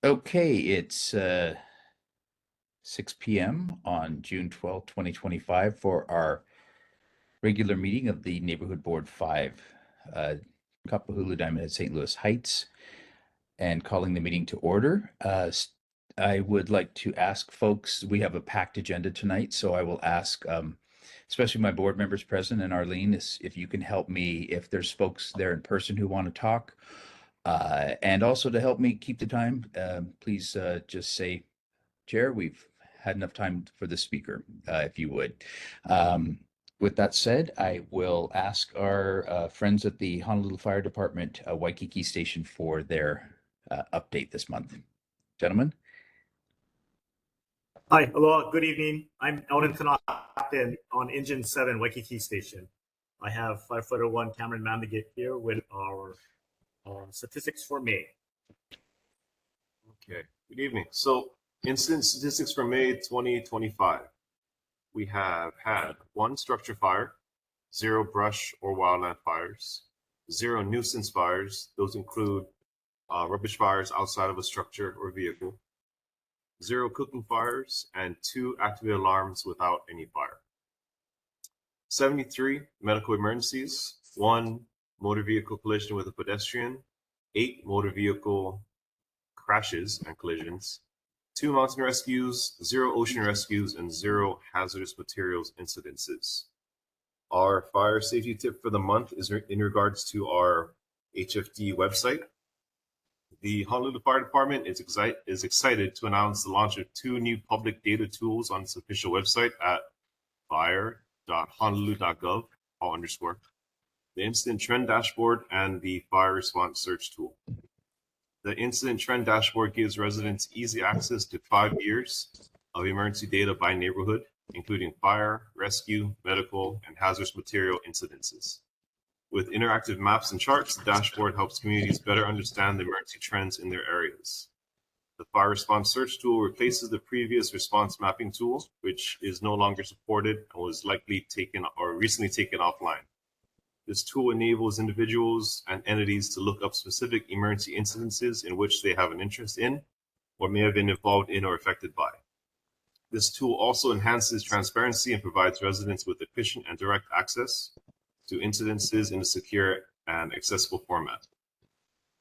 Okay, it's 6 p.m. on June 12th, 2025 for our regular meeting of the Neighborhood Board 5, uh, Kapahulu Diamond Head, St. Louis Heights, and calling the meeting to order. I would like to ask folks, we have a packed agenda tonight, so I will ask, especially my board members present and Arlene, if you can help me if there's folks there in person who want to talk. And also to help me keep the time, please just say, Chair, we've had enough time for the speaker, if you would. Um, with that said, I will ask our friends at the Honolulu Fire Department Waikiki Station for their update this month. Gentlemen? Hi, hello, good evening. I'm Eldon Tanaka on Engine 7 Waikiki Station. I have firefighter 1 Cameron Mandigate here with our statistics for May. Okay, good evening. So, incident statistics for May 2025. We have had 1 structure fire, 0 brush or wildland fires, 0 nuisance fires. Those include rubbish fires outside of a structure or vehicle, 0 cooking fires, and 2 activated alarms without any fire. 73 medical emergencies, 1 motor vehicle collision with a pedestrian, 8 motor vehicle crashes and collisions, 2 mountain rescues, 0 ocean rescues, and 0 hazardous materials incidences. Our fire safety tip for the month is in regards to our HFD website. The Honolulu Fire Department is excited to announce the launch of 2 new public data tools on its official website at fire.honolulu.gov, _, the Incident Trend Dashboard and the Fire Response Search Tool. The Incident Trend Dashboard gives residents easy access to 5 years of emergency data by neighborhood, including fire, rescue, medical, and hazardous material incidences. With interactive maps and charts, the dashboard helps communities better understand the emergency trends in their areas. The Fire Response Search Tool replaces the previous response mapping tool, which is no longer supported and was likely taken or recently taken offline. This tool enables individuals and entities to look up specific emergency incidences in which they have an interest in or may have been involved in or affected by. This tool also enhances transparency and provides residents with efficient and direct access to incidences in a secure and accessible format.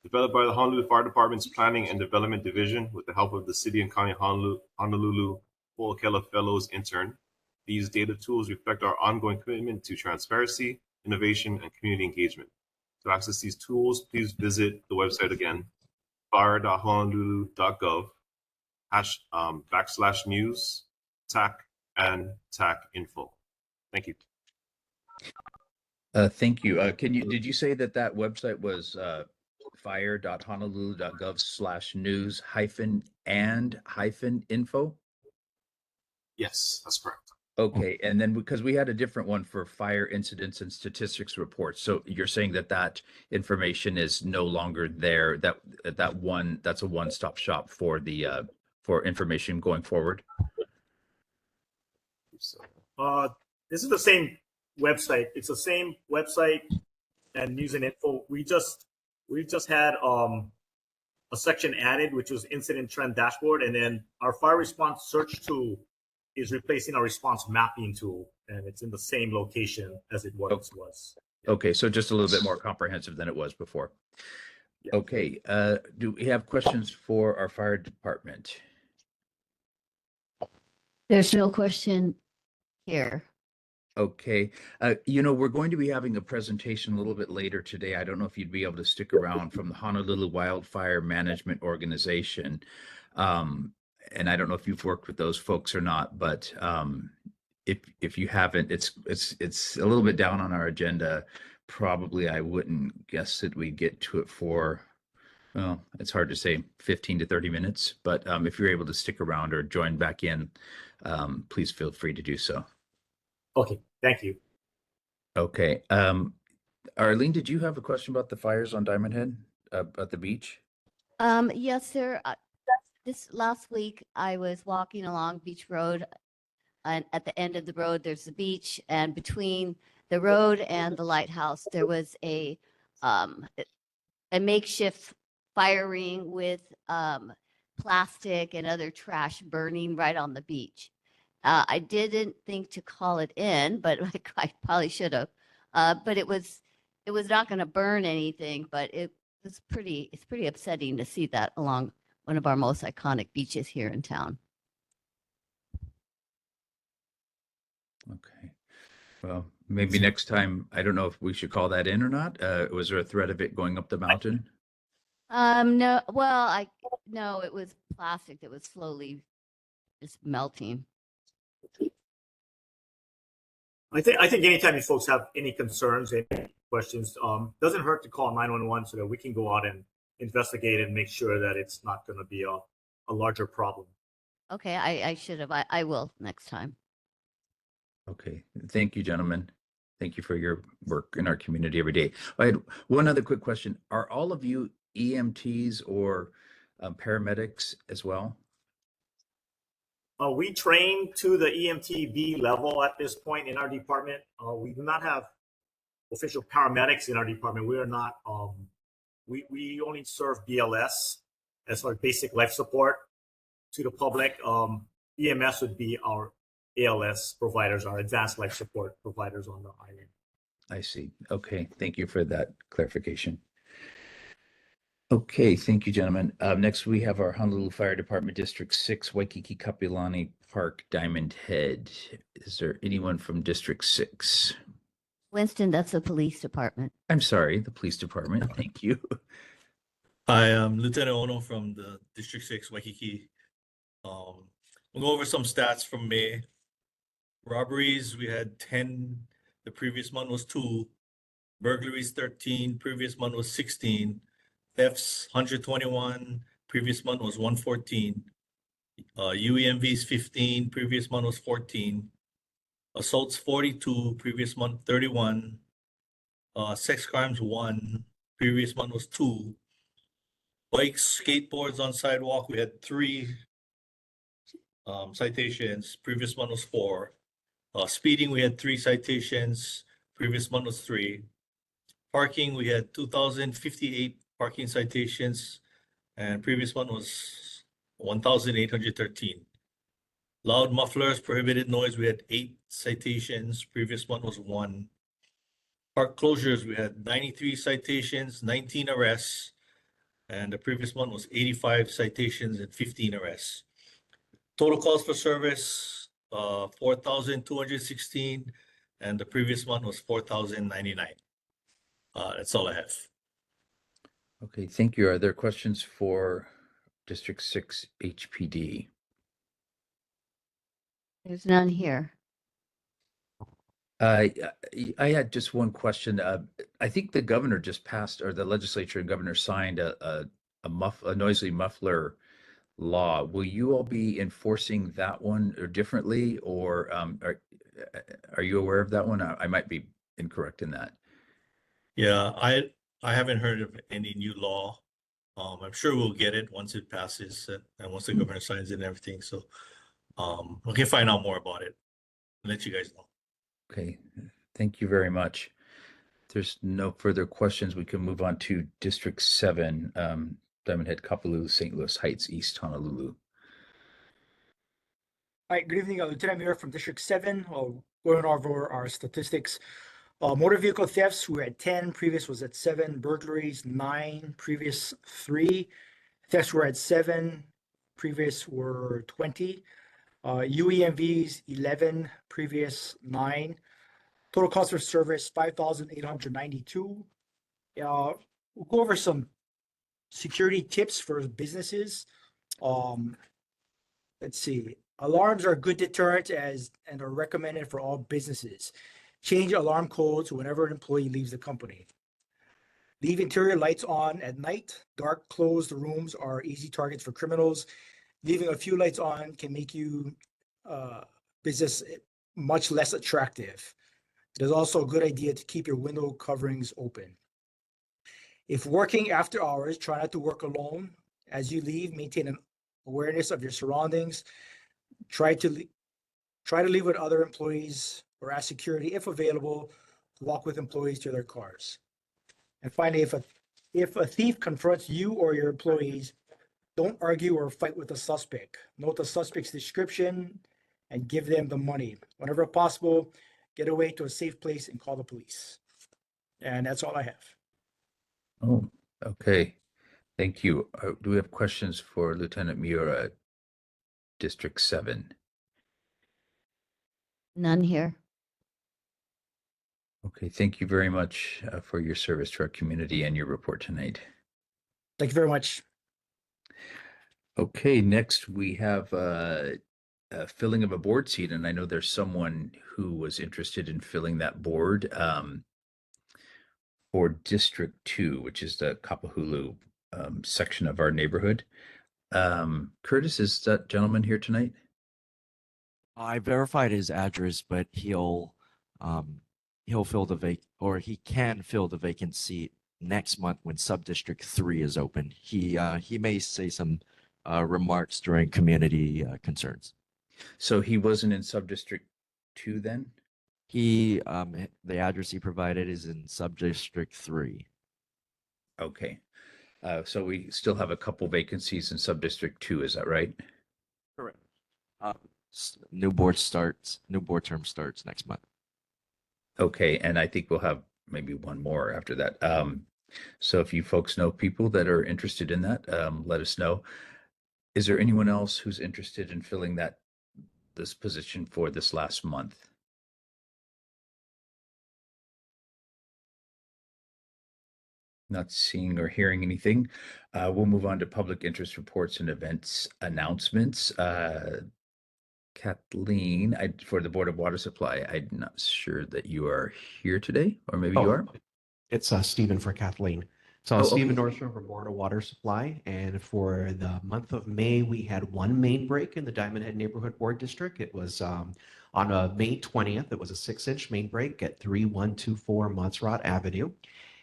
Developed by the Honolulu Fire Department's Planning and Development Division with the help of the City and County Honolulu Po'okela Fellows intern, these data tools reflect our ongoing commitment to transparency, innovation, and community engagement. To access these tools, please visit the website again, fire.honolulu.gov, /news, TAC, and TAC info. Thank you. Thank you. Did you say that website was fire.honolulu.gov/news-and-info? Yes, that's correct. Okay, and then because we had a different one for fire incidents and statistics reports, so you're saying that information is no longer there. That's a one-stop shop for the for information going forward. This is the same website. It's the same website and news and info. We just had a section added, which was Incident Trend Dashboard, and then our Fire Response Search Tool is replacing our response mapping tool, and it's in the same location as it was. Okay, so just a little bit more comprehensive than it was before. Yeah. Okay, do we have questions for our fire department? There's no question here. Okay, we're going to be having a presentation a little bit later today. I don't know if you'd be able to stick around, from the Honolulu Wildfire Management Organization. And I don't know if you've worked with those folks or not, but if you haven't, it's a little bit down on our agenda. Probably I wouldn't guess that we'd get to it for, well, it's hard to say, 15 to 30 minutes. But if you're able to stick around or join back in, please feel free to do so. Okay, thank you. Okay. Arlene, did you have a question about the fires on Diamond Head at the beach? Yes, sir. This last week, I was walking along Beach Road, and at the end of the road, there's the beach, and between the road and the lighthouse, there was a makeshift fire ring with plastic and other trash burning right on the beach. I didn't think to call it in, but I probably should have. But it was not going to burn anything, but it's pretty upsetting to see that along one of our most iconic beaches here in town. Okay. Well, maybe next time, I don't know if we should call that in or not. Was there a threat of it going up the mountain? No, well, no, it was plastic that was slowly just melting. I think anytime you folks have any concerns, any questions, doesn't hurt to call 911 so that we can go out and investigate and make sure that it's not going to be a larger problem. Okay, I should have. I will next time. Okay. Thank you, gentlemen. Thank you for your work in our community every day. I had one other quick question. Are all of you EMTs or paramedics as well? We train to the EMTB level at this point in our department. We do not have official paramedics in our department. We are not. We only serve BLS as our basic life support to the public. EMS would be our ALS providers, our advanced life support providers on the island. I see. Okay. Thank you for that clarification. Okay. Thank you, gentlemen. Next, we have our Honolulu Fire Department District 6, Waikiki Kapilani Park, Diamond Head. Is there anyone from District 6? Winston, that's the police department. I'm sorry, the police department. Thank you. Hi, I'm Lieutenant Ono from the District 6 Waikiki. We'll go over some stats from May. Robberies, we had 10. The previous month was 2. Burglaries, 13. Previous month was 16. Thefts, 121. Previous month was 114. UEMVs, 15. Previous month was 14. Assaults, 42. Previous month, 31. Sex crimes, 1. Previous month was 2. Bikes, skateboards on sidewalk, we had 3 citations. Previous month was 4. Speeding, we had 3 citations. Previous month was 3. Parking, we had 2,058 parking citations, and previous month was 1,813. Loud mufflers, prohibited noise, we had 8 citations. Previous month was 1. Park closures, we had 93 citations, 19 arrests, and the previous month was 85 citations and 15 arrests. Total calls for service, 4,216, and the previous month was 4,099. That's all I have. Okay, thank you. Are there questions for District 6 HPD? There's none here. I had just one question. I think the governor just passed, or the legislature and governor signed a noisy muffler law. Will you all be enforcing that one or differently, or are you aware of that one? I might be incorrect in that. Yeah, I haven't heard of any new law. I'm sure we'll get it once it passes and once the governor signs it and everything. So we can find out more about it and let you guys know. Okay, thank you very much. If there's no further questions, we can move on to District 7, Diamond Head, Kapahulu, St. Louis Heights, East Honolulu. All right, good evening, Lieutenant Mayor from District 7. Going over our statistics. Motor vehicle thefts, we were at 10, previous was at 7. Burglaries, 9, previous 3. Thefts were at 7, previous were 20. UEMVs, 11, previous 9. Total cost for service, 5,892. We'll go over some security tips for businesses. Let's see. Alarms are a good deterrent and are recommended for all businesses. Change alarm codes whenever an employee leaves the company. Leave interior lights on at night. Dark, closed rooms are easy targets for criminals. Leaving a few lights on can make you business much less attractive. It is also a good idea to keep your window coverings open. If working after hours, try not to work alone. As you leave, maintain an awareness of your surroundings. Try to leave with other employees or ask security, if available, to walk with employees to their cars. And finally, if a thief confronts you or your employees, Don't argue or fight with the suspect. Note the suspect's description and give them the money. Whenever possible, get away to a safe place and call the police. And that's all I have. Oh, okay. Thank you. Do we have questions for Lieutenant Miura, District 7? None here. Okay, thank you very much for your service to our community and your report tonight. Thank you very much. Okay, next we have filling of a board seat, and I know there's someone who was interested in filling that board for District 2, which is the Kapahulu section of our neighborhood. Curtis, is that gentleman here tonight? I verified his address, but he'll fill he can fill the vacant seat next month when Subdistrict 3 is open. He may say some remarks during community concerns. So he wasn't in Subdistrict 2 then? The address he provided is in Subdistrict 3. Okay. So we still have a couple vacancies in Subdistrict 2, is that right? Correct. New board term starts next month. Okay, and I think we'll have maybe one more after that. So if you folks know people that are interested in that, let us know. Is there anyone else who's interested in filling this position for this last month? Not seeing or hearing anything. We'll move on to public interest reports and events announcements. Kathleen, for the Board of Water Supply, I'm not sure that you are here today, or maybe you are. It's Stephen for Kathleen. So Oh, Stephen okay. Nordstrom from Board of Water Supply. And for the month of May, we had one main break in the Diamond Head Neighborhood Board District. It was on May 20th. It was a 6-inch main break at 3124 Montserrat Avenue.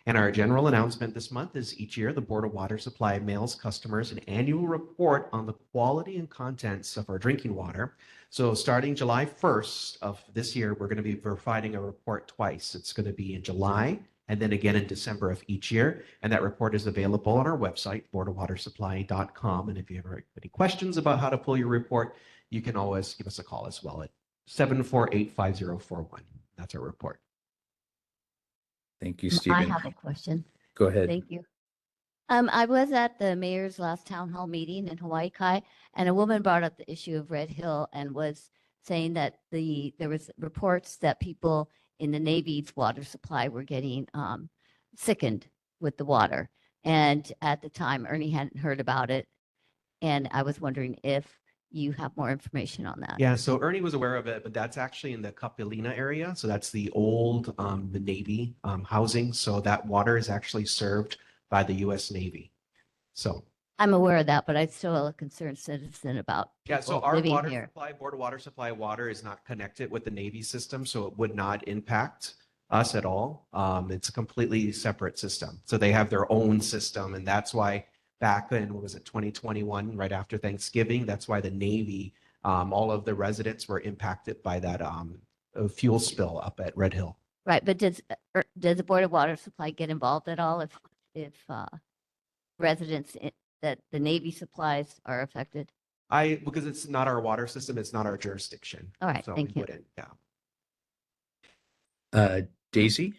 And our general announcement this month is each year, the Board of Water Supply mails customers an annual report on the quality and contents of our drinking water. So starting July 1st of this year, we're going to be providing a report twice. It's going to be in July and then again in December of each year. And that report is available on our website, boardofwatersupply.com. And if you have any questions about how to pull your report, you can always give us a call as well at 748-5041. That's our report. Thank you, I Stephen. have a question. Go ahead. Thank you. I was at the mayor's last town hall meeting in Hawaii Kai, and a woman brought up the issue of Red Hill and was saying that there was reports that people in the Navy's water supply were getting sickened with the water. And at the time, Ernie hadn't heard about it. And I was wondering if you have more information on that. Yeah, so Ernie was aware of it, but that's actually in the Kapilina area. So that's the old the Navy housing. So that water is actually served by the U.S. Navy. So I'm aware of that, but I'm still a concerned citizen about yeah, so people our living water here. supply, Board of Water Supply water is not connected with the Navy system, so it would not impact us at all. It's a completely separate system. So they have their own system, and that's why back in, what was it, 2021, right after Thanksgiving, that's why the Navy, all of the residents were impacted by that fuel spill up at Red Hill. Right, but does the Board of Water Supply get involved at all if residents that the Navy supplies are affected? Because it's not our water system, it's not our jurisdiction. All right, So thank we you. wouldn't, yeah. Daisy?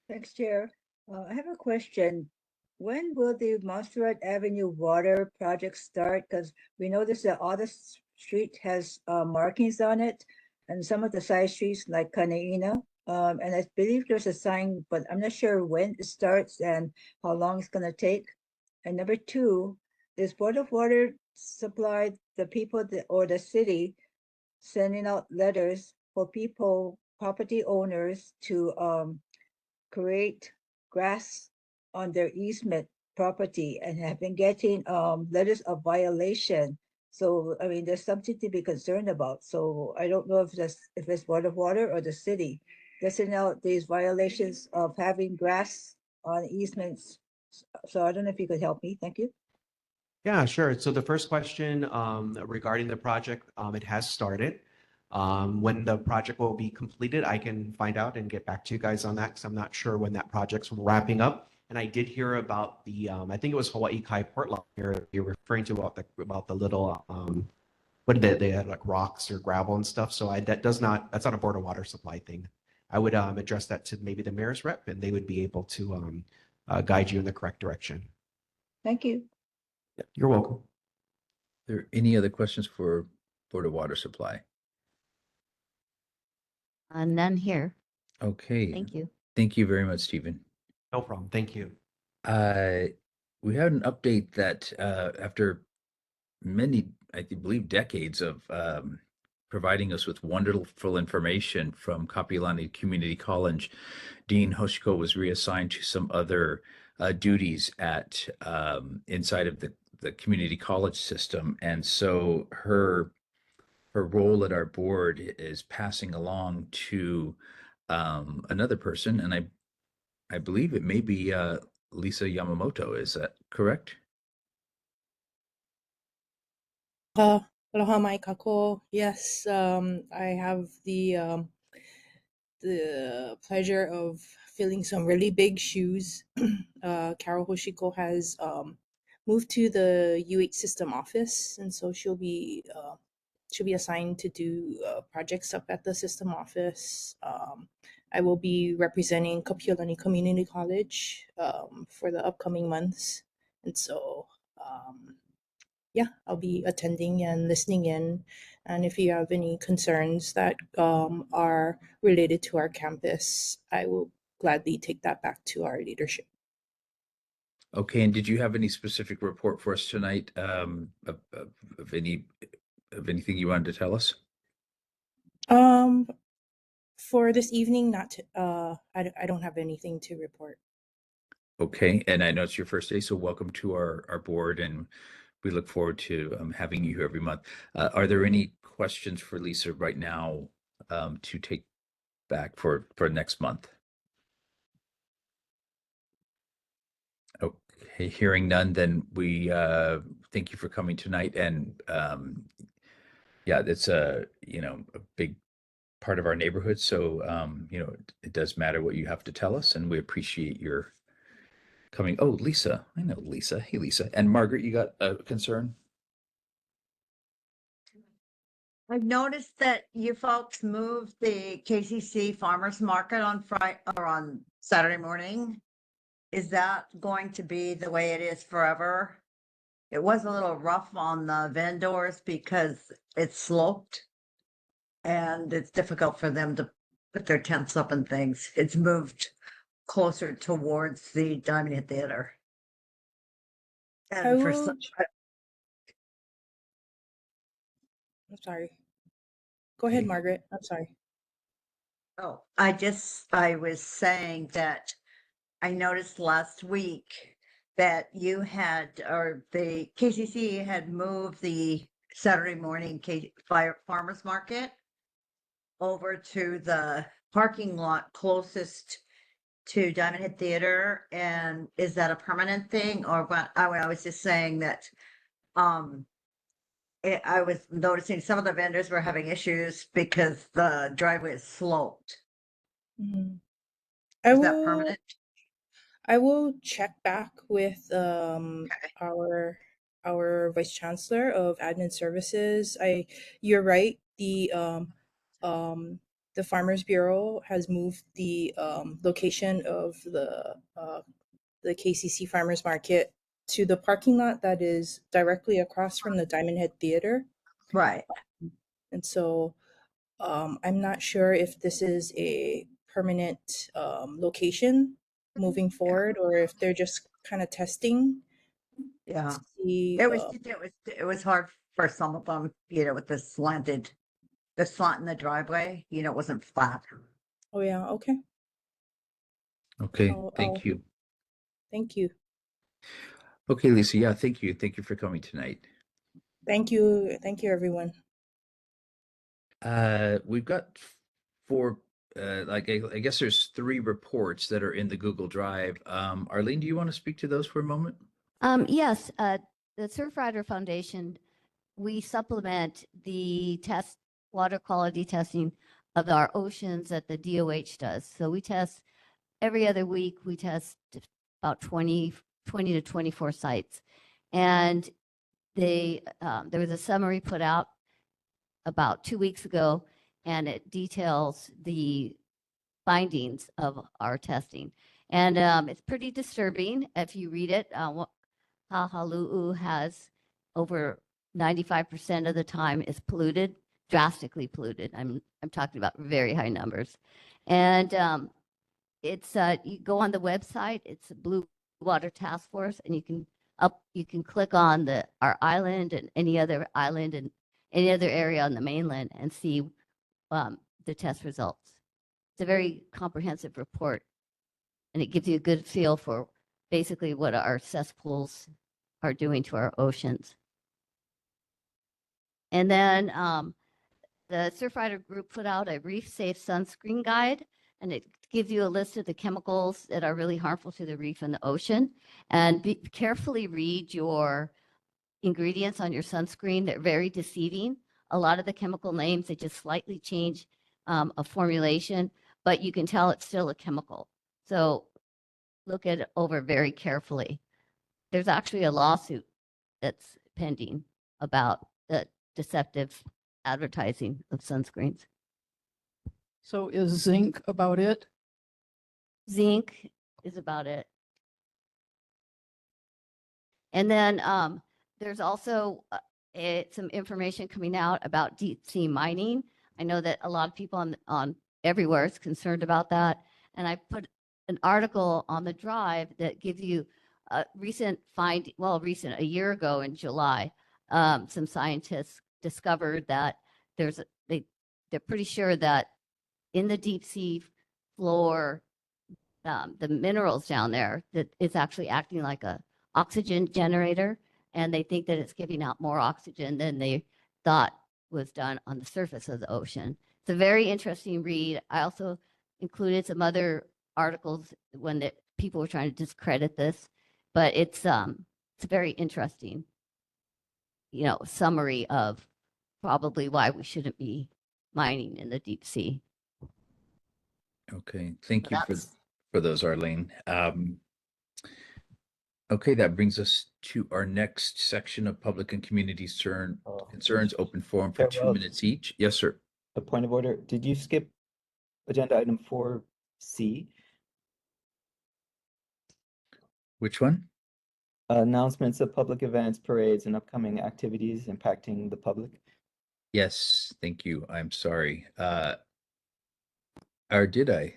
Thanks, Chair. I have a question. When will the Montserrat Avenue water project start? Because we noticed that all the street has markings on it, and some of the side streets like Kanaina. And I believe there's a sign, but I'm not sure when it starts and how long it's going to take. And number two, is Board of Water Supply the people or the city sending out letters for people, property owners to create grass on their easement property and have been getting letters of violation. So I mean, there's something to be concerned about. So I don't know if it's Board of Water or the city. They're sending out these violations of having grass on easements. So I don't know if you could help me. Thank you. Yeah, sure. So the first question regarding the project, it has started. When the project will be completed, I can find out and get back to you guys on that because I'm not sure when that project's wrapping up. And I did hear about the, I think it was Hawaii Kai Portland. You're referring to about the little, what did they had like rocks or gravel and stuff. So that's not a Board of Water Supply thing. I would address that to maybe the mayor's rep, and they would be able to guide you in the correct direction. Thank you. You're welcome. Are there any other questions for Board of Water Supply? None here. Okay. Thank you. Thank you very much, Stephen. No problem. Thank you. We had an update that after many, I believe, decades of providing us with wonderful information from Kapiolani Community College, Dean Hoshiko was reassigned to some other duties at inside of the community college system, and so her role at our board is passing along to another person, and I believe it may be Lisa Yamamoto. Is that correct? Aloha mai kako. Yes, I have the pleasure of filling some really big shoes. Carol Hoshiko has moved to the UH system office, and so she'll be assigned to do projects up at the system office. I will be representing Kapiolani Community College for the upcoming months, and so yeah, I'll be attending and listening in. And if you have any concerns that are related to our campus, I will gladly take that back to our leadership. Okay, and did you have any specific report for us tonight of anything you wanted to tell us? For this evening, not I don't have anything to report. Okay, and I know it's your first day, so welcome to our board, and we look forward to having you here every month. Are there any questions for Lisa right now to take back for next month? Okay, hearing none, then we thank you for coming tonight, and yeah, it's a big part of our neighborhood, so it does matter what you have to tell us, and we appreciate your coming. Oh, Lisa, I know Lisa. Hey, Lisa. And Margaret, you got a concern? I've noticed that you folks moved the KCC Farmers Market on Friday or on Saturday morning. Is that going to be the way it is forever? It was a little rough on the vendors because it's sloped and it's difficult for them to put their tents up and things. It's moved closer towards the Diamond Head Theater. I And for will. some, I'm sorry. Go ahead, Okay. Margaret. I'm sorry. oh, I was saying that I noticed last week that you had, or the KCC had moved the Saturday morning farmers market over to the parking lot closest to Diamond Head Theater. And is that a permanent thing or what? I was just saying that, I was noticing some of the vendors were having issues because the driveway is sloped. Mhm. Is that permanent? I will check back with Okay. our vice chancellor of admin services. You're right. The Farmers Bureau has moved the location of the KCC Farmers Market to the parking lot that is directly across from the Diamond Head Theater. Right. And so I'm not sure if this is a permanent location moving forward or if they're just kind of testing Yeah. to see. It was hard for some of them, with the slant in the driveway, it wasn't flat. Oh yeah, okay. Okay, I'll thank you. thank you. Okay, Lisa, yeah, thank you. Thank you for coming tonight. Thank you. Thank you, everyone. We've got four, I guess there's 3 reports that are in the Google Drive. Arlene, do you want to speak to those for a moment? Yes, the Surfrider Foundation, we supplement the water quality testing of our oceans that the DOH does. So we test every other week. We test about 20 to 24 sites. And there was a summary put out about 2 weeks ago, and it details the findings of our testing. And it's pretty disturbing if you read it. Kapahulu has over 95% of the time is polluted, drastically polluted. I'm talking about very high numbers. And it's you go on the website, it's a Blue Water Task Force, and you can click on our island and any other island and any other area on the mainland and see the test results. It's a very comprehensive report, and it gives you a good feel for basically what our cesspools are doing to our oceans. And then the Surfrider group put out a reef safe sunscreen guide, and it gives you a list of the chemicals that are really harmful to the reef and the ocean. And carefully read your ingredients on your sunscreen. They're very deceiving. A lot of the chemical names, they just slightly change a formulation, but you can tell it's still a chemical. So look it over very carefully. There's actually a lawsuit that's pending about the deceptive advertising of sunscreens. So is zinc about it? Zinc is about it. And then there's also some information coming out about deep sea mining. I know that a lot of people on everywhere is concerned about that. And I put an article on the drive that gives you a recent a year ago in July, some scientists discovered that they're pretty sure that in the deep sea floor, the minerals down there, that it's actually acting like a oxygen generator, and they think that it's giving out more oxygen than they thought was done on the surface of the ocean. It's a very interesting read. I also included some other articles when people were trying to discredit this, but it's a very interesting, summary of probably why we shouldn't be mining in the deep sea. Okay, thank you for those, Arlene. Okay, that brings us to our next section of public and community concerns, open forum for 2 minutes each. Yes, sir. A point of order. Did you skip agenda item 4C? Which one? Announcements of public events, parades, and upcoming activities impacting the public. Yes, thank you. I'm sorry. Or did I?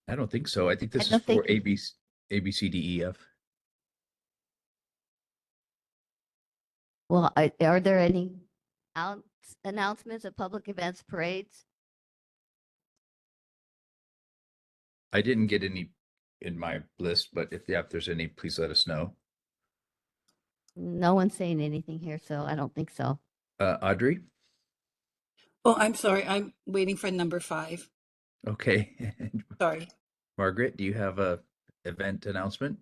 I don't think so. I think this is for A, B, C, D, E, F. Well, are there any announcements of public events, parades? I didn't get any in my list, but if there's any, please let us know. No one's saying anything here, so I don't think so. Audrey? Oh, I'm sorry. I'm waiting for number 5. Okay. Sorry. Margaret, do you have a event announcement?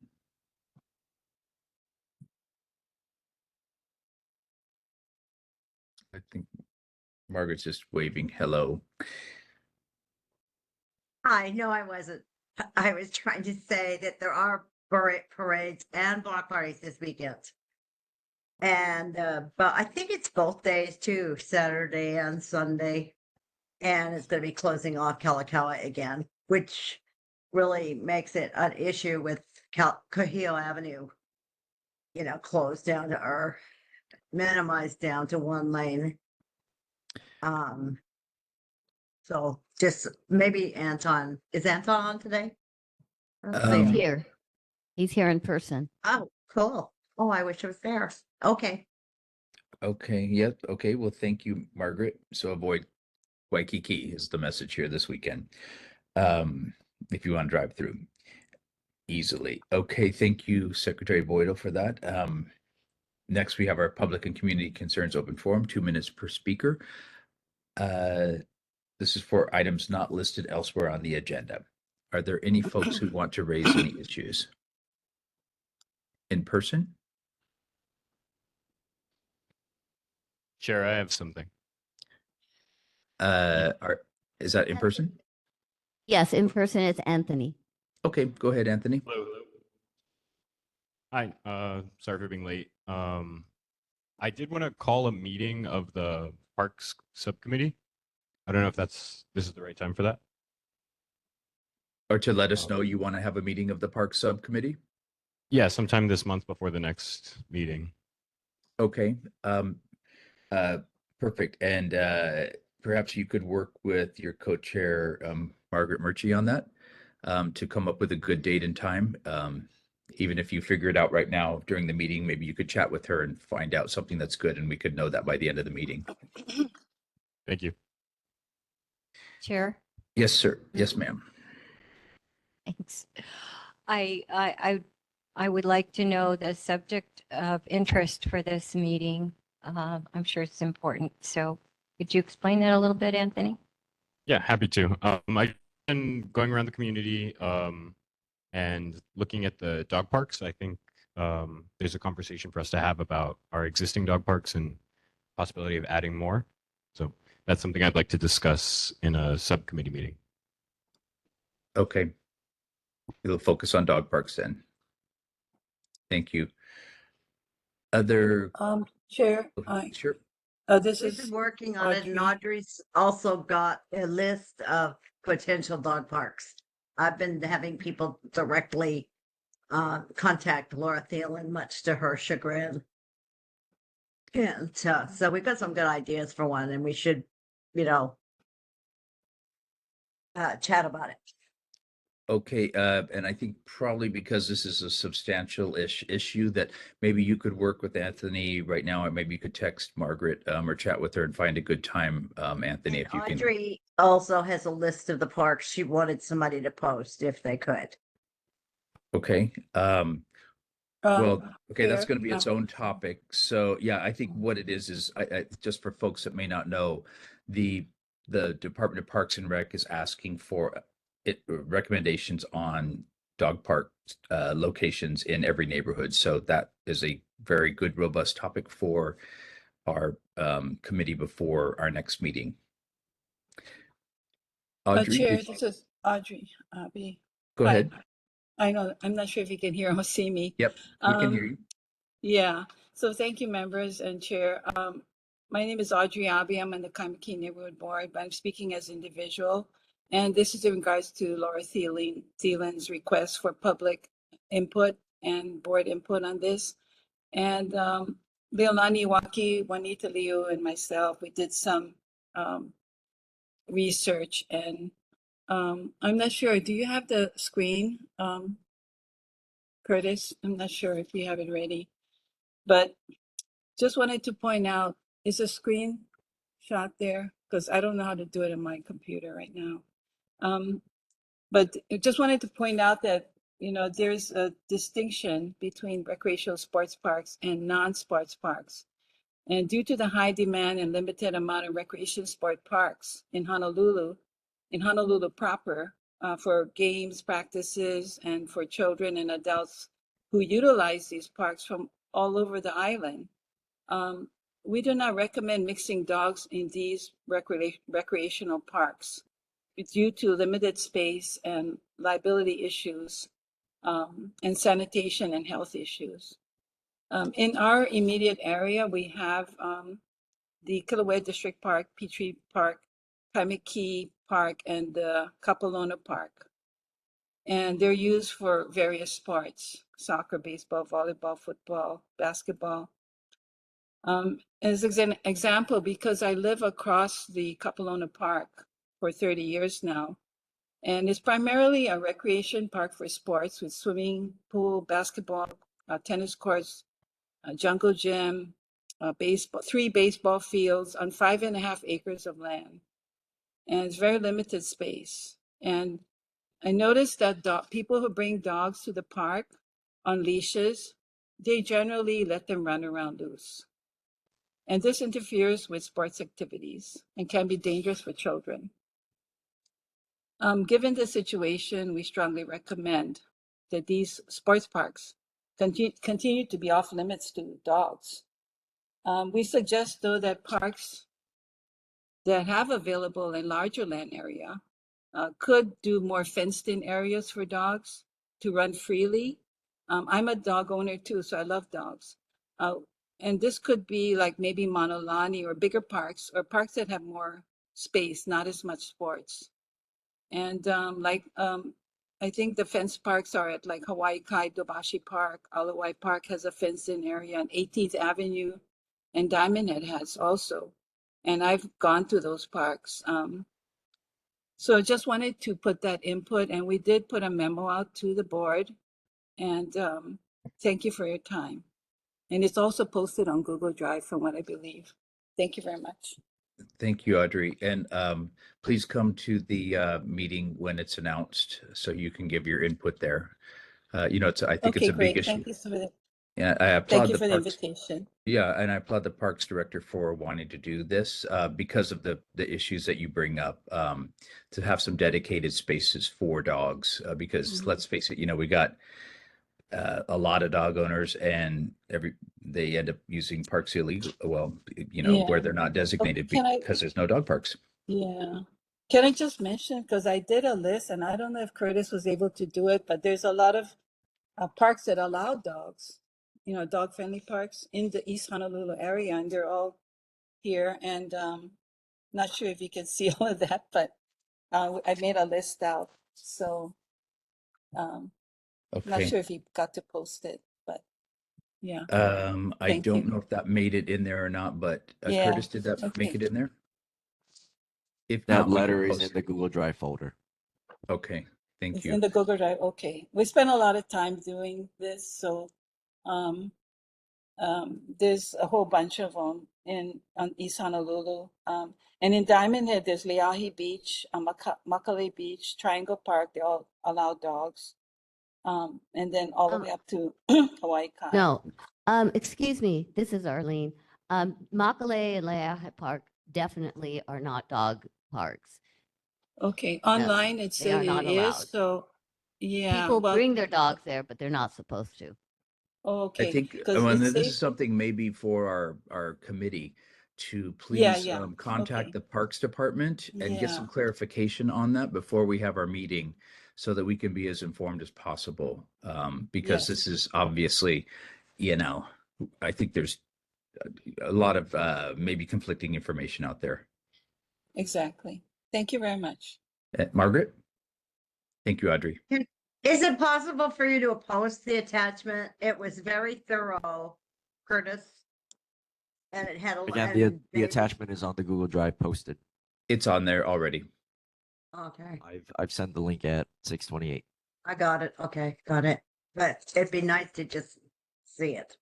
I think Margaret's just waving hello. Hi, no, I wasn't. I was trying to say that there are parades and block parties this weekend. And, but I think it's both days too, Saturday and Sunday. And it's going to be closing off Kalakaua again, which really makes it an issue with Kahio Avenue, closed down to or minimized down to one lane. So just maybe Anton. Is Anton on today? He's here. He's here in person. Oh, cool. Oh, I wish I was there. Okay. Okay. Yep. Okay. Well, thank you, Margaret. So avoid Waikiki is the message here this weekend. If you want to drive through easily. Okay. Thank you, Secretary Boydell, for that. Next, we have our public and community concerns open forum, 2 minutes per speaker. This is for items not listed elsewhere on the agenda. Are there any folks who want to raise any issues? In person? Chair, I have something. Is that in person? Yes, in person, it's Anthony. Okay, go ahead, Anthony. Hello. Hi, sorry for being late. I did want to call a meeting of the Parks Subcommittee. I don't know if this is the right time for that. Or to let us know you want to have a meeting of the Park Subcommittee? Yeah, sometime this month before the next meeting. Okay, perfect. And perhaps you could work with your co-chair, Margaret Murchie, on that, to come up with a good date and time. Even if you figure it out right now during the meeting, maybe you could chat with her and find out something that's good, and we could know that by the end of the meeting. Thank you. Chair? Yes, sir. Yes, ma'am. Thanks. I would like to know the subject of interest for this meeting. I'm sure it's important. So could you explain that a little bit, Anthony? Yeah, happy to. I've been going around the community and looking at the dog parks. I think there's a conversation for us to have about our existing dog parks and possibility of adding more. So that's something I'd like to discuss in a subcommittee meeting. Okay. We'll focus on dog parks then. Thank you. Other, Chair, sure. this We've is been working on it, and Audrey. Audrey's also got a list of potential dog parks. I've been having people directly contact Laura Thielen, much to her chagrin. And so we've got some good ideas for one, and we should, chat about it. Okay, and I think probably because this is a substantial-ish issue that maybe you could work with Anthony right now, or maybe you could text Margaret or chat with her and find a good time, Anthony, And if you can. Audrey also has a list of the parks she wanted somebody to post if they could. Okay. Well, okay, that's Chair, going to be its own topic. So yeah, I think what it is I just for folks that may not know, the Department of Parks and Rec is asking for recommendations on dog park locations in every neighborhood. So that is a very good, robust topic for our committee before our next meeting. Audrey, Chair, this is Audrey. go Hi. ahead. I know, I'm not sure if you can hear or see me. Yep, we can hear you. Yeah, so thank you, members and Chair. My name is Audrey Abbey. I'm on the Kaimaki Neighborhood Board, but I'm speaking as an individual. And this is in regards to Laura Thielen's request for public input and board input on this. And Leilani Waki, Juanita Liu, and myself, we did some research. And I'm not sure, do you have the screen, Curtis? I'm not sure if you have it ready. But just wanted to point out, is a screen shot there? Because I don't know how to do it on my computer right now. But just wanted to point out that, there's a distinction between recreational sports parks and non-sports parks. And due to the high demand and limited amount of recreation sport parks in Honolulu proper, for games, practices, and for children and adults who utilize these parks from all over the island, we do not recommend mixing dogs in these recreational parks due to limited space and liability issues, and sanitation and health issues. In our immediate area, we have the Kilauea District Park, Petrie Park, Kaimaki Park, and the Kapahulu Park. And they're used for various sports: soccer, baseball, volleyball, football, basketball. As an example, because I live across the Kapahulu Park for 30 years now, and it's primarily a recreation park for sports with swimming pool, basketball, tennis courts, jungle gym, baseball, 3 baseball fields on 5.5 acres of land. And it's very limited space. And I noticed that people who bring dogs to the park on leashes, they generally let them run around loose. And this interferes with sports activities and can be dangerous for children. Given the situation, we strongly recommend that these sports parks continue to be off limits to dogs. We suggest, though, that parks that have available a larger land area could do more fenced-in areas for dogs to run freely. I'm a dog owner too, so I love dogs. And this could be like maybe Manolani or bigger parks or parks that have more space, not as much sports. And I think the fenced parks are at like Hawaii Kai, Dobashi Park, Alawai Park has a fenced-in area, and 18th Avenue and Diamond Head has also. And I've gone to those parks. So I just wanted to put that input, and we did put a memo out to the board. And thank you for your time. And it's also posted on Google Drive from what I believe. Thank you very much. Thank you, Audrey. And please come to the meeting when it's announced so you can give your input there. You know, I think it's Okay, a big great. issue. Thank you for the, Yeah, I thank applaud you the for the parks. invitation. Yeah, and I applaud the Parks Director for wanting to do this because of the issues that you bring up, to have some dedicated spaces for dogs. Because let's face it, you know, we got a lot of dog owners, and they end up using parks illegal. Well, you know, where Yeah. they're not designated Can I, because there's no dog parks. yeah. Can I just mention, because I did a list, and I don't know if Curtis was able to do it, but there's a lot of parks that allow dogs, you know, dog-friendly parks in the East Honolulu area, and they're all here. And not sure if you can see all of that, but I made a list out. So not Okay. sure if you got to post it, but yeah. I Thank don't you. know if that made it in there or not, but Yeah. Curtis, did that make Okay. it in there? If That not, we can letter is in post the it. Google Drive folder. Okay, thank It's you. in the Google Drive. Okay. We spent a lot of time doing this, so um, there's a whole bunch of them on East Honolulu. And in Diamond Head, there's Leahi Beach, Makale Beach, Triangle Park. They all allow dogs. And then all the way up to Hawaii Kai. No, excuse me, this is Arlene. Makale and Leahe Park definitely are not dog parks. Okay, online it they said are not it is. allowed. So yeah, People well, bring their dogs there, but they're not supposed to. I okay, think because and it's this safe. is something maybe for our committee to Yeah, please yeah. contact Okay. the Parks Department and get Yeah. some clarification on that before we have our meeting, so that we can be as informed as possible. Because this Yes, is obviously, you know, I think there's a lot of maybe conflicting information out there. exactly. Thank you very much. Margaret? Thank you, Audrey. Is it possible for you to post the attachment? It was very thorough, Curtis. And it had a Again, and the they- attachment is on the Google Drive posted. It's on there already. Okay, I've sent the link at 6:28. I got it. Okay, got it. But it'd be nice to just see it.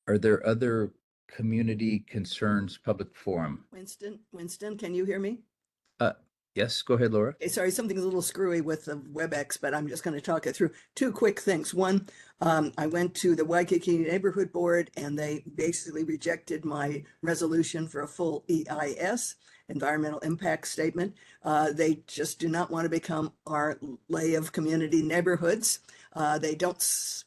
Are there other community concerns, public forum? Winston, can you hear me? Yes, go ahead, Laura. Okay, sorry, something's a little screwy with the WebEx, but I'm just going to talk it through. Two quick things. One, I went to the Waikiki Neighborhood Board and they basically rejected my resolution for a full EIS, environmental impact statement. They just do not want to become our lay of community neighborhoods. They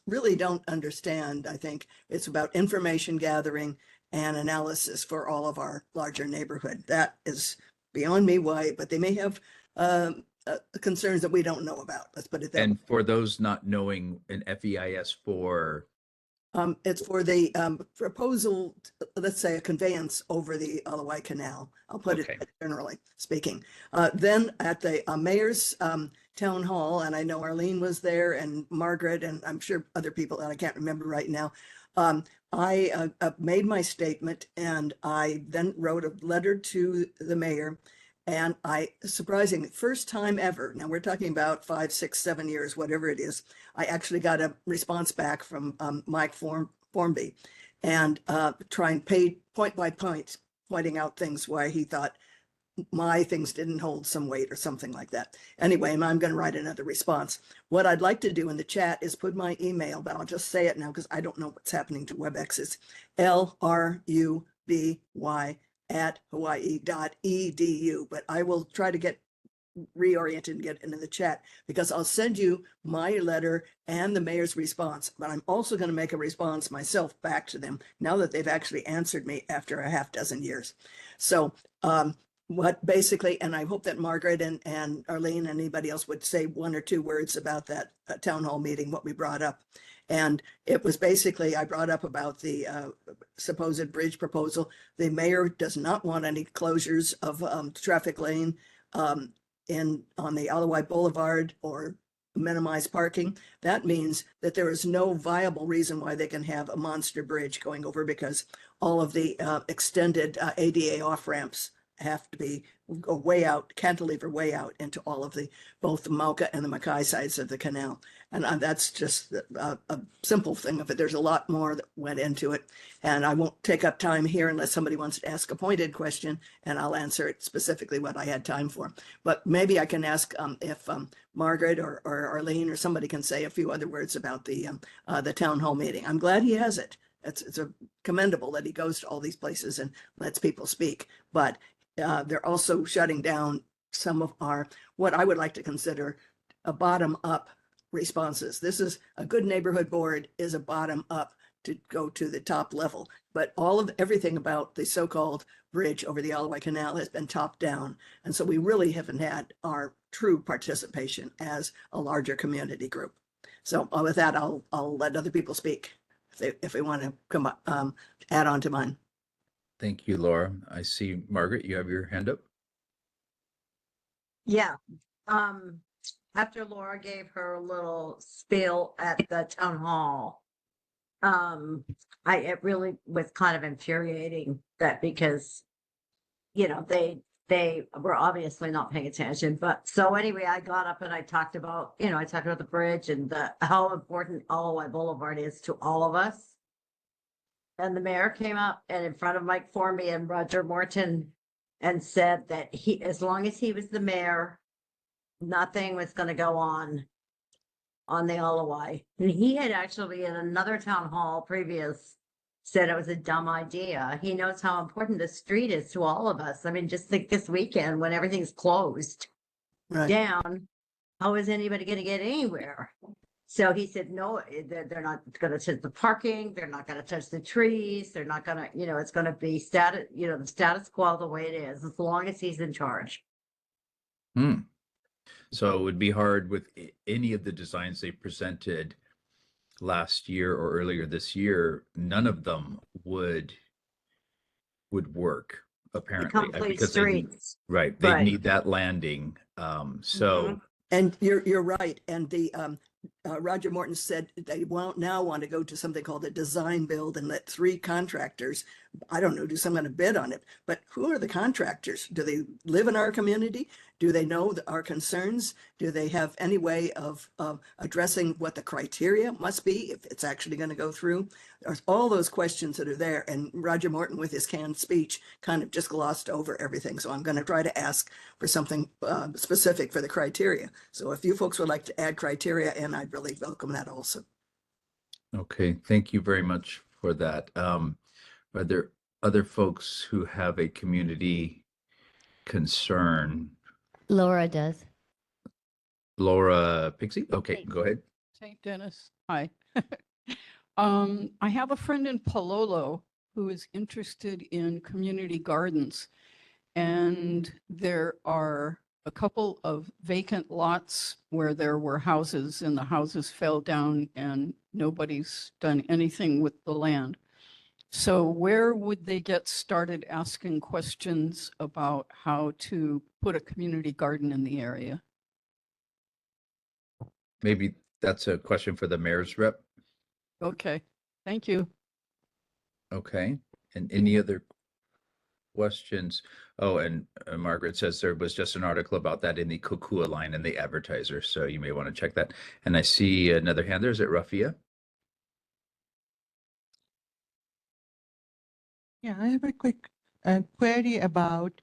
really don't understand, I think. It's about information gathering and analysis for all of our larger neighborhood. That is beyond me why, but they may have concerns that we don't know about. Let's put it that way. And for those not knowing, an FEIS for, It's for the proposal, let's say a conveyance over the Alawai Canal. I'll put Okay. it generally speaking. Then at the mayor's town hall, and I know Arlene was there and Margaret, and I'm sure other people that I can't remember right now. I made my statement and I then wrote a letter to the mayor. And surprisingly, first time ever, now we're talking about 5, 6, 7 years, whatever it is, I actually got a response back from Mike Formby and trying point by point, pointing out things why he thought my things didn't hold some weight or something like that. Anyway, I'm going to write another response. What I'd like to do in the chat is put my email, but I'll just say it now because I don't know what's happening to WebEx. It's LRUBY@hawaii.edu, but I will try to get reoriented and get into the chat because I'll send you my letter and the mayor's response, but I'm also going to make a response myself back to them now that they've actually answered me after a half dozen years. So what basically, and I hope that Margaret and Arlene and anybody else would say one or two words about that town hall meeting, what we brought up. And it was basically, I brought up about the supposed bridge proposal. The mayor does not want any closures of traffic lane on the Alawai Boulevard or minimize parking. That means that there is no viable reason why they can have a monster bridge going over, because all of the extended ADA off ramps have to go way out, cantilever way out into all of both the Mauka and the Mackay sides of the canal. And that's just a simple thing of it. There's a lot more that went into it. And I won't take up time here unless somebody wants to ask a pointed question, and I'll answer it specifically what I had time for. But maybe I can ask if Margaret or Arlene or somebody can say a few other words about the town hall meeting. I'm glad he has it. It's commendable that he goes to all these places and lets people speak. But they're also shutting down some of what I would like to consider a bottom-up responses. This is a good neighborhood board is a bottom-up to go to the top level, but everything about the so-called bridge over the Alawai Canal has been top-down, and so we really haven't had our true participation as a larger community group. So with that, I'll let other people speak if they want to come up, add on to mine. Thank you, Laura. I see Margaret, you have your hand up. Yeah. After Laura gave her little spiel at the town hall, it really was kind of infuriating that, because, they were obviously not paying attention. But so anyway, I got up and I talked about the bridge and how important Alawai Boulevard is to all of us. And the mayor came up and in front of Mike Formby and Roger Morton and said that as long as he was the mayor, nothing was going to go on the Alawai. And he had actually in another town hall previous said it was a dumb idea. He knows how important the street is to all of us. I mean, just think this weekend when everything's closed down, how is anybody going to get anywhere? So he said, no, they're not going to touch the parking. They're not going to touch the trees. They're not going to, it's going to be the status quo the way it is, as long as he's in charge. So it would be hard with any of the designs they presented last year or earlier this year. None of them would work, apparently, because streets. they need that landing. And you're right. And the Roger Morton said they now want to go to something called a design build and let 3 contractors, I don't know, do some kind of bid on it. But who are the contractors? Do they live in our community? Do they know our concerns? Do they have any way of addressing what the criteria must be if it's actually going to go through? There's all those questions that are there. And Roger Morton, with his canned speech, kind of just glossed over everything. So I'm going to try to ask for something specific for the criteria. So if you folks would like to add criteria in, I'd really welcome that also. Okay, thank you very much for that. Are there other folks who have a community concern? Laura does. Laura Pixie? Okay, go ahead. St. Dennis, hi. I have a friend in Palolo who is interested in community gardens, and there are a couple of vacant lots where there were houses and the houses fell down and nobody's done anything with the land. So where would they get started asking questions about how to put a community garden in the area? Maybe that's a question for the mayor's rep. Okay, thank you. Okay, and any other questions? Oh, and Margaret says there was just an article about that in the Kokua line in the Advertiser, so you may want to check that. And I see another hand there. Is it Rafia? Yeah, I have a quick query about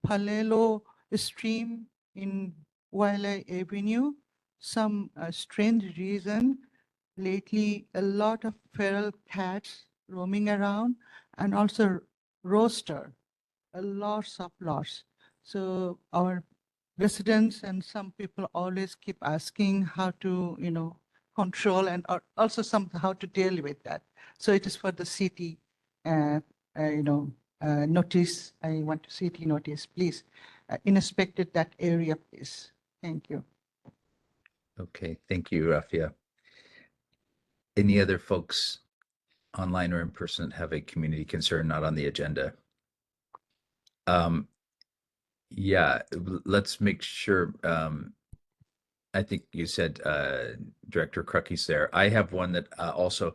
Palelo stream in Wailea Avenue. Some strange reason lately, a lot of feral cats roaming around, and also rooster, lots. So our residents and some people always keep asking how to, control and also how to deal with that. So it is for the city, notice, I want to city notice, please, inspected that area, please. Thank you. Okay, thank you, Rafia. Any other folks online or in person that have a community concern not on the agenda? Yeah, let's make sure, I think you said Director Crucky's there. I have one that also,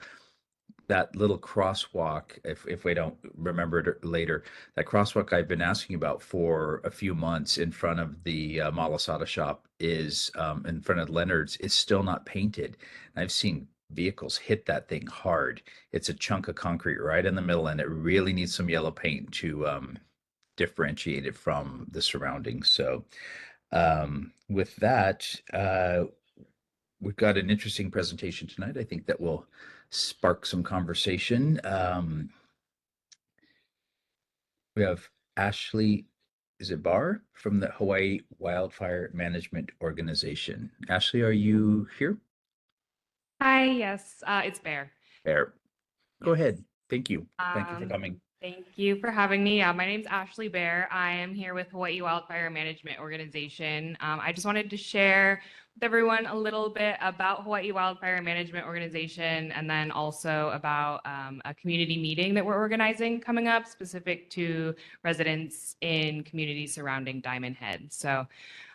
that little crosswalk, if we don't remember it later, that crosswalk I've been asking about for a few months in front of the Malasada shop is in front of Leonard's, is still not painted. I've seen vehicles hit that thing hard. It's a chunk of concrete right in the middle, and it really needs some yellow paint to differentiate it from the surroundings. So with that, we've got an interesting presentation tonight. I think that will spark some conversation. We have Ashley, is it Barr, from the Hawaii Wildfire Management Organization. Ashley, are you here? Hi, yes, it's Bear. There. Go ahead. Thank you. Thank you for Um, coming. Thank you for having me. My name's Ashley Bear. I am here with Hawaii Wildfire Management Organization. I just wanted to share with everyone a little bit about Hawaii Wildfire Management Organization, and then also about a community meeting that we're organizing coming up specific to residents in communities surrounding Diamond Head. So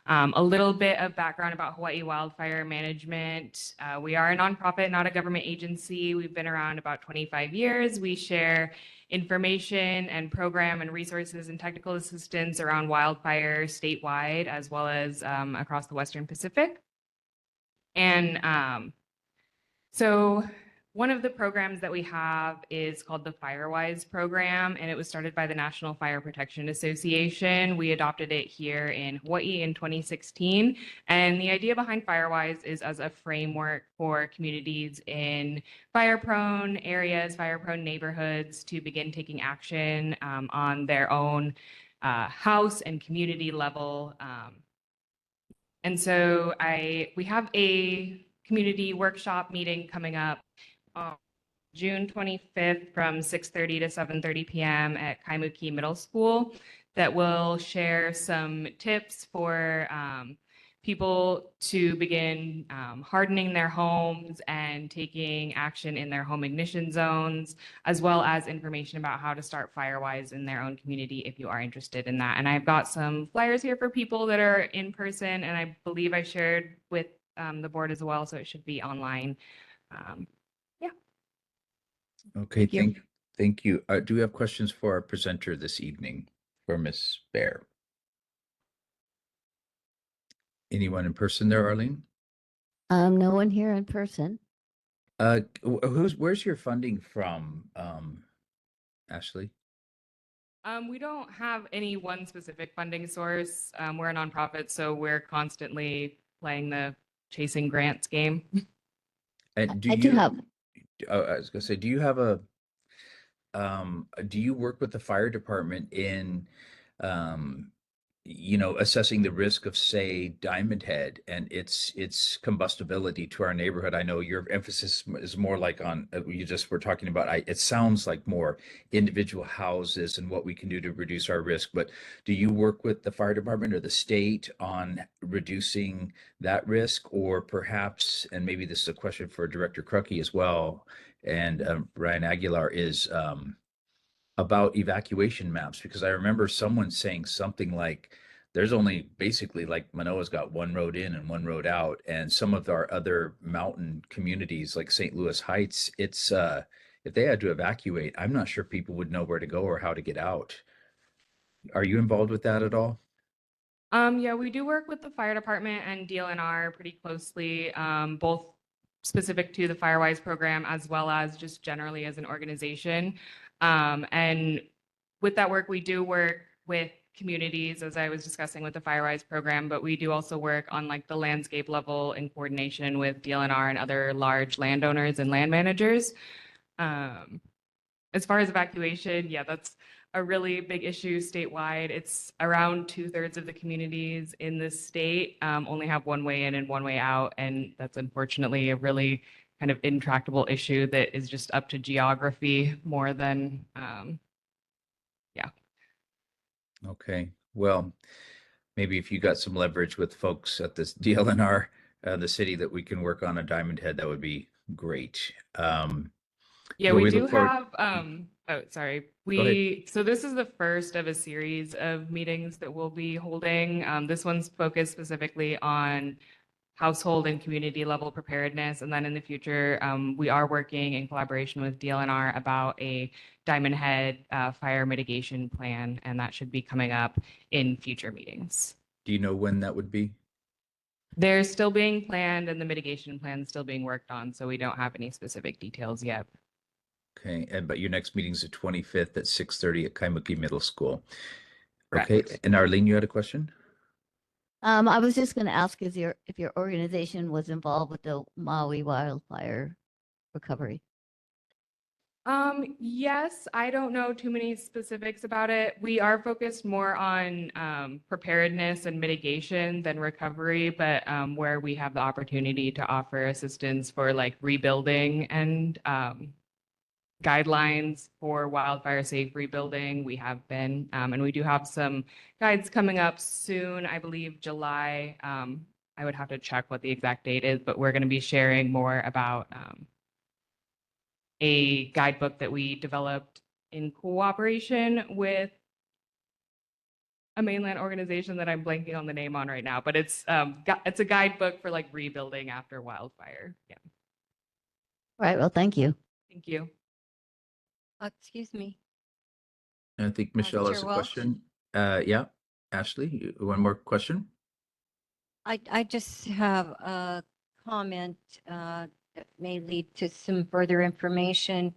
a little bit of background about Hawaii Wildfire Management. We are a nonprofit, not a government agency. We've been around about 25 years. We share information and program and resources and technical assistance around wildfire statewide, as well as across the Western Pacific. And so one of the programs that we have is called the FireWise program, and it was started by the National Fire Protection Association. We adopted it here in Hawaii in 2016. And the idea behind FireWise is as a framework for communities in fire-prone areas, fire-prone neighborhoods to begin taking action on their own house and community level. And so we have a community workshop meeting coming up on June 25th from 6:30 to 7:30 p.m. at Kaimuki Middle School that will share some tips for people to begin hardening their homes and taking action in their home ignition zones, as well as information about how to start FireWise in their own community if you are interested in that. And I've got some flyers here for people that are in person, and I believe I shared with the board as well, so it should be online. Okay, Thank you. thank you. Do we have questions for our presenter this evening, for Ms. Bear? Anyone in person there, Arlene? No one here in person. Where's your funding from, Ashley? We don't have any one specific funding source. We're a nonprofit, so we're constantly playing the chasing grants game. And I do have. I was gonna say, do you have do you work with the fire department in, assessing the risk of, say, Diamond Head and its combustibility to our neighborhood? I know your emphasis is more like on, you just were talking about, it sounds like more individual houses and what we can do to reduce our risk, but do you work with the fire department or the state on reducing that risk? Or perhaps, and maybe this is a question for Director Crucky as well, and Ryan Aguilar, is about evacuation maps, because I remember someone saying something like there's only basically, like, Manoa's got one road in and one road out, and some of our other mountain communities like St. Louis Heights, it's if they had to evacuate, I'm not sure people would know where to go or how to get out. Are you involved with that at all? Yeah, we do work with the fire department and DLNR pretty closely, both specific to the FireWise program as well as just generally as an organization. And with that work, we do work with communities, as I was discussing with the FireWise program, but we do also work on like the landscape level in coordination with DLNR and other large landowners and land managers. As far as evacuation, yeah, that's a really big issue statewide. It's around 2/3 of the communities in this state only have one way in and one way out. And that's unfortunately a really kind of intractable issue that is just up to geography more than Yeah. Okay, well, maybe if you got some leverage with folks at this DLNR, the city, that we can work on a Diamond Head, that would be great. Yeah, Well, we we do look forward. have, oh, sorry. Go ahead. So this is the first of a series of meetings that we'll be holding. This one's focused specifically on household and community level preparedness. And then in the future, we are working in collaboration with DLNR about a Diamond Head fire mitigation plan, and that should be coming up in future meetings. Do you know when that would be? They're still being planned and the mitigation plan is still being worked on, so we don't have any specific details yet. Okay, but your next meeting's the 25th at 6:30 at Kaimuki Middle School. Correct. Okay, and Arlene, you had a question? I was just going to ask if your organization was involved with the Maui wildfire recovery. Yes, I don't know too many specifics about it. We are focused more on preparedness and mitigation than recovery, but where we have the opportunity to offer assistance for like rebuilding and guidelines for wildfire safe rebuilding, we have been, and we do have some guides coming up soon, I believe July. I would have to check what the exact date is, but we're going to be sharing more about a guidebook that we developed in cooperation with a mainland organization that I'm blanking on the name on right now, but it's a guidebook for like rebuilding after wildfire. Yeah. All right. Well, thank you. Thank you. Excuse me. I think Michelle has Chair a Welch? question. Yeah, Ashley, one more question? I just have a comment that may lead to some further information.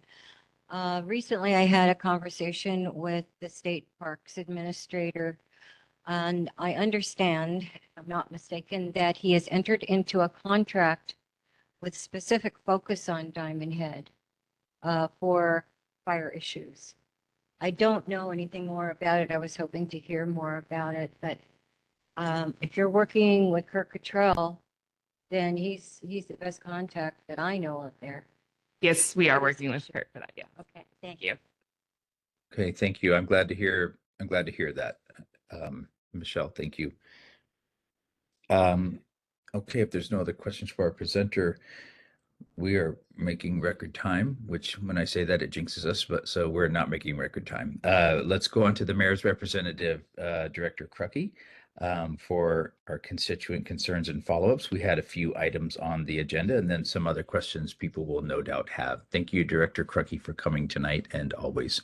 Recently, I had a conversation with the state parks administrator, and I understand, if I'm not mistaken, that he has entered into a contract with specific focus on Diamond Head for fire issues. I don't know anything more about it. I was hoping to hear more about it, but if you're working with Kirk Cottrell, then he's the best contact that I know of there. Yes, we are working with Kurt for that. Yeah. Okay, thank you. Okay, thank you. I'm glad to hear that. Michelle, thank you. Okay, if there's no other questions for our presenter, we are making record time, which when I say that, it jinxes us, but so we're not making record time. Let's go on to the mayor's representative, Director Crucky, for our constituent concerns and follow-ups. We had a few items on the agenda and then some other questions people will no doubt have. Thank you, Director Crucky, for coming tonight and always.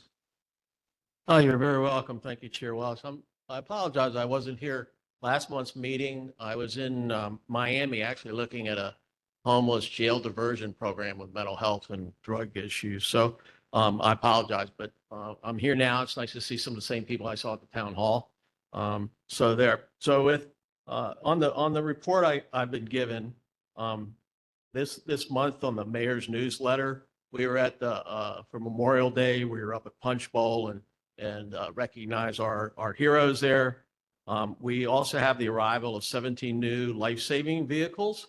Oh, you're very welcome. Thank you, Chair Wells. I apologize. I wasn't here last month's meeting. I was in Miami actually looking at a homeless jail diversion program with mental health and drug issues. So I apologize, but I'm here now. It's nice to see some of the same people I saw at the town hall. So with on the report I've been given this month on the mayor's newsletter, we were at for Memorial Day. We were up at Punch Bowl and recognize our heroes there. We also have the arrival of 17 new life-saving vehicles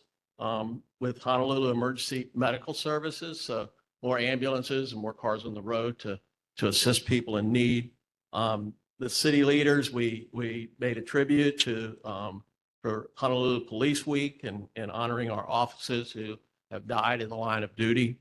with Honolulu Emergency Medical Services. So more ambulances and more cars on the road to assist people in need. The city leaders, we made a tribute to for Honolulu Police Week and honoring our officers who have died in the line of duty.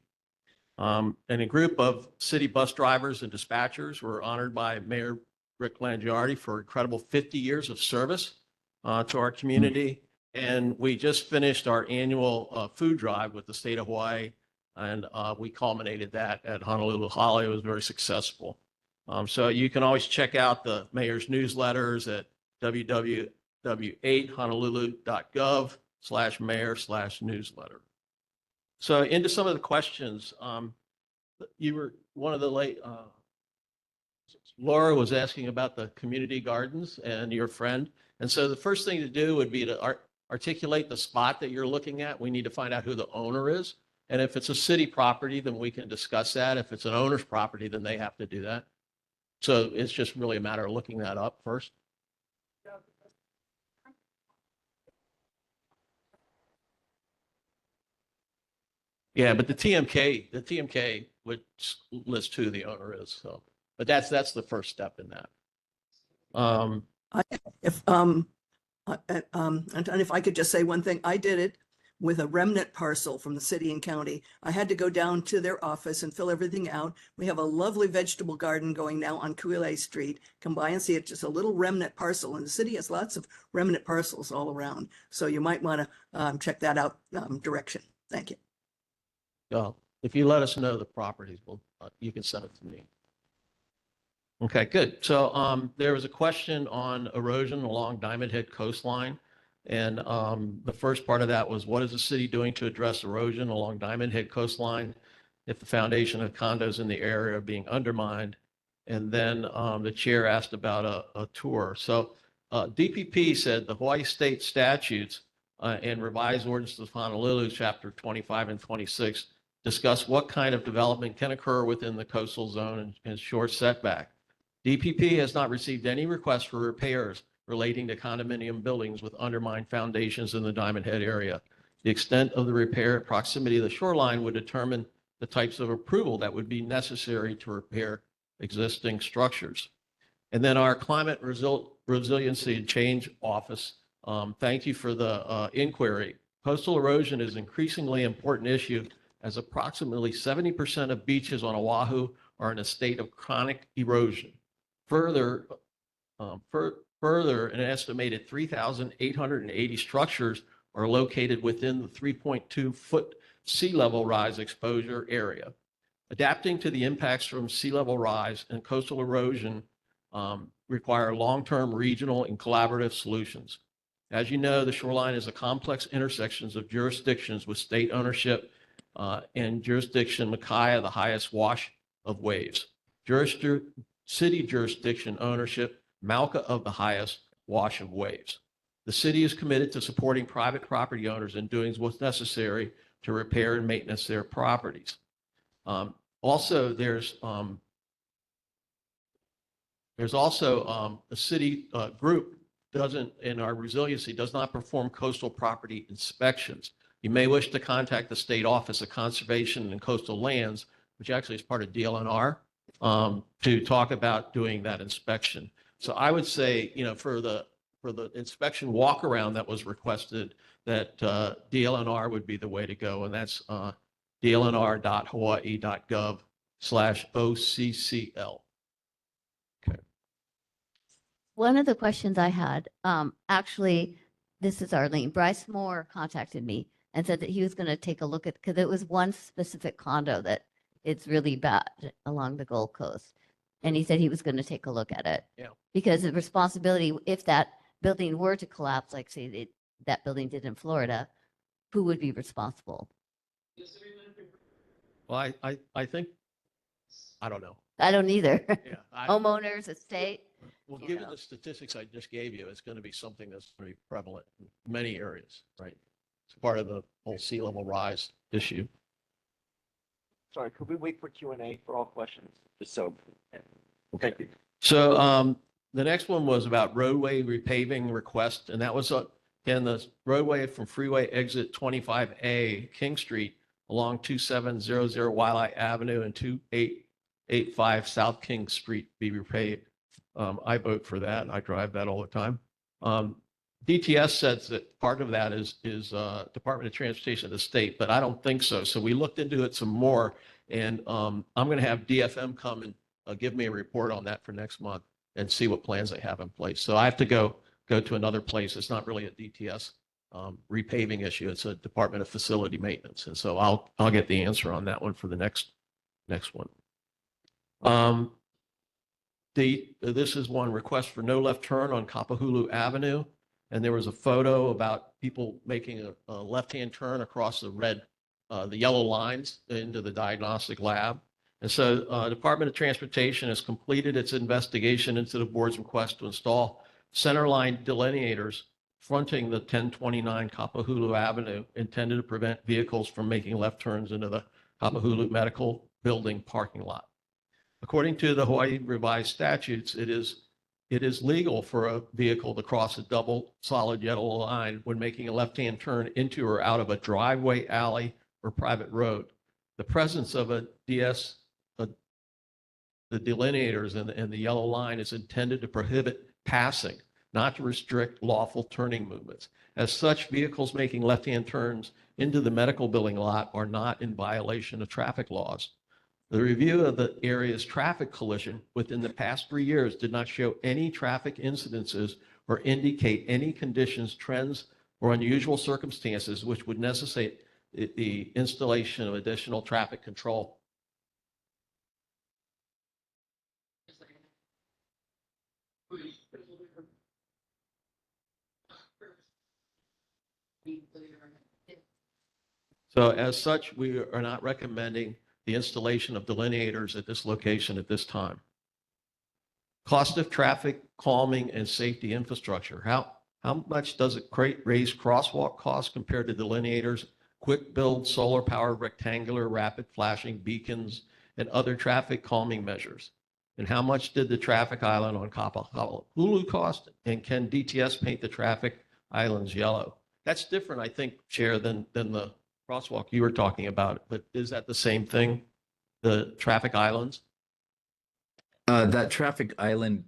And a group of city bus drivers and dispatchers were honored by Mayor Rick Langiardi for incredible 50 years of service to our community. And we just finished our annual food drive with the state of Hawaii, and we culminated that at Honolulu Hale. It was very successful. So you can always check out the mayor's newsletters at www.honolulu.gov/mayor/newsletter. So into some of the questions. You were one of the late, Laura was asking about the community gardens and your friend. And so the first thing to do would be to articulate the spot that you're looking at. We need to find out who the owner is. And if it's a city property, then we can discuss that. If it's an owner's property, then they have to do that. So it's just really a matter of looking that up first. Yeah, but the TMK would list who the owner is. So, But that's the first step in that. If and if I could just say one thing, I did it with a remnant parcel from the city and county. I had to go down to their office and fill everything out. We have a lovely vegetable garden going now on Kuile Street. Come by and see it, just a little remnant parcel. And the city has lots of remnant parcels all around. So you might want to check that out direction. Thank you. If you let us know the properties, you can send it to me. Okay, good. So there was a question on erosion along Diamond Head coastline. And the first part of that was, what is the city doing to address erosion along Diamond Head coastline if the foundation of condos in the area are being undermined? And then the chair asked about a tour. So DPP said the Hawaii state statutes and revised ordinances of Honolulu, chapter 25 and 26, discuss what kind of development can occur within the coastal zone and shore setback. DPP has not received any requests for repairs relating to condominium buildings with undermined foundations in the Diamond Head area. The extent of the repair at proximity of the shoreline would determine the types of approval that would be necessary to repair existing structures. And then our Climate Resiliency and Change Office, thank you for the inquiry. Coastal erosion is an increasingly important issue as approximately 70% of beaches on Oahu are in a state of chronic erosion. Further, an estimated 3,880 structures are located within the 3.2-foot sea level rise exposure area. Adapting to the impacts from sea level rise and coastal erosion require long-term regional and collaborative solutions. As you know, the shoreline is a complex intersections of jurisdictions with state ownership and jurisdiction Makaya, the highest wash of waves. City jurisdiction ownership, Malka of the highest wash of waves. The city is committed to supporting private property owners and doing what's necessary to repair and maintenance their properties. Also, there's also a city group in our resiliency does not perform coastal property inspections. You may wish to contact the State Office of Conservation and Coastal Lands, which actually is part of DLNR, to talk about doing that inspection. So I would say, for the inspection walk around that was requested, that DLNR would be the way to go, and that's dlnr.hawaii.gov/OCCL. Okay. One of the questions I had, actually, this is Arlene. Bryce Moore contacted me and said that he was going to take a look at, because it was one specific condo that it's really bad along the Gold Coast. And he said he was going to take a look at it. Yeah. Because the responsibility, if that building were to collapse, like say that building did in Florida, who would be responsible? Well, I think, I don't know. I don't either. Yeah, Homeowners, estate. Well, given the statistics I just gave you, it's going to be something that's very prevalent in many areas, right? It's part of the whole sea level rise issue. Sorry, could we wait for Q&A for all questions? Just so. Thank you. So the next one was about roadway repaving request, and that was again the roadway from Freeway Exit 25A King Street along 2700 Waialae Avenue and 2885 South King Street be repaved. I vote for that. I drive that all the time. DTS says that part of that is Department of Transportation of the state, but I don't think so. So we looked into it some more, and I'm going to have DFM come and give me a report on that for next month and see what plans they have in place. So I have to go to another place. It's not really a DTS repaving issue. It's a Department of Facility Maintenance, and so I'll get the answer on that one for the next one. This is one request for no left turn on Kapahulu Avenue. And there was a photo about people making a left-hand turn across the yellow lines into the diagnostic lab. And so Department of Transportation has completed its investigation into the board's request to install centerline delineators fronting the 1029 Kapahulu Avenue intended to prevent vehicles from making left turns into the Kapahulu Medical Building parking lot. According to the Hawaii revised statutes, it is legal for a vehicle to cross a double solid yellow line when making a left-hand turn into or out of a driveway, alley, or private road. The presence of a the delineators and the yellow line is intended to prohibit passing, not to restrict lawful turning movements. As such, vehicles making left-hand turns into the medical building lot are not in violation of traffic laws. The review of the area's traffic collision within the past 3 years did not show any traffic incidences or indicate any conditions, trends, or unusual circumstances which would necessitate the installation of additional traffic control. So as such, we are not recommending the installation of delineators at this location at this time. Cost of traffic calming and safety infrastructure. How much does it raise crosswalk costs compared to delineators, quick build, solar powered rectangular rapid flashing beacons, and other traffic calming measures? And how much did the traffic island on Kapahulu cost? And can DTS paint the traffic islands yellow? That's different, I think, Chair, than the crosswalk you were talking about. But is that the same thing, the traffic islands? That traffic island,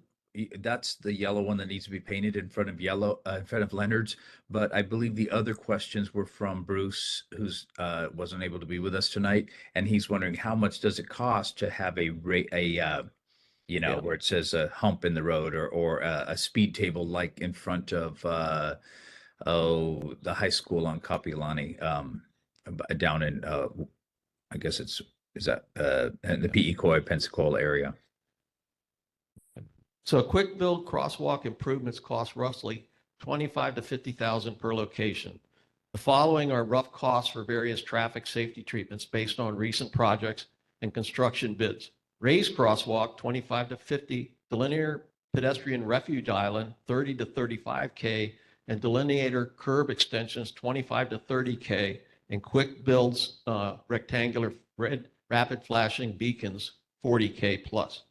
that's the yellow one that needs to be painted in front of Leonard's. But I believe the other questions were from Bruce, who's wasn't able to be with us tonight, and he's wondering how much does it cost to have where it says a hump in the road or a speed table like in front of the high school on Kapiolani, down in I guess is that in the Pi'ikoi, Pensacola area. So a quick build crosswalk improvements cost roughly 25 to 50,000 per location. The following are rough costs for various traffic safety treatments based on recent projects and construction bids. Raised crosswalk, 25 to 50, delineator pedestrian refuge island, 30 to 35K, and delineator curb extensions, 25 to 30K, and quick builds, rectangular red rapid flashing beacons, 40K plus.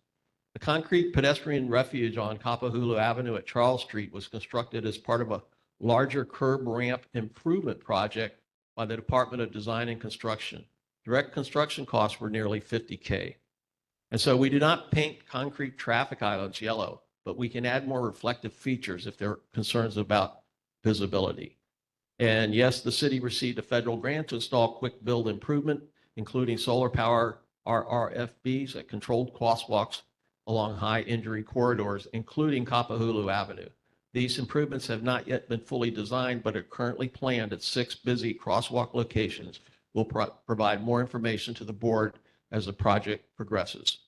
The concrete pedestrian refuge on Kapahulu Avenue at Charles Street was constructed as part of a larger curb ramp improvement project by the Department of Design and Construction. Direct construction costs were nearly 50K. And so we do not paint concrete traffic islands yellow, but we can add more reflective features if there are concerns about visibility. And yes, the city received a federal grant to install quick build improvement, including solar power RRFBs at controlled crosswalks along high injury corridors, including Kapahulu Avenue. These improvements have not yet been fully designed, but are currently planned at 6 busy crosswalk locations. We'll provide more information to the board as the project progresses.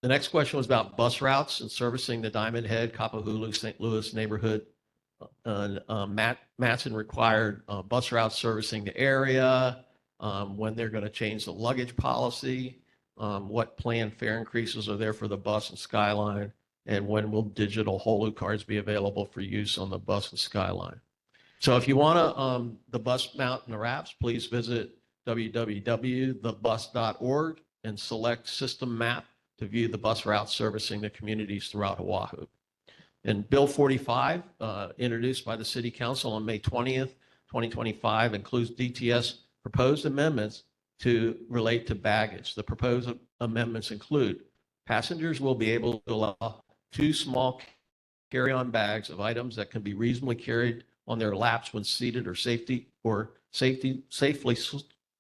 The next question was about bus routes and servicing the Diamond Head, Kapahulu, St. Louis neighborhood. Matson required bus routes servicing the area, when they're going to change the luggage policy, what planned fare increases are there for the bus and Skyline, and when will digital Holu cards be available for use on the bus and Skyline. So if you want the bus mount and the wraps, please visit www.thebus.org and select System Map to view the bus routes servicing the communities throughout Oahu. And Bill 45, introduced by the City Council on May 20th, 2025, includes DTS proposed amendments to relate to baggage. The proposed amendments include passengers will be able to allow 2 small carry-on bags of items that can be reasonably carried on their laps when seated or safely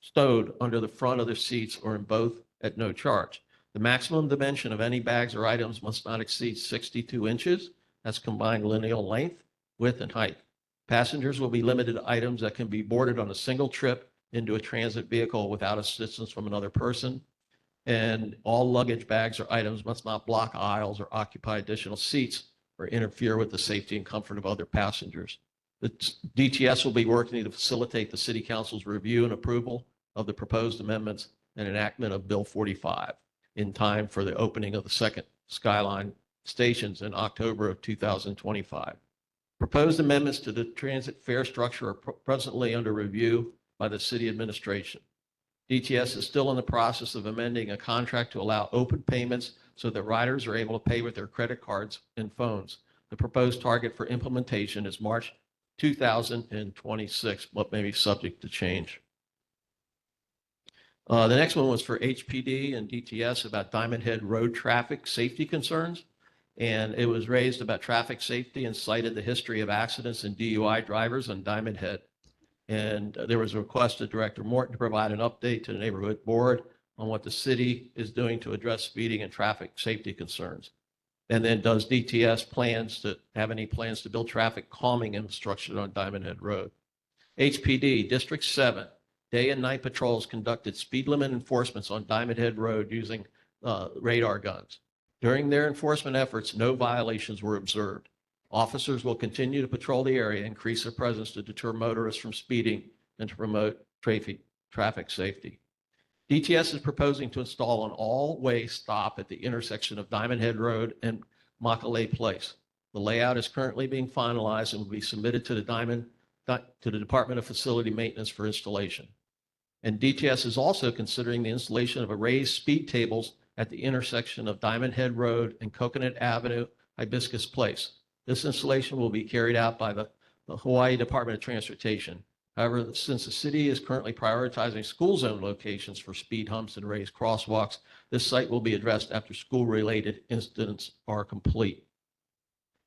stowed under the front of their seats or in both at no charge. The maximum dimension of any bags or items must not exceed 62 inches. That's combined lineal length, width, and height. Passengers will be limited to items that can be boarded on a single trip into a transit vehicle without assistance from another person. And all luggage bags or items must not block aisles or occupy additional seats or interfere with the safety and comfort of other passengers. The DTS will be working to facilitate the City Council's review and approval of the proposed amendments and enactment of Bill 45 in time for the opening of the second Skyline stations in October of 2025. Proposed amendments to the transit fare structure are presently under review by the city administration. DTS is still in the process of amending a contract to allow open payments so that riders are able to pay with their credit cards and phones. The proposed target for implementation is March 2026, but may be subject to change. The next one was for HPD and DTS about Diamond Head Road traffic safety concerns. And it was raised about traffic safety and cited the history of accidents and DUI drivers on Diamond Head. And there was a request to Director Morton to provide an update to the neighborhood board on what the city is doing to address speeding and traffic safety concerns. And then does DTS have any plans to build traffic calming infrastructure on Diamond Head Road? HPD, District 7, day and night patrols conducted speed limit enforcements on Diamond Head Road using radar guns. During their enforcement efforts, no violations were observed. Officers will continue to patrol the area, increase their presence to deter motorists from speeding and to promote traffic safety. DTS is proposing to install an all-way stop at the intersection of Diamond Head Road and Macaulay Place. The layout is currently being finalized and will be submitted to the Department of Facility Maintenance for installation. And DTS is also considering the installation of a raised speed tables at the intersection of Diamond Head Road and Coconut Avenue, Hibiscus Place. This installation will be carried out by the Hawaii Department of Transportation. However, since the city is currently prioritizing school zone locations for speed humps and raised crosswalks, this site will be addressed after school-related incidents are complete.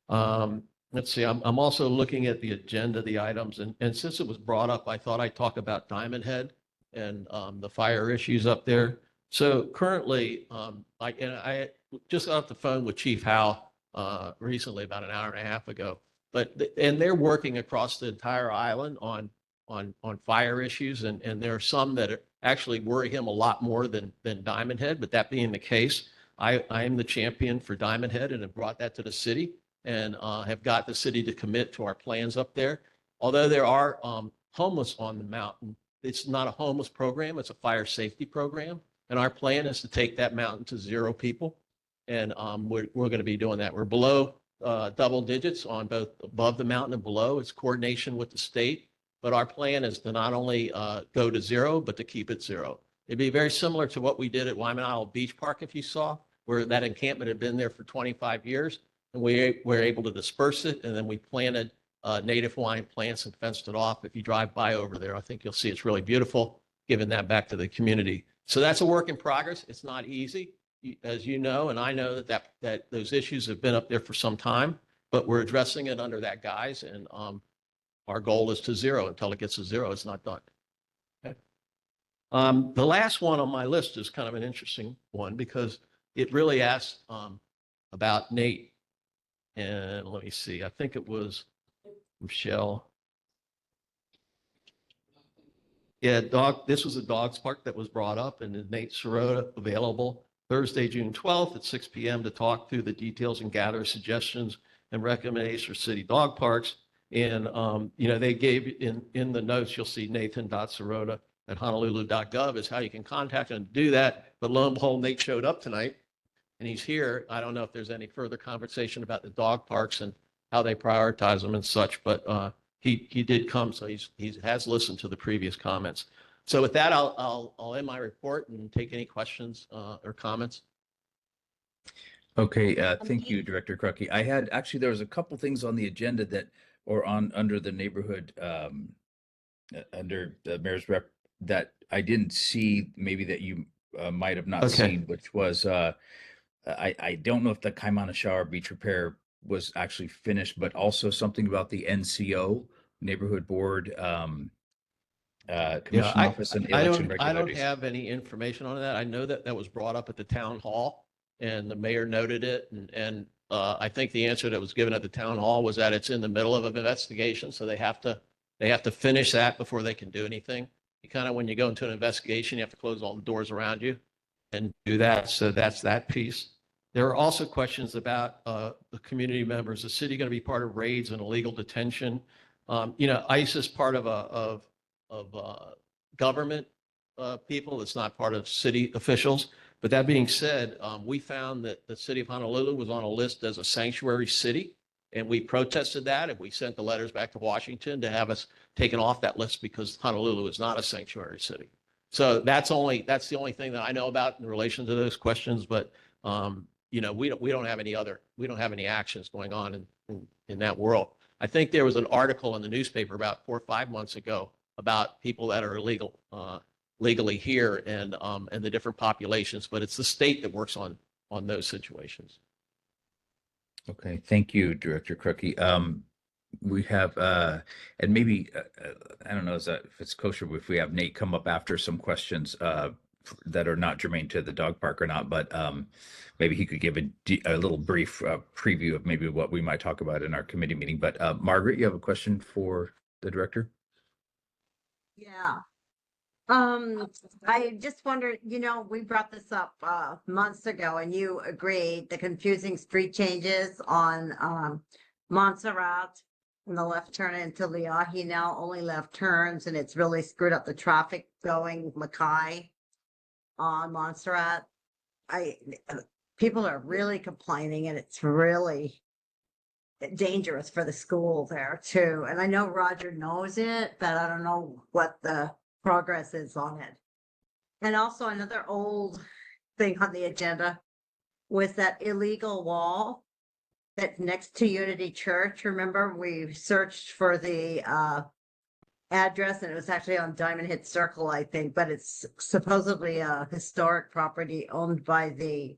Let's see, I'm also looking at the agenda, the items, and since it was brought up, I thought I'd talk about Diamond Head and the fire issues up there. So currently, I just got off the phone with Chief Howe recently, about an hour and a half ago, and they're working across the entire island on fire issues, and there are some that actually worry him a lot more than Diamond Head. But that being the case, I am the champion for Diamond Head and have brought that to the city and have got the city to commit to our plans up there. Although there are homeless on the mountain, it's not a homeless program, it's a fire safety program. And our plan is to take that mountain to 0 people. And we're going to be doing that. We're below double digits on both above the mountain and below. It's coordination with the state. But our plan is to not only go to 0, but to keep it 0. It'd be very similar to what we did at Waimanalo Beach Park, if you saw, where that encampment had been there for 25 years. And we were able to disperse it. And then we planted native Hawaiian plants and fenced it off. If you drive by over there, I think you'll see it's really beautiful, giving that back to the community. So that's a work in progress. It's not easy, as you know, and I know that those issues have been up there for some time, but we're addressing it under that guise. And our goal is to 0. Until it gets to 0, it's not done. Okay. The last one on my list is kind of an interesting one because it really asks about Nate. And let me see, I think it was Michelle. Yeah, this was a dog's park that was brought up, and Nate Sirota available Thursday, June 12th at 6 p.m. to talk through the details and gather suggestions and recommendations for city dog parks. And, they gave in the notes, you'll see nathan.sirota@honolulu.gov is how you can contact him and do that. But lo and behold, Nate showed up tonight and he's here. I don't know if there's any further conversation about the dog parks and how they prioritize them and such, but he did come, so he has listened to the previous comments. So with that, I'll end my report and take any questions or comments. Okay, thank you, Director Krucky. There was a couple things on the agenda under the neighborhood, under the mayor's rep that I didn't see, maybe that you might have not seen, which was, I don't know if the Kaimana Shower beach repair was actually finished, but also something about the NCO, Neighborhood Board, Commission Office and election regularities. I don't have any information on that. I know that was brought up at the town hall and the mayor noted it. And I think the answer that was given at the town hall was that it's in the middle of an investigation. So they have to finish that before they can do anything. When you go into an investigation, you have to close all the doors around you and do that. So that's that piece. There are also questions about the community members. The city going to be part of raids and illegal detention? ICE is part of government people. It's not part of city officials. But that being said, we found that the city of Honolulu was on a list as a sanctuary city, and we protested that, and we sent the letters back to Washington to have us taken off that list because Honolulu is not a sanctuary city. So that's the only thing that I know about in relation to those questions. But we don't have any actions going on in that world. I think there was an article in the newspaper about 4 or 5 months ago about people that are illegal legally here and the different populations, but it's the state that works on those situations. Okay, thank you, Director Crookie. We have, and maybe, I don't know if it's kosher if we have Nate come up after some questions that are not germane to the dog park or not, but maybe he could give a little brief preview of maybe what we might talk about in our committee meeting. But Margaret, you have a question for the director? Yeah. I just wondered, we brought this up months ago and you agreed the confusing street changes on Montserrat and the left turn into Leahi now only left turns and it's really screwed up the traffic going Mackay on Montserrat. People are really complaining and it's really dangerous for the school there too. And I know Roger knows it, but I don't know what the progress is on it. And also another old thing on the agenda was that illegal wall that's next to Unity Church. Remember, we searched for the address and it was actually on Diamond Head Circle, I think, but it's supposedly a historic property owned by the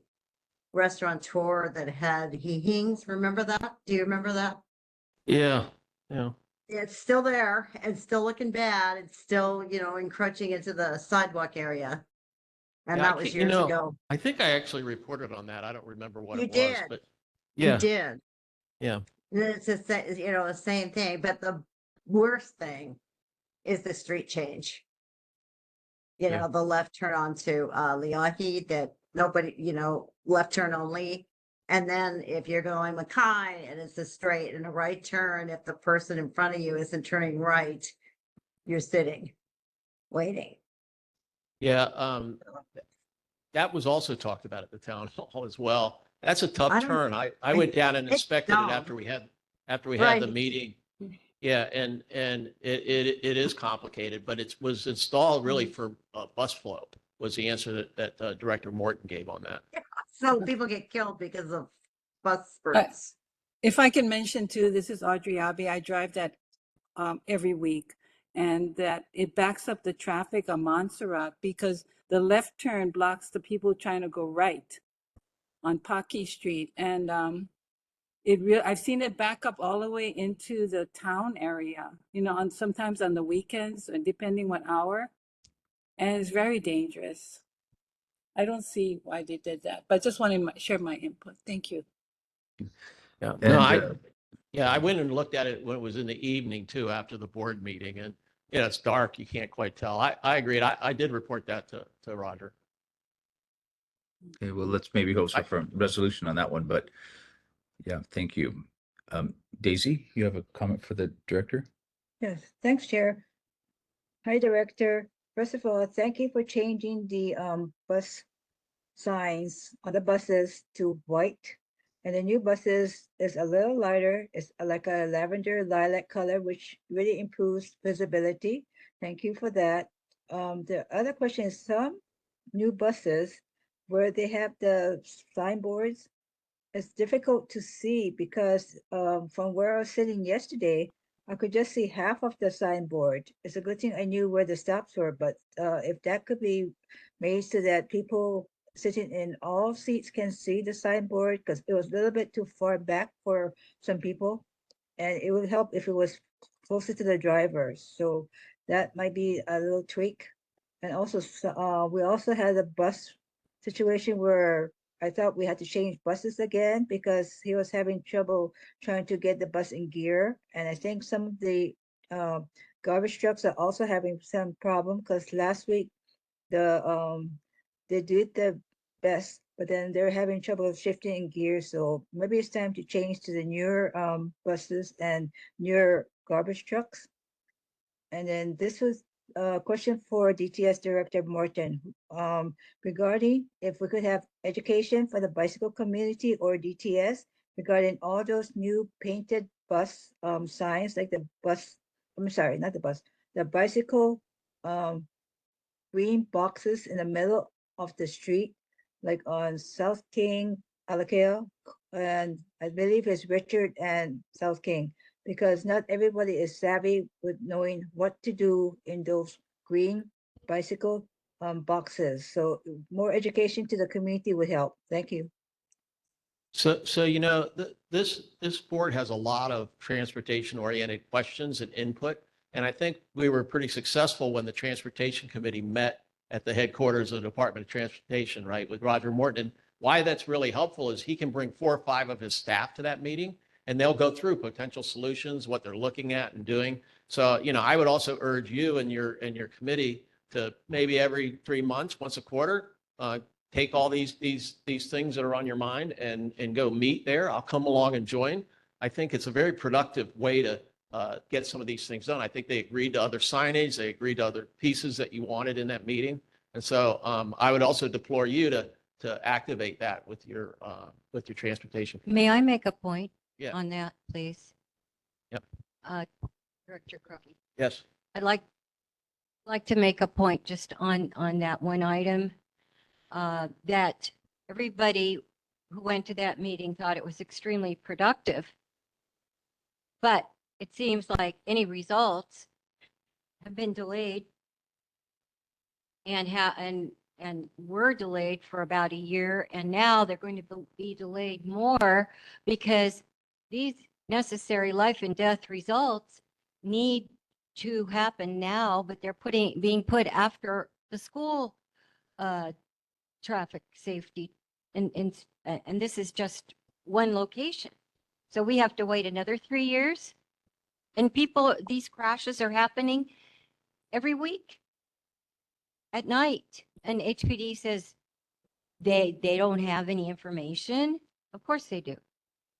restaurateur that had hee-heens. Remember that? Do you remember that? Yeah. It's still there and still looking bad. It's still, encroaching into the sidewalk area. And Yeah, that was years ago. I think I actually reported on that. I don't remember what You it was, did. but You yeah, did. yeah. And it's the same thing. But the worst thing is the street change. Yeah. The left turn onto Leahi that nobody, left turn only. And then if you're going Mackay and it's a straight and a right turn, if the person in front of you isn't turning right, you're sitting, waiting. Yeah, that was also talked about at the town hall as well. That's a tough turn. I went down and inspected it after we had the meeting. Yeah, and it is complicated, but it was installed really for bus flow was the answer that Director Morton gave on that. So people get killed because of bus But spurts. if I can mention too, this is Audrey Abbey. I drive that every week, and that it backs up the traffic on Montserrat because the left turn blocks the people trying to go right on Paki Street, and I've seen it back up all the way into the town area. Sometimes on the weekends, and depending what hour, and it's very dangerous. I don't see why they did that, but just wanted to share my input. Thank you. Yeah, And, I went and looked at it when it was in the evening too, after the board meeting, and it's dark. You can't quite tell. I agreed. I did report that to Roger. Okay, well, let's maybe hope for a resolution on that one, but yeah, thank you. Daisy, you have a comment for the director? Yes, thanks, Chair. Hi, Director. First of all, thank you for changing the bus signs on the buses to white. And the new buses is a little lighter. It's like a lavender lilac color, which really improves visibility. Thank you for that. The other question is some new buses where they have the signboards, it's difficult to see because from where I was sitting yesterday, I could just see half of the signboard. It's a good thing I knew where the stops were, but if that could be made so that people sitting in all seats can see the signboard, because it was a little bit too far back for some people, and it would help if it was closer to the drivers. So that might be a little tweak. And also, we also had a bus situation where I thought we had to change buses again because he was having trouble trying to get the bus in gear. And I think some of the garbage trucks are also having some problem because last week they did the best, but then they're having trouble shifting in gear. So maybe it's time to change to the newer buses and newer garbage trucks. And then this was a question for DTS Director Morton regarding if we could have education for the bicycle community or DTS regarding all those new painted bus signs, like the bus, I'm sorry, not the bus, the bicycle green boxes in the middle of the street, like on South King, Alakale, and I believe it's Richard and South King, because not everybody is savvy with knowing what to do in those green bicycle boxes. So more education to the community would help. Thank you. So this board has a lot of transportation-oriented questions and input, and I think we were pretty successful when the Transportation Committee met at the headquarters of the Department of Transportation, right, with Roger Morton. And why that's really helpful is he can bring 4 or 5 of his staff to that meeting, and they'll go through potential solutions, what they're looking at and doing. So, I would also urge you and your committee to maybe every 3 months, once a quarter, take all these things that are on your mind and go meet there. I'll come along and join. I think it's a very productive way to get some of these things done. I think they agreed to other signage. They agreed to other pieces that you wanted in that meeting. And so I would also deplore you to activate that with your transportation. May I make a point Yeah. on that, please? Yep. Director Crookie. Yes. I'd like to make a point just on that one item, that everybody who went to that meeting thought it was extremely productive. But it seems like any results have been delayed and were delayed for about a year, and now they're going to be delayed more because these necessary life and death results need to happen now, but they're being put after the school traffic safety, and this is just one location. So we have to wait another 3 years, and these crashes are happening every week at night, and HPD says they don't have any information. Of course they do.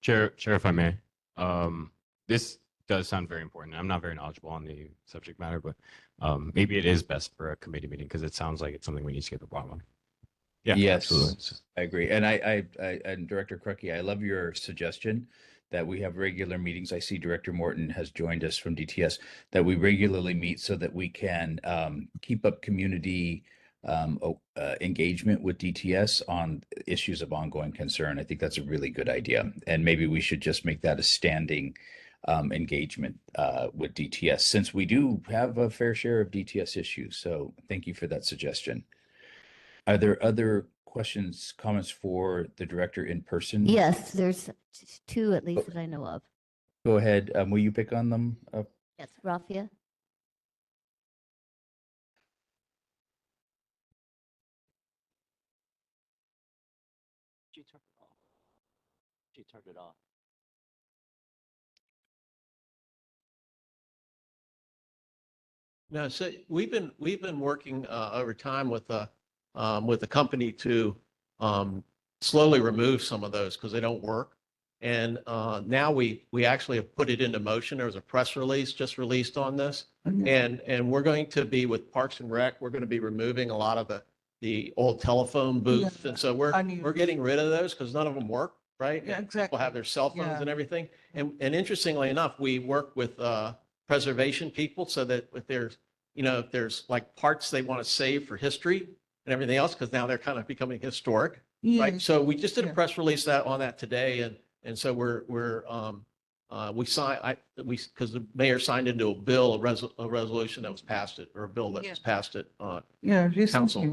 Chair, if I may, this does sound very important. I'm not very knowledgeable on the subject matter, but maybe it is best for a committee meeting because it sounds like it's something we need to get the bottom on. Yeah, Yes, absolutely. I agree. And and Director Crookie, I love your suggestion that we have regular meetings. I see Director Morton has joined us from DTS, that we regularly meet so that we can keep up community engagement with DTS on issues of ongoing concern. I think that's a really good idea. And maybe we should just make that a standing engagement with DTS, since we do have a fair share of DTS issues. So thank you for that suggestion. Are there other questions, comments for the director in person? Yes, there's 2 at least that I know of. Go ahead. Will you pick on them? Yes, Rafia? She turned it off. She turned it off. No, so we've been working over time with the company to slowly remove some of those because they don't work. And now we actually have put it into motion. There was a press release just released on this, and we're going to be with Parks and Rec. We're going to be removing a lot of the old telephone booths, and so we're getting rid of those because none of them work, right? Yeah, exactly. People have their cell phones Yeah. and everything. And interestingly enough, we work with preservation people so that if there's like parts they want to save for history and everything else, because now they're kind of becoming historic, right? Yes. So we just did a Yeah. press release on that today, and so because the mayor signed into a resolution that was passed or a bill that Yeah. was passed at Yeah, council.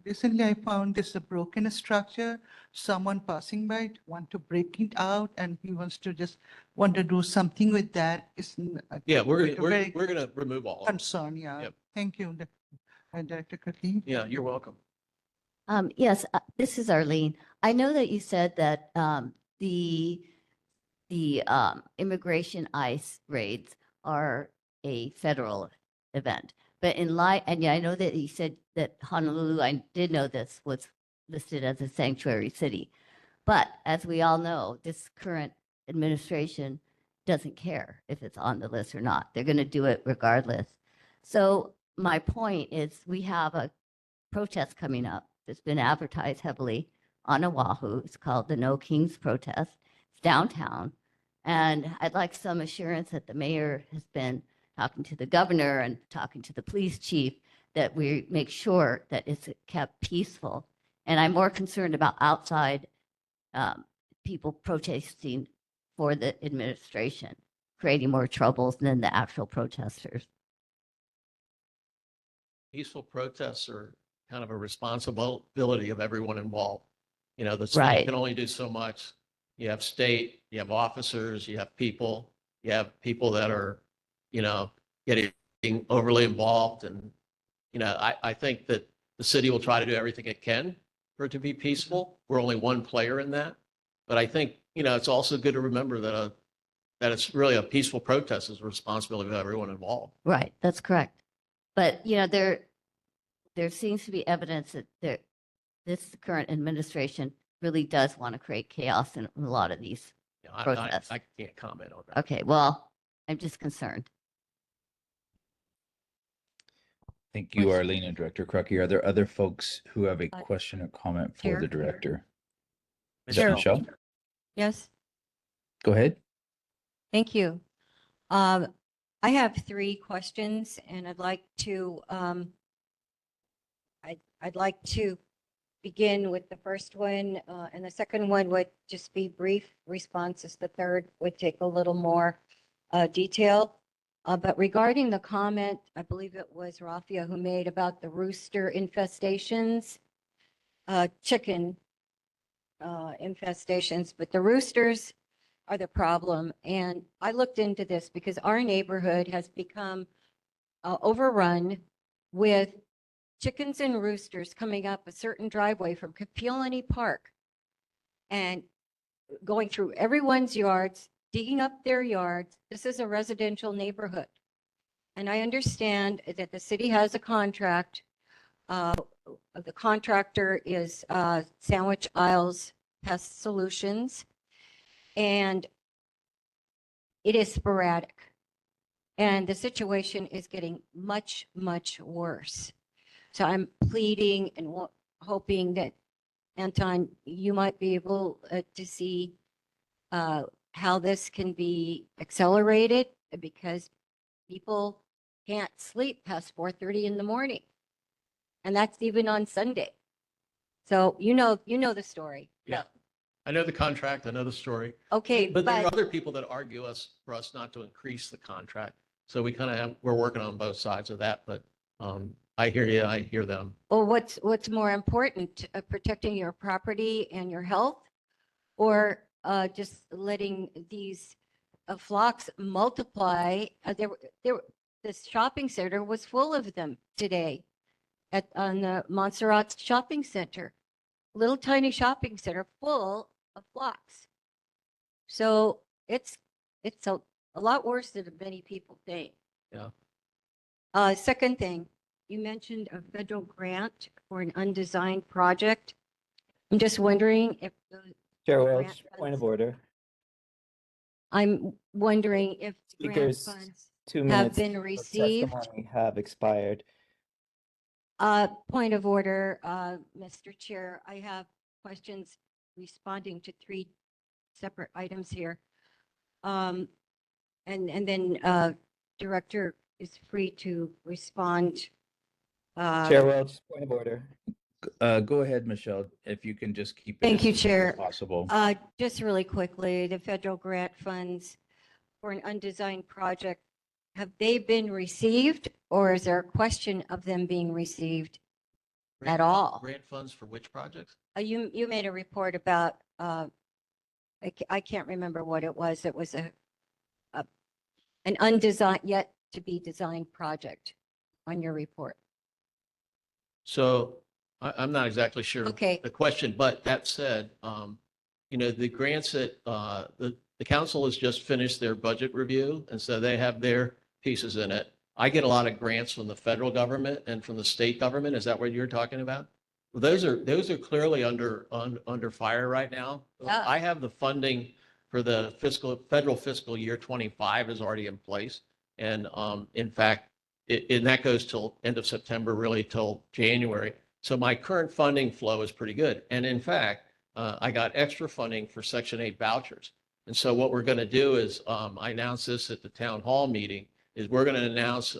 recently I found this a broken structure. Someone passing by want to break it out, and he want to do something with that. It's Yeah, we're very gonna remove all of them. concern. Yeah. Yep. Thank you, Director Curtin. Yeah, you're welcome. Yes, this is Arlene. I know that you said that the immigration ICE raids are a federal event, but yeah, I know that you said that Honolulu, I did know this, was listed as a sanctuary city. But as we all know, this current administration doesn't care if it's on the list or not. They're going to do it regardless. So my point is we have a protest coming up that's been advertised heavily on Oahu. It's called the No Kings Protest. It's downtown. And I'd like some assurance that the mayor has been talking to the governor and talking to the police chief that we make sure that it's kept peaceful. And I'm more concerned about outside people protesting for the administration, creating more troubles than the actual protesters. peaceful protests are kind of a responsibility of everyone involved. You know, the state Right. can only do so much. You have state, you have officers, you have people that are, you know, getting overly involved. And, you know, I think that the city will try to do everything it can for it to be peaceful. We're only one player in that. But I think, you know, it's also good to remember that that it's really a peaceful protest is a responsibility of everyone involved. Right, that's correct. But, you know, there seems to be evidence that this current administration really does want to create chaos in a lot of these You know, protests. I can't comment on that. Okay, well, I'm just concerned. Thank you, Arlene and Director Crucky. Are there other folks who have a Uh, question or comment for Chair? the director? Is Chair. that Michelle? Yes, Go ahead. thank you. I have 3 questions and I'd like to, I'd like to begin with the first one, and the second one would just be brief responses. The third would take a little more detail. But regarding the comment, I believe it was Rafia who made about the rooster infestations, chicken infestations, but the roosters are the problem. And I looked into this because our neighborhood has become overrun with chickens and roosters coming up a certain driveway from Kapahulu Park and going through everyone's yards, digging up their yards. This is a residential neighborhood. And I understand that the city has a contract. The contractor is Sandwich Isles Pest Solutions. And it is sporadic. And the situation is getting much, much worse. So I'm pleading and hoping that, Anton, you might be able to see how this can be accelerated because people can't sleep past 4:30 in the morning. And that's even on Sunday. So you know the story. Yeah. I know the contract. I know the story. Okay, But there are but other people that argue for us not to increase the contract. So we kind of we're working on both sides of that. But I hear you. I hear them. well, what's more important, protecting your property and your health, or just letting these flocks multiply? This shopping center was full of them today on the Montserrat Shopping Center, little tiny shopping center full of flocks. So it's a lot worse than many people think. Yeah. Second thing, you mentioned a federal grant for an undesigned project. I'm just wondering if Chair grant Welch, point funds- of order. I'm wondering if grant Speakers, funds 2 have minutes been of received. testimony have expired. Point of order, Mr. Chair, I have questions responding to 3 separate items here. And then Director is free to respond. Chair Welch, point of order. Go ahead, Michelle, if you can just keep it Thank as you, brief as Chair. possible. Just really quickly, the federal grant funds for an undesigned project, have they been received or is there a question of them being received at all? Grant funds for which projects? You made a report about, I can't remember what it was. It was an undesigned, yet to be designed project on your report. So I'm not exactly sure Okay. the question, but that said, you know, the grants that the council has just finished their budget review, and so they have their pieces in it. I get a lot of grants from the federal government and from the state government. Is that what you're talking about? Well, those are clearly under fire right now. Yeah. I have the funding for the federal fiscal year 25 is already in place, and in fact, and that goes till end of September, really till January. So my current funding flow is pretty good. And in fact, I got extra funding for Section 8 vouchers. And so what we're going to do is, I announced this at the town hall meeting, is we're going to announce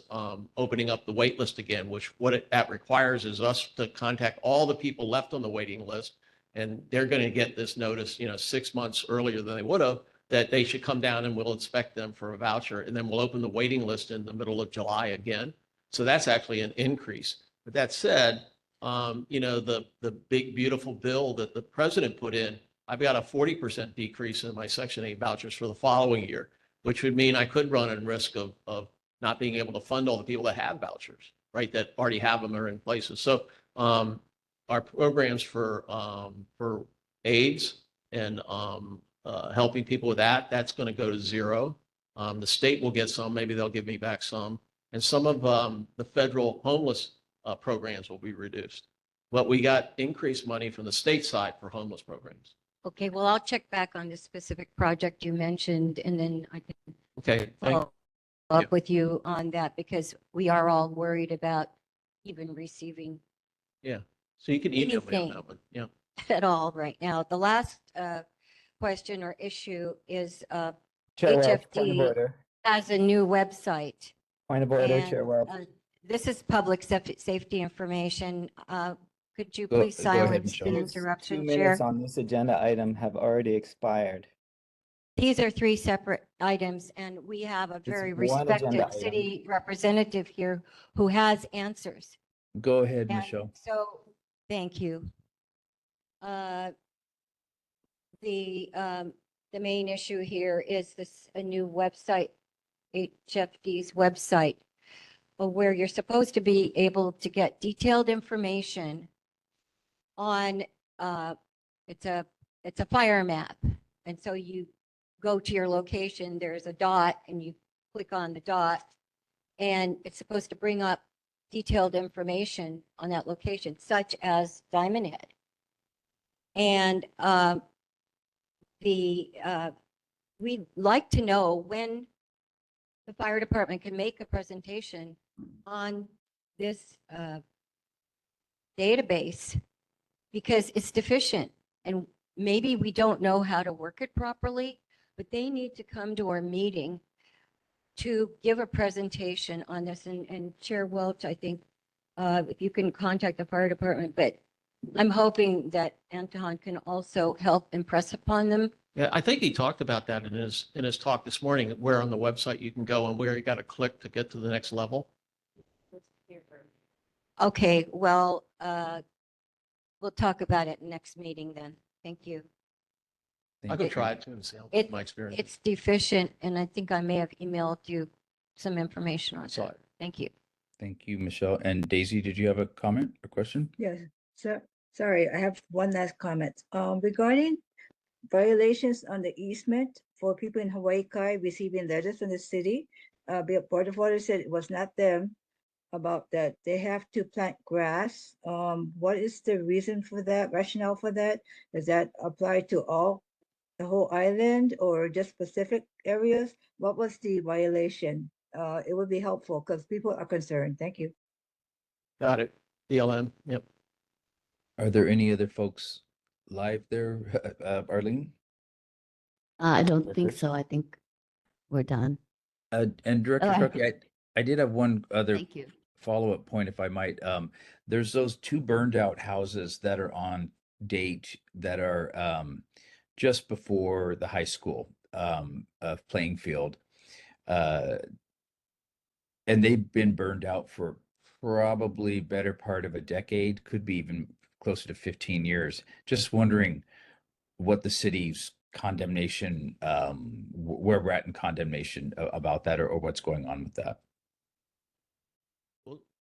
opening up the wait list again, which that requires is us to contact all the people left on the waiting list. And they're going to get this notice, 6 months earlier than they would have, that they should come down and we'll inspect them for a voucher. And then we'll open the waiting list in the middle of July again. So that's actually an increase. With that said, the big, beautiful bill that the president put in, I've got a 40% decrease in my Section 8 vouchers for the following year, which would mean I could run in risk of not being able to fund all the people that have vouchers, right? That already have them or in places. So our programs for AIDS and helping people with that, that's going to go to zero. The state will get some, maybe they'll give me back some. And some of the federal homeless programs will be reduced. But we got increased money from the state side for homeless programs. Okay, well, I'll check back on the specific project you mentioned, and then I can Okay, follow up with you on that, because we are all worried about even receiving yeah. So you can email me on anything that one. Yeah. at all right now. The last question or issue is Chair Welch, point of HFD order. has a new website. Point of order, And, Chair Welch. this is public safety information. Could you Go please ahead, silence Michelle. the Minutes- interruption, 2 Chair? minutes on this agenda item have already expired. These are three separate items, and we have a very one agenda respected item. city representative here who has answers. Go ahead, And Michelle. so, thank you. The main issue here is a new website, HFD's website, where you're supposed to be able to get detailed information on, it's a fire map. And so you go to your location, there's a dot, and you click on the dot, and it's supposed to bring up detailed information on that location, such as Diamond Head. And we'd like to know when the fire department can make a presentation on this database, because it's deficient, and maybe we don't know how to work it properly, but they need to come to our meeting to give a presentation on this. And Chair Welch, I think if you can contact the fire department, but I'm hoping that Anton can also help impress upon them. Yeah, I think he talked about that in his talk this morning, where on the website you can go and where you got to click to get to the next level. Okay, well, we'll talk about it next meeting then. Thank you. I could try it too and see how my experience. It's deficient, and I think I may have emailed you some information on Saw it. it. Thank you. Thank you, Michelle. And Daisy, did you have a comment or question? Yes, sir. Sorry, I have one last comment. Regarding violations on the easement for people in Hawaii Kai receiving letters from the city, Board of Water said it was not them about that. They have to plant grass. What is the reason for that, rationale for that? Does that apply to the whole island or just specific areas? What was the violation? It would be helpful because people are concerned. Thank you. Got it. DLM. Yep. Are there any other folks live there, Arlene? I don't think Director? so. I think we're done. And Director I- Sharkey, I did have one other Thank you. follow-up point, if I might. There's those two burned out houses that are on date that are just before the high school playing field. And they've been burned out for probably better part of a decade, could be even closer to 15 years. Just wondering what the city's condemnation, where we're at in condemnation about that, or what's going on with that.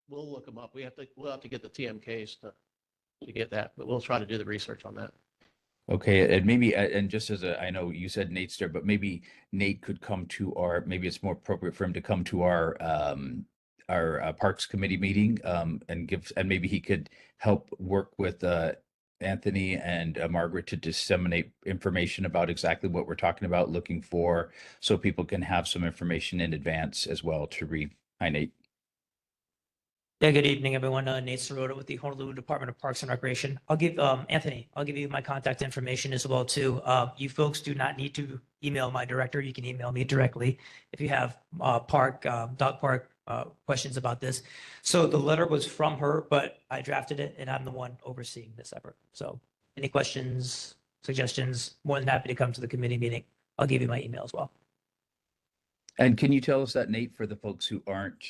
We'll look them up. We'll have to get the TMKs to get that, but we'll try to do the research on that. Okay, and maybe, and just as I know you said Nate's there, but maybe Nate could come to maybe it's more appropriate for him to come to our Parks Committee meeting, and maybe he could help work with Anthony and Margaret to disseminate information about exactly what we're talking about, looking for, so people can have some information in advance as well to read. Hi, Nate. Yeah, good evening, everyone. Nate Sirota with the Honolulu Department of Parks and Recreation. I'll give Anthony, I'll give you my contact information as well too. You folks do not need to email my director. You can email me directly if you have dog park questions about this. So the letter was from her, but I drafted it and I'm the one overseeing this effort. So any questions, suggestions, more than happy to come to the committee meeting. I'll give you my email as well. And can you tell us that, Nate, for the folks who aren't,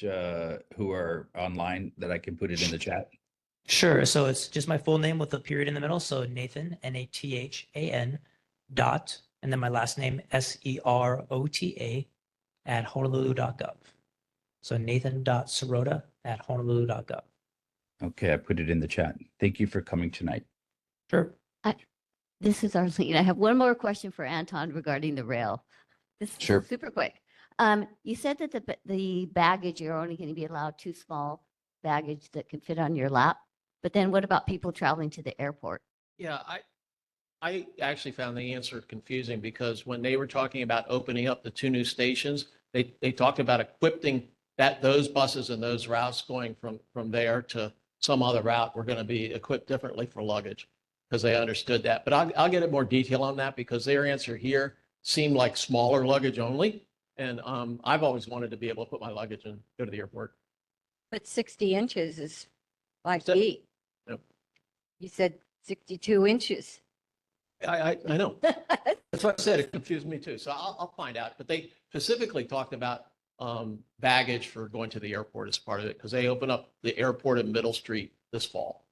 who are online, that I can put it in the chat? Sure. So it's just my full name with a period in the middle. So Nathan, Nathan, dot, and then my last name, Serota, at honolulu.gov. So Nathan.Serota at honolulu.gov. Okay, I put it in the chat. Thank you for coming tonight. Sure. This is Arlene. I have one more question for Anton regarding the rail. This is Sure. super quick. You said that the baggage, you're only going to be allowed 2 small baggage that can fit on your lap. But then what about people traveling to the airport? Yeah, I actually found the answer confusing because when they were talking about opening up the 2 new stations, they talked about equipping those buses and those routes going from there to some other route were going to be equipped differently for luggage because they understood that. But I'll get it more detail on that because their answer here seemed like smaller luggage only. And I've always wanted to be able to put my luggage and go to the airport. But 60 inches is 5 So- feet. Yep. You said 62 inches. I know. That's what I said. It confused me too. So I'll find out. But they specifically talked about baggage for going to the airport as part of it because they open up the airport at Middle Street this fall.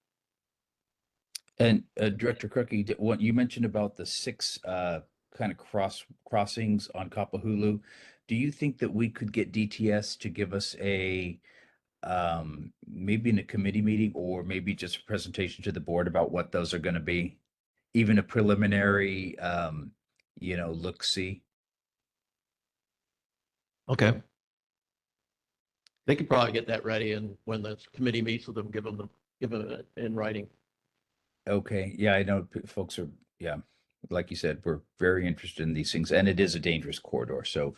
And Director Crookey, what you mentioned about the 6 kind of crossings on Kapahulu, do you think that we could get DTS to give us a maybe in a committee meeting or maybe just a presentation to the board about what those are going to be, even a preliminary look-see? Okay. They could probably get that ready, and when the committee meets with them, give them it in writing. Okay, yeah, I know folks are, yeah, like you said, we're very interested in these things, and it is a dangerous corridor. So,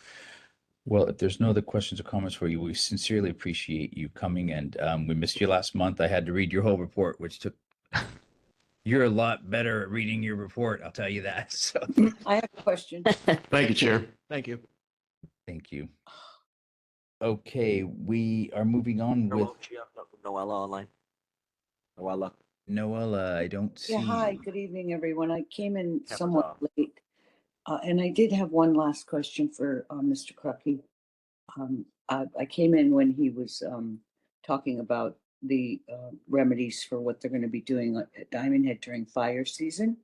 well, if there's no other questions or comments for you, we sincerely appreciate you coming, and we missed you last month. I had to read your whole report, which took. You're a lot better at reading your report, I'll tell you that. So, I have a question. Thank you, Chair. Thank you. thank you. Okay, we are moving on with Noella online. Noella. I don't see. Yeah, hi, good evening, everyone. I came in Camera's somewhat off. late. And I did have one last question for Mr. Crucky. I came in when he was talking about the remedies for what they're going to be doing at Diamond Head during fire season.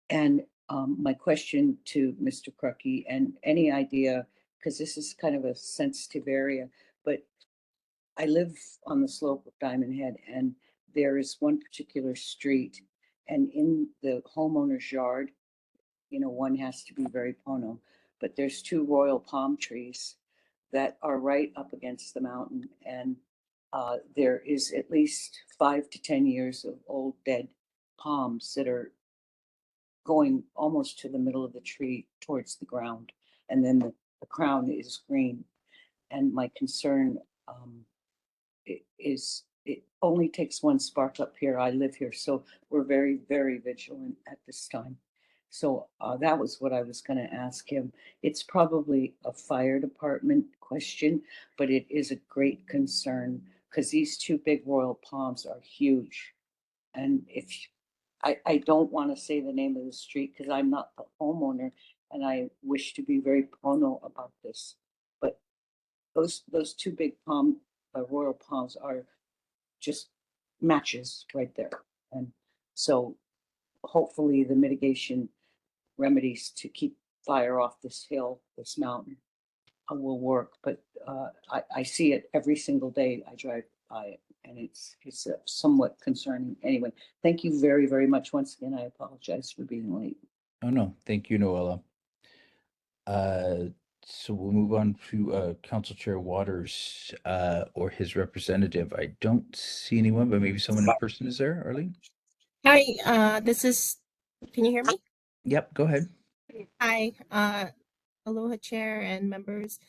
And my question to Mr. Crucky, and any idea, because this is kind of a sensitive area, but I live on the slope of Diamond Head, and there is one particular street, and in the homeowner's yard, one has to be very pono, but there's 2 royal palm trees that are right up against the mountain, and there is at least 5 to 10 years of old dead palms that are going almost to the middle of the tree towards the ground, and then the crown is green. And my concern it only takes one spark up here. I live here, so we're very, very vigilant at this time. So that was what I was going to ask him. It's probably a fire department question, but it is a great concern because these 2 big royal palms are huge. And if I don't want to say the name of the street because I'm not the homeowner and I wish to be very prono about this, but those 2 big royal palms are just matches right there. And so hopefully the mitigation remedies to keep fire off this hill, this mountain, will work. But I see it every single day I drive by it, and it's somewhat concerning. Anyway, thank you very, very much. Once again, I apologize for being late. Oh, no, thank you, Noella. So we'll move on to Council Chair Waters or his representative. I don't see anyone, but maybe someone in person is there. Arlene? Hi, can you hear me? Yep, go ahead. Hi, aloha chair and members.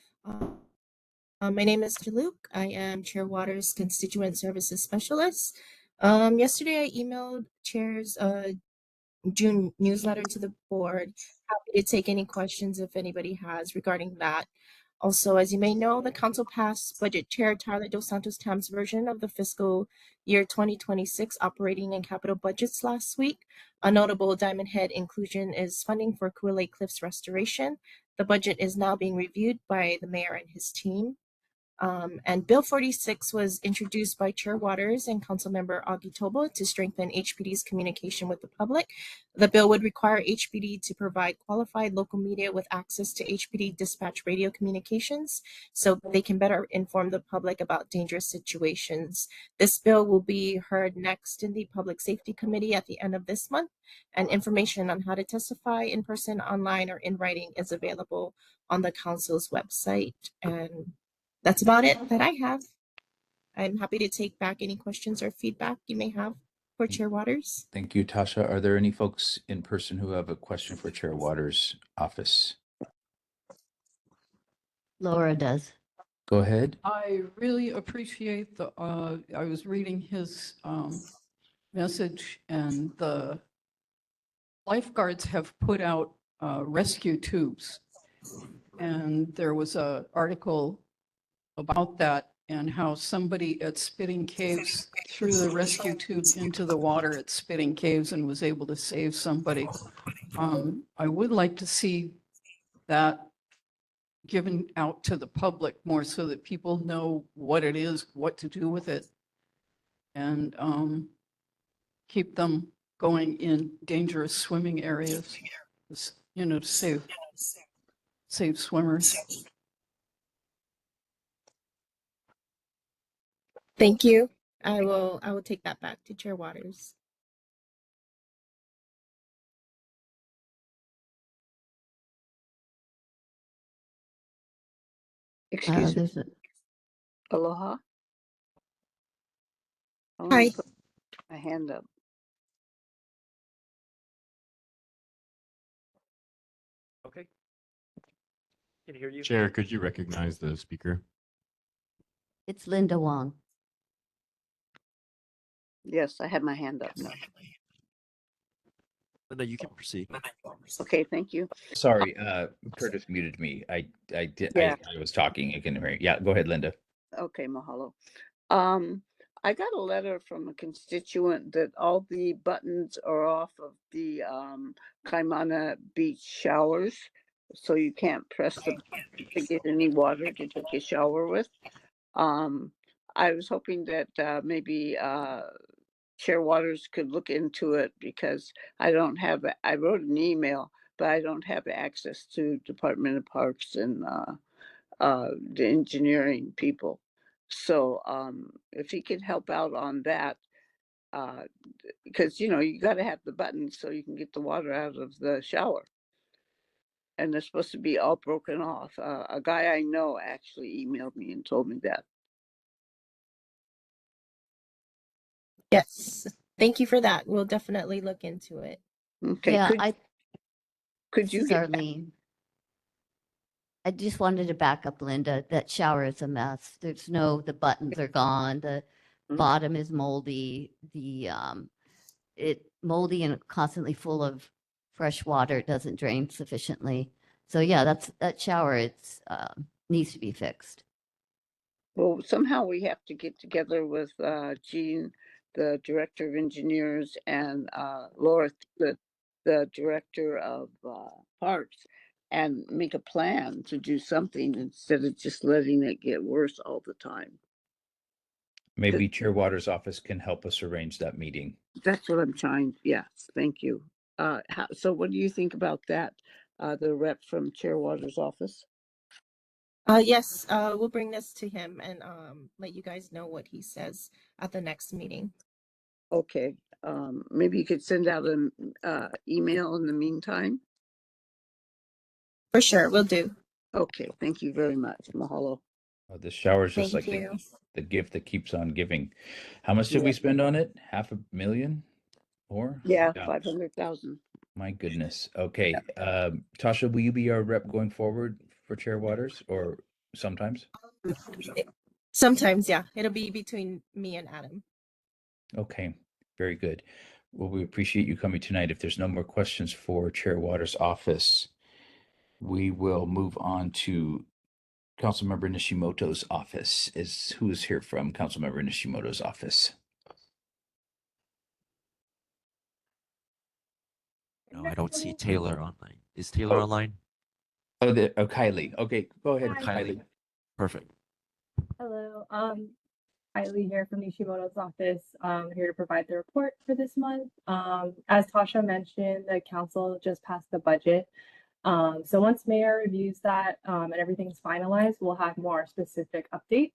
My name is Luke. I am Chair Waters Constituent Services Specialist. Yesterday I emailed Chair's June newsletter to the board. Happy to take any questions if anybody has regarding that. Also, as you may know, the council passed Budget Chair Tyler Dos Santos Tam's version of the fiscal year 2026 operating and capital budgets last week. A notable Diamond Head inclusion is funding for Kualei Cliffs restoration, The budget is now being reviewed by the mayor and his team. And Bill 46 was introduced by Chair Waters and Councilmember Augie Tobo to strengthen HPD's communication with the public. The bill would require HPD to provide qualified local media with access to HPD dispatch radio communications so they can better inform the public about dangerous situations. This bill will be heard next in the Public Safety Committee at the end of this month, and information on how to testify in person, online, or in writing is available on the council's website. And that's about it that I have. I'm happy to take back any questions or feedback you may have for Chair Waters. Thank you, Tasha. Are there any folks in person who have a question for Chair Waters' office? Laura does. Go ahead. I really appreciate I was reading his message, and the lifeguards have put out rescue tubes. And there was an article about that and how somebody at Spitting Caves threw the rescue tube into the water at Spitting Caves and was able to save somebody. I would like to see that given out to the public more so that people know what it is, what to do with it, and keep them going in dangerous swimming areas, to save swimmers. Thank you. I will take that back to Chair Waters. Excuse me. There's a, Aloha. I want Hi. to put my hand up. Okay. Can you hear you? Chair, could you recognize the speaker? it's Linda Wong. Yes, I had my hand up. Linda, you can proceed. Okay, thank you. Sorry, Curtis muted me. I did. Yeah. I was talking. I couldn't hear you. Yeah, go ahead, Linda. Okay, mahalo. I got a letter from a constituent that all the buttons are off of the Kaimana Beach showers, so you can't press the button to get any water to take a shower with. I was hoping that maybe Chair Waters could look into it because I wrote an email, but I don't have access to Department of Parks and the engineering people. So if he could help out on that, because you got to have the buttons so you can get the water out of the shower. And they're supposed to be all broken off. A guy I know actually emailed me and told me that. Yes. Thank you for that. We'll definitely look into it. Okay. Yeah, Could you this is get Arlene. I just wanted to back up Linda. That shower is a mess. The buttons are gone. The bottom is moldy. It moldy and constantly full of fresh water. It doesn't drain sufficiently. So yeah, that shower. Needs to be fixed. Well, somehow we have to get together with Jean, the director of engineers, and Laura, the director of parks, and make a plan to do something instead of just letting it get worse all the time. Maybe Chair Waters' office can help us arrange that meeting. That's what I'm trying. Yes, thank you. So what do you think about that? The rep from Chair Waters' office? Yes, we'll bring this to him and let you guys know what he says at the next meeting. Okay. Maybe you could send out an email in the meantime. For sure, we'll do. Okay, thank you very much. Mahalo. The shower is just Thank like you. the gift that keeps on giving. How much did we spend on it? $500,000 or? Yeah, 500,000. My goodness. Okay. Tasha, will you be our rep going forward for Chair Waters or sometimes? Sometimes, yeah. It'll be between me and Adam. Okay, very good. Well, we appreciate you coming tonight. If there's no more questions for Chair Waters' office, we will move on to Councilmember Nishimoto's office. Who is here from Councilmember Nishimoto's office? No, I don't see Taylor online. Is Taylor online? Kylie. Okay, go ahead, Hi. Kylie. Perfect. Hello, Kylie here from Nishimoto's office, here to provide the report for this month. As Tasha mentioned, the council just passed the budget. So once mayor reviews that, and everything's finalized, we'll have more specific updates.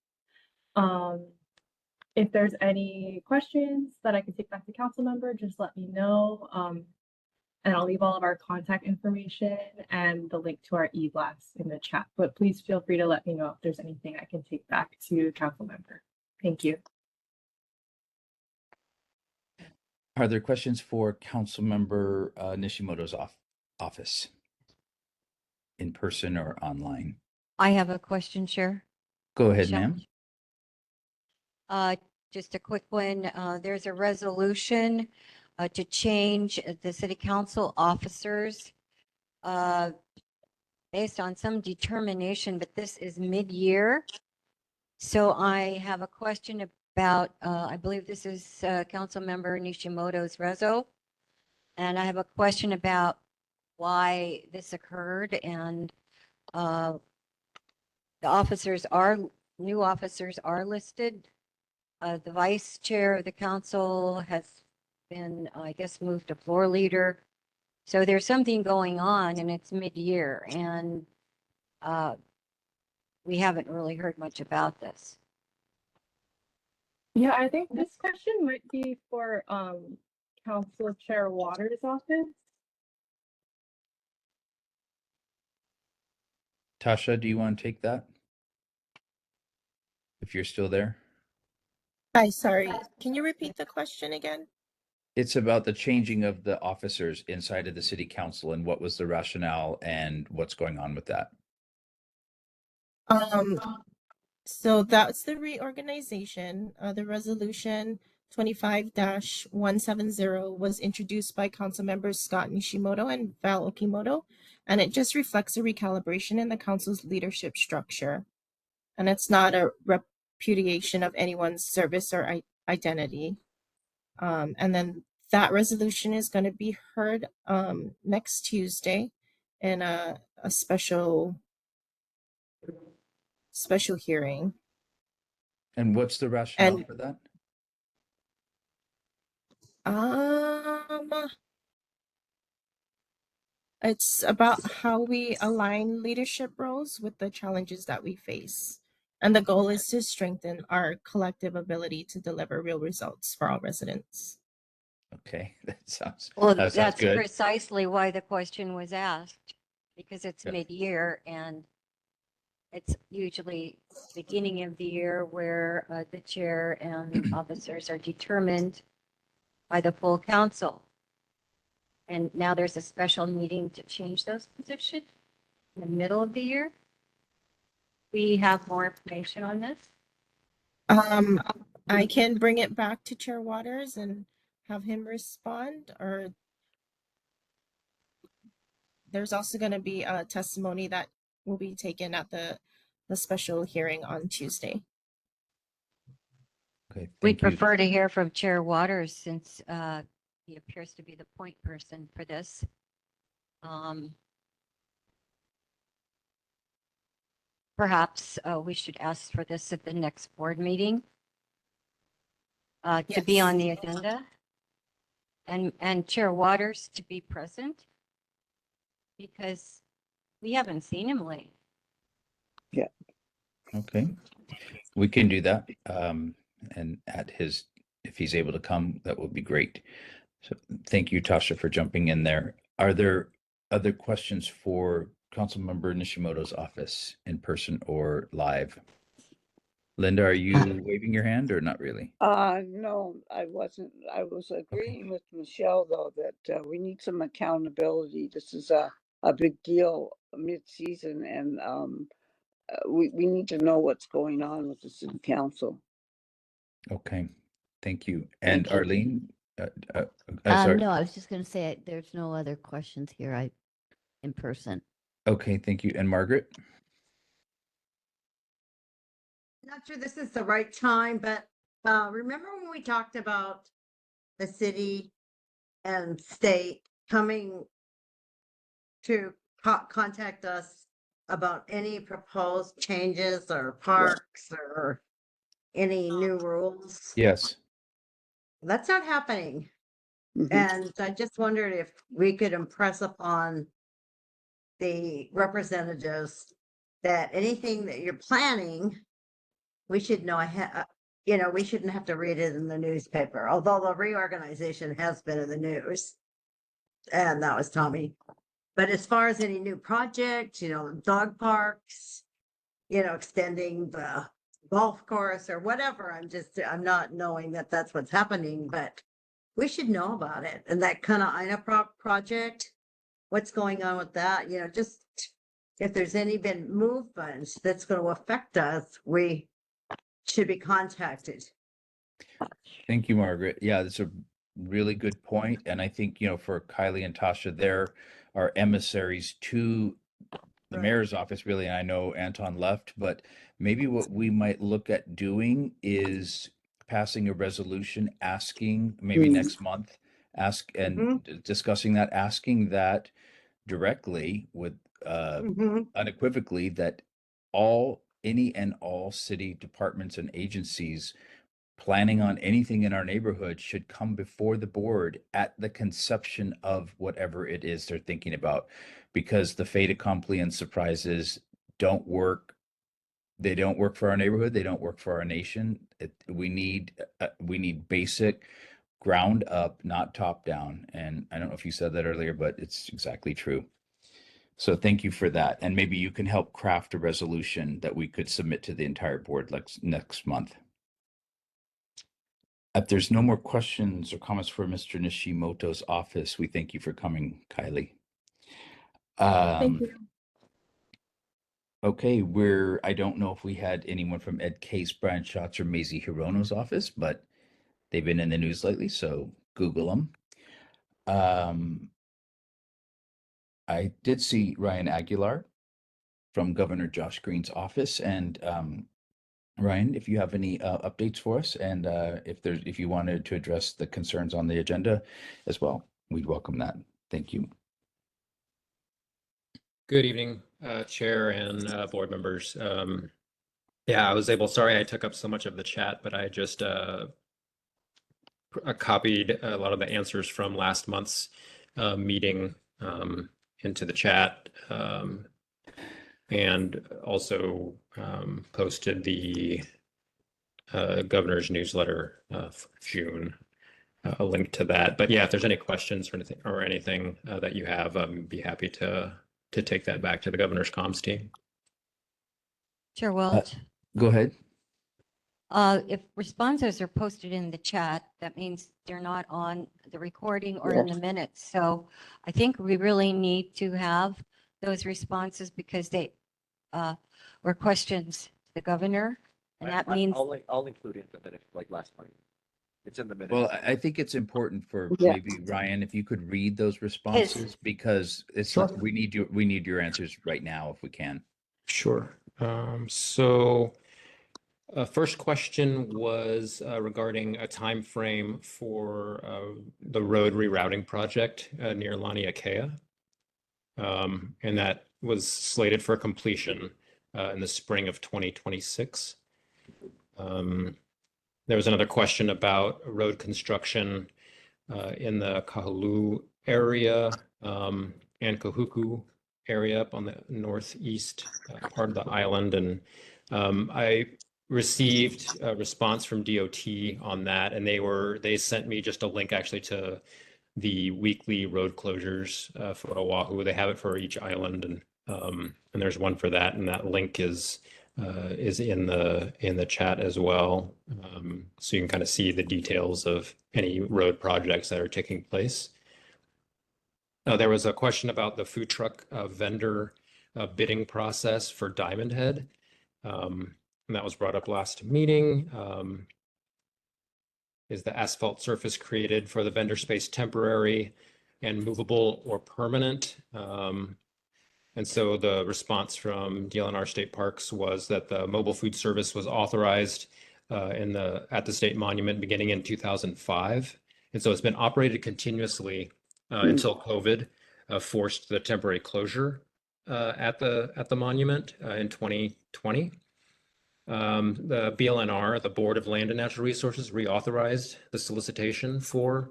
If there's any questions that I can take back to council member, just let me know. And I'll leave all of our contact information and the link to our e-blast in the chat. But please feel free to let me know if there's anything I can take back to council member. Thank you. Are there questions for Councilmember Nishimoto's office? In person or online? I have a question, Chair. Go ahead, Michelle? ma'am. Just a quick one. There's a resolution to change the city council officers based on some determination, but this is mid-year. So I have a question about, I believe this is council member Nishimoto's reso. And I have a question about why this occurred, and the new officers are listed. The vice chair of the council has been, I guess, moved to floor leader. So there's something going on, and it's mid-year, and we haven't really heard much about this. Yeah, I think this question might be for Council Chair Waters' office. Tasha, do you want to take that? If you're still there. Hi, sorry. Can you repeat the question again? It's about the changing of the officers inside of the city council and what was the rationale and what's going on with that. So that's the reorganization. The resolution 25-170 was introduced by council members Scott Nishimoto and Val Okimoto, and it just reflects a recalibration in the council's leadership structure. And it's not a repudiation of anyone's service or identity. And then that resolution is going to be heard next Tuesday in a special hearing. And what's the rationale for that? It's about how we align leadership roles with the challenges that we face. And the goal is to strengthen our collective ability to deliver real results for all residents. Okay, that sounds That's good. precisely why the question was asked, because it's mid-year, and it's usually beginning of the year where the chair and officers are determined by the full council. And now there's a special meeting to change those positions in the middle of the year. We have more information on this. I can bring it back to Chair Waters and have him respond, or there's also going to be a testimony that will be taken at the special hearing on Tuesday. Okay, We'd prefer to hear from Chair Waters, since he appears to be the point person for this. Perhaps we should ask for this at the next board meeting to be on the agenda, and Chair Waters to be present, because we haven't seen him lately. Yeah. Okay, we can do that. And if he's able to come, that would be great. So thank you, Tasha, for jumping in there. Are there other questions for Councilmember Nishimoto's office in person or live? Linda, are you waving your hand or not really? No, I wasn't. I was agreeing with Michelle, though, that we need some accountability. This is a big deal mid-season, and we need to know what's going on with the city council. Okay, thank you. And Thank you. Arlene? Sorry. No, I was just going to say there's no other questions here in person. Okay, thank you. And Margaret? Not sure this is the right time, but remember when we talked about the city and state coming to contact us about any proposed changes or parks or any new rules? Yes. That's not happening. Mhm. And I just wondered if we could impress upon the representatives that anything that you're planning, we should know ahead, we shouldn't have to read it in the newspaper, although the reorganization has been in the news. And that was Tommy. But as far as any new projects, dog parks, extending the golf course or whatever, I'm not knowing that that's what's happening, but we should know about it. And that kind of INA project, what's going on with that, just if there's any been movements that's going to affect us, we should be contacted. Thank you, Margaret. Yeah, that's a really good point. And I think, for Kylie and Tasha, there are emissaries to the mayor's office, really. And I know Anton left, but maybe what we might look at doing is passing a resolution asking, maybe next month, discussing that, asking that directly with unequivocally that any and all city departments and agencies planning on anything in our neighborhood should come before the board at the conception of whatever it is they're thinking about, because the fait accompli and surprises don't work. They don't work for our neighborhood. They don't work for our nation. We need basic ground up, not top down. And I don't know if you said that earlier, but it's exactly true. So thank you for that. And maybe you can help craft a resolution that we could submit to the entire board next month. If there's no more questions or comments for Mr. Nishimoto's office, we thank you for coming, Kylie. Thank you. Okay, I don't know if we had anyone from Ed Case, Brian Schatz, or Maisie Hirono's office, but they've been in the news lately, so Google them. I did see Ryan Aguilar from Governor Josh Green's office, and Ryan, if you have any updates for us, and if you wanted to address the concerns on the agenda as well, we'd welcome that. Thank you. Good evening, Chair and board members. Yeah, I was able, sorry I took up so much of the chat, but I just copied a lot of the answers from last month's meeting into the chat, and also posted the governor's newsletter for June, a link to that. But yeah, if there's any questions or anything that you have, be happy to take that back to the governor's comms team. Chair Welch, Go ahead. if responses are posted in the chat, that means they're not on the recording or in the minutes. So I think we really need to have those responses because they were questions to the governor. And that means I'll include it in the minute, like last time. It's in the minute. Well, I think it's important for maybe Ryan, if you could read those responses, because it's Sure. we need your answers right now if we can. Sure. So first question was regarding a time frame for the road rerouting project near Laniakea. And that was slated for completion in the spring of 2026. There was another question about road construction in the Kapahulu area and Kahuku area up on the northeast part of the island. And I received a response from DOT on that, and they sent me just a link actually to the weekly road closures for Oahu. They have it for each island, and there's one for that, and that link is in the chat as well, so you can kind of see the details of any road projects that are taking place. There was a question about the food truck vendor bidding process for Diamond Head, and that was brought up last meeting. Is the asphalt surface created for the vendor space temporary and movable or permanent? And so the response from DLNR State Parks was that the mobile food service was authorized at the state monument beginning in 2005. And so it's been operated continuously until COVID forced the temporary closure. at the monument in 2020. The BLNR, the Board of Land and Natural Resources, reauthorized the solicitation for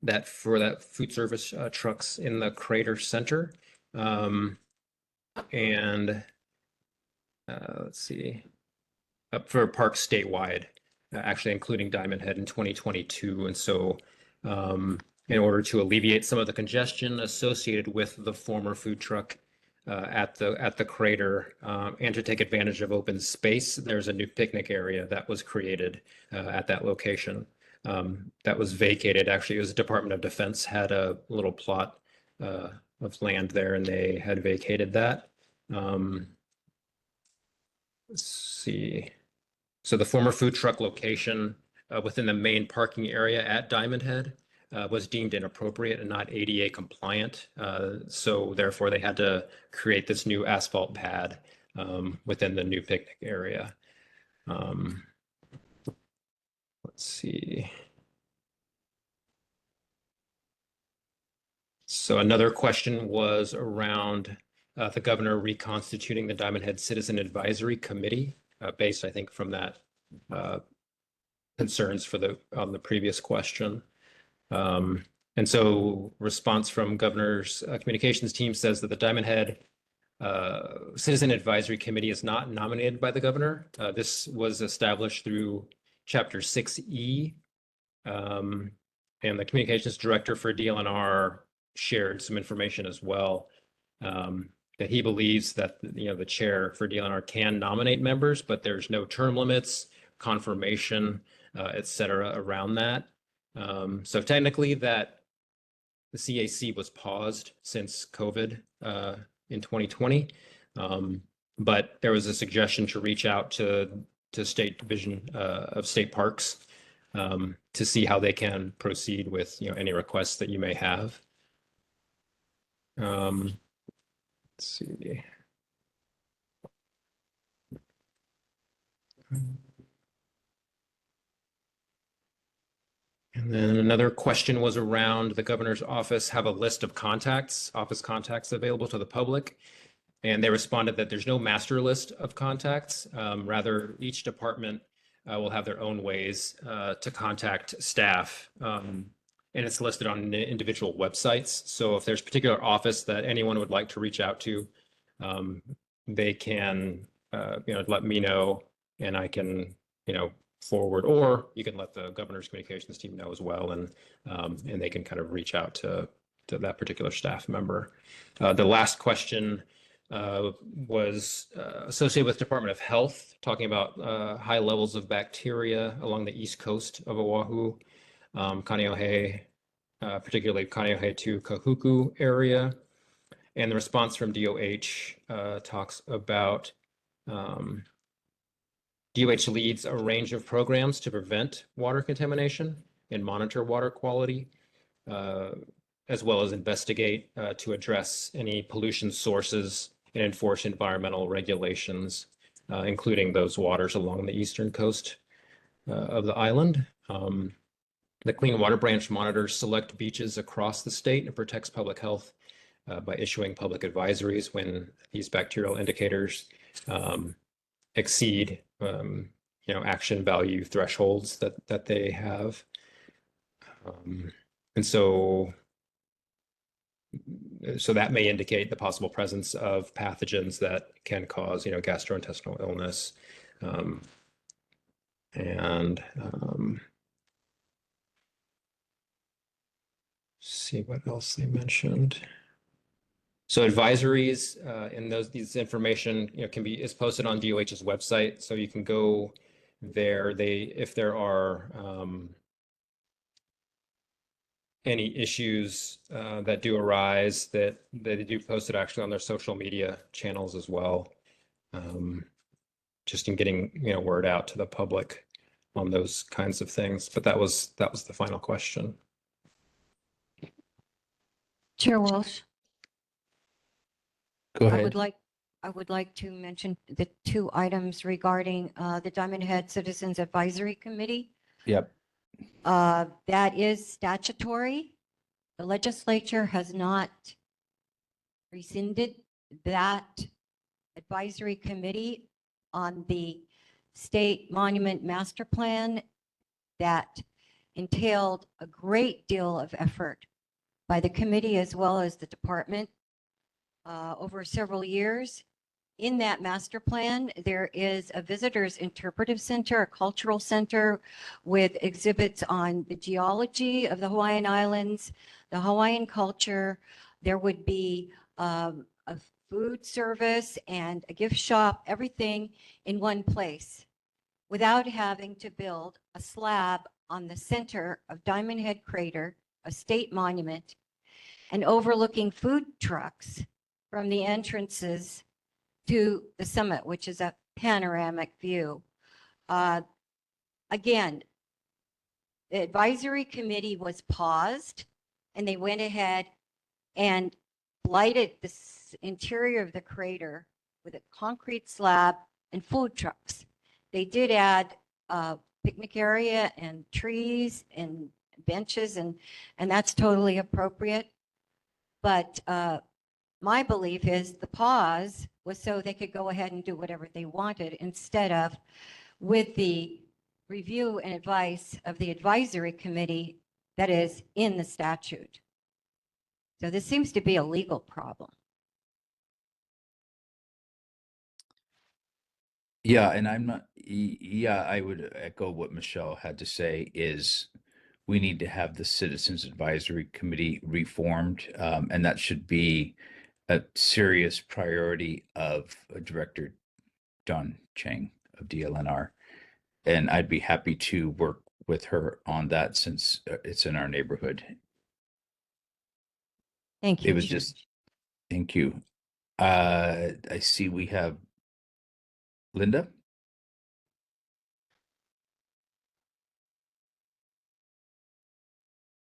that food service trucks in the crater center. And let's see, up for parks statewide, actually including Diamond Head in 2022. And so in order to alleviate some of the congestion associated with the former food truck at the crater and to take advantage of open space, there's a new picnic area that was created at that location. That was vacated. Actually, it was the Department of Defense had a little plot of land there, and they had vacated that. Let's see. So the former food truck location within the main parking area at Diamond Head was deemed inappropriate and not ADA compliant. So therefore, they had to create this new asphalt pad within the new picnic area. Let's see. So another question was around the governor reconstituting the Diamond Head Citizen Advisory Committee, based, I think, from that concerns on the previous question. And so response from governor's communications team says that the Diamond Head Citizen Advisory Committee is not nominated by the governor. This was established through Chapter 6E. And the communications director for DLNR shared some information as well, that he believes that the chair for DLNR can nominate members, but there's no term limits, confirmation, et cetera, around that. So technically that the CAC was paused since COVID in 2020, but there was a suggestion to reach out to State Division of State Parks to see how they can proceed with any requests that you may have. Let's see. And then another question was around the governor's office have a list of office contacts available to the public. And they responded that there's no master list of contacts. Rather, each department will have their own ways to contact staff. And it's listed on individual websites. So if there's a particular office that anyone would like to reach out to, they can let me know, and I can forward, or you can let the governor's communications team know as well, and they can kind of reach out to that particular staff member. The last question was associated with Department of Health, talking about high levels of bacteria along the east coast of Oahu, Kaneohe, particularly Kaneohe to Kahuku area. And the response from DOH talks about DOH leads a range of programs to prevent water contamination and monitor water quality, as well as investigate to address any pollution sources and enforce environmental regulations, including those waters along the eastern coast of the island. The Clean Water Branch monitors select beaches across the state and protects public health by issuing public advisories when these bacterial indicators exceed action value thresholds that they have. And so that may indicate the possible presence of pathogens that can cause gastrointestinal illness. See what else they mentioned. So advisories in these information is posted on DOH's website, so you can go there. If there are any issues that do arise, that they do post it actually on their social media channels as well, just in getting word out to the public on those kinds of things. But that was the final question. Chair Walsh. Go ahead. I would like to mention the two items regarding the Diamond Head Citizens Advisory Committee. Yep. That is statutory. The legislature has not rescinded that advisory committee on the state monument master plan that entailed a great deal of effort by the committee as well as the department over several years. In that master plan, there is a visitors interpretive center, a cultural center with exhibits on the geology of the Hawaiian Islands, the Hawaiian culture. There would be a food service and a gift shop, everything in one place without having to build a slab on the center of Diamond Head Crater, a state monument, and overlooking food trucks from the entrances to the summit, which is a panoramic view. Again, the advisory committee was paused and they went ahead and lighted the interior of the crater with a concrete slab and food trucks. They did add a picnic area and trees and benches, and that's totally appropriate. But my belief is the pause was so they could go ahead and do whatever they wanted instead of with the review and advice of the advisory committee that is in the statute. So this seems to be a legal problem. Yeah, and I'm not, yeah, I would echo what Michelle had to say is we need to have the Citizens Advisory Committee reformed, and that should be a serious priority of Director Don Chang of DLNR. And I'd be happy to work with her on that since it's in our neighborhood. Thank you. It was Chair. just, thank you. I see we have Linda.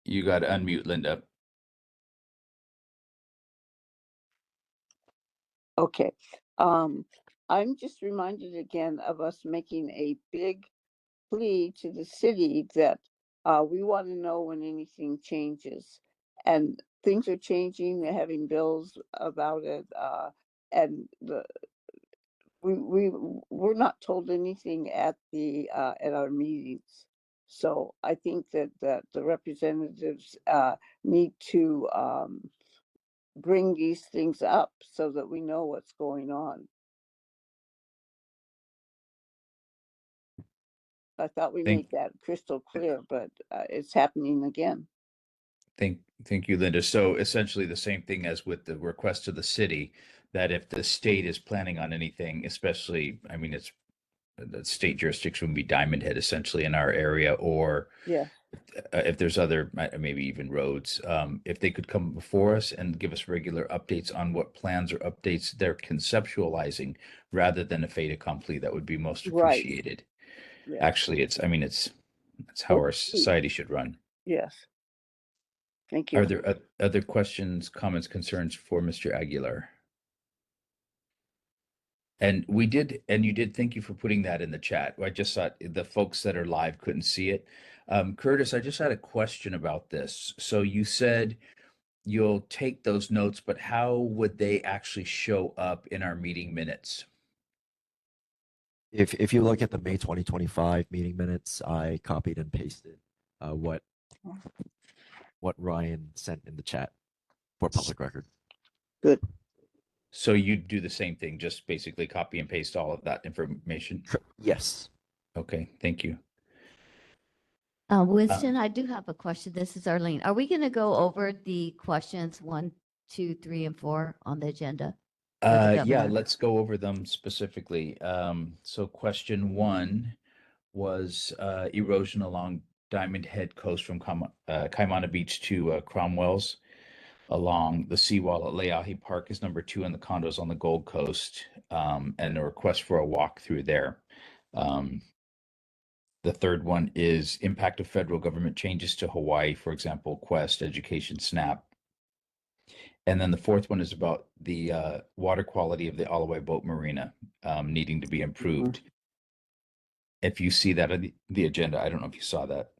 You got to unmute, Linda. Okay. I'm just reminded again of us making a big plea to the city that we want to know when anything changes. And things are changing, they're having bills about it. And we're not told anything at our meetings. So I think that the representatives need to bring these things up so that we know what's going on. I thought we made that crystal clear, but it's happening again. Thank you, Linda. So essentially the same thing as with the request to the city, that if the state is planning on anything, especially, I mean, it's the state jurisdiction would be Diamond Head essentially in our area, or Yeah. if there's other, maybe even roads, if they could come before us and give us regular updates on what plans or updates they're conceptualizing rather than a fait accompli, that would be most Right. appreciated. Yeah. Actually, it's how our society should run. Yes. Thank you. Are there other questions, comments, concerns for Mr. Aguilar? And you did, thank you for putting that in the chat. I just thought the folks that are live couldn't see it. Curtis, I just had a question about this. So you said you'll take those notes, but how would they actually show up in our meeting minutes? If you look at the May 2025 meeting minutes, I copied and pasted what Ryan sent in the chat for public record. Good. So you do the same thing, just basically copy and paste all of that information? Yes. Okay, thank you. Winston, I do have a question. This is Arlene. Are we going to go over the questions 1, 2, 3, and 4 on the agenda? Yeah, let's go over them specifically. So question 1 was erosion along Diamond Head Coast from Kaimana Beach to Cromwell's. Along the seawall at Leahi Park is number 2, and the condos on the Gold Coast, and a request for a walk through there. The third one is impact of federal government changes to Hawaii, for example, Quest, Education, SNAP. And then the fourth one is about the water quality of the Alawai Boat Marina needing to be improved. If you see that on the agenda, I don't know if you saw that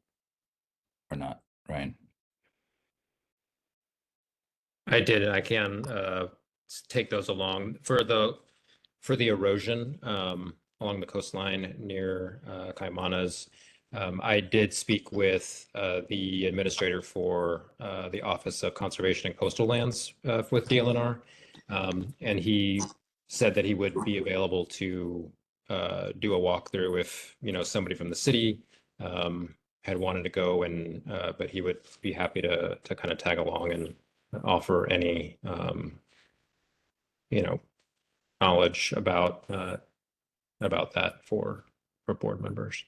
or not, Ryan. I did. I can take those along for the erosion along the coastline near Caimanas. I did speak with the administrator for the Office of Conservation and Coastal Lands with DLNR, and he said that he would be available to do a walkthrough if somebody from the city had wanted to go, and but he would be happy to kind of tag along and offer any knowledge about that for board members.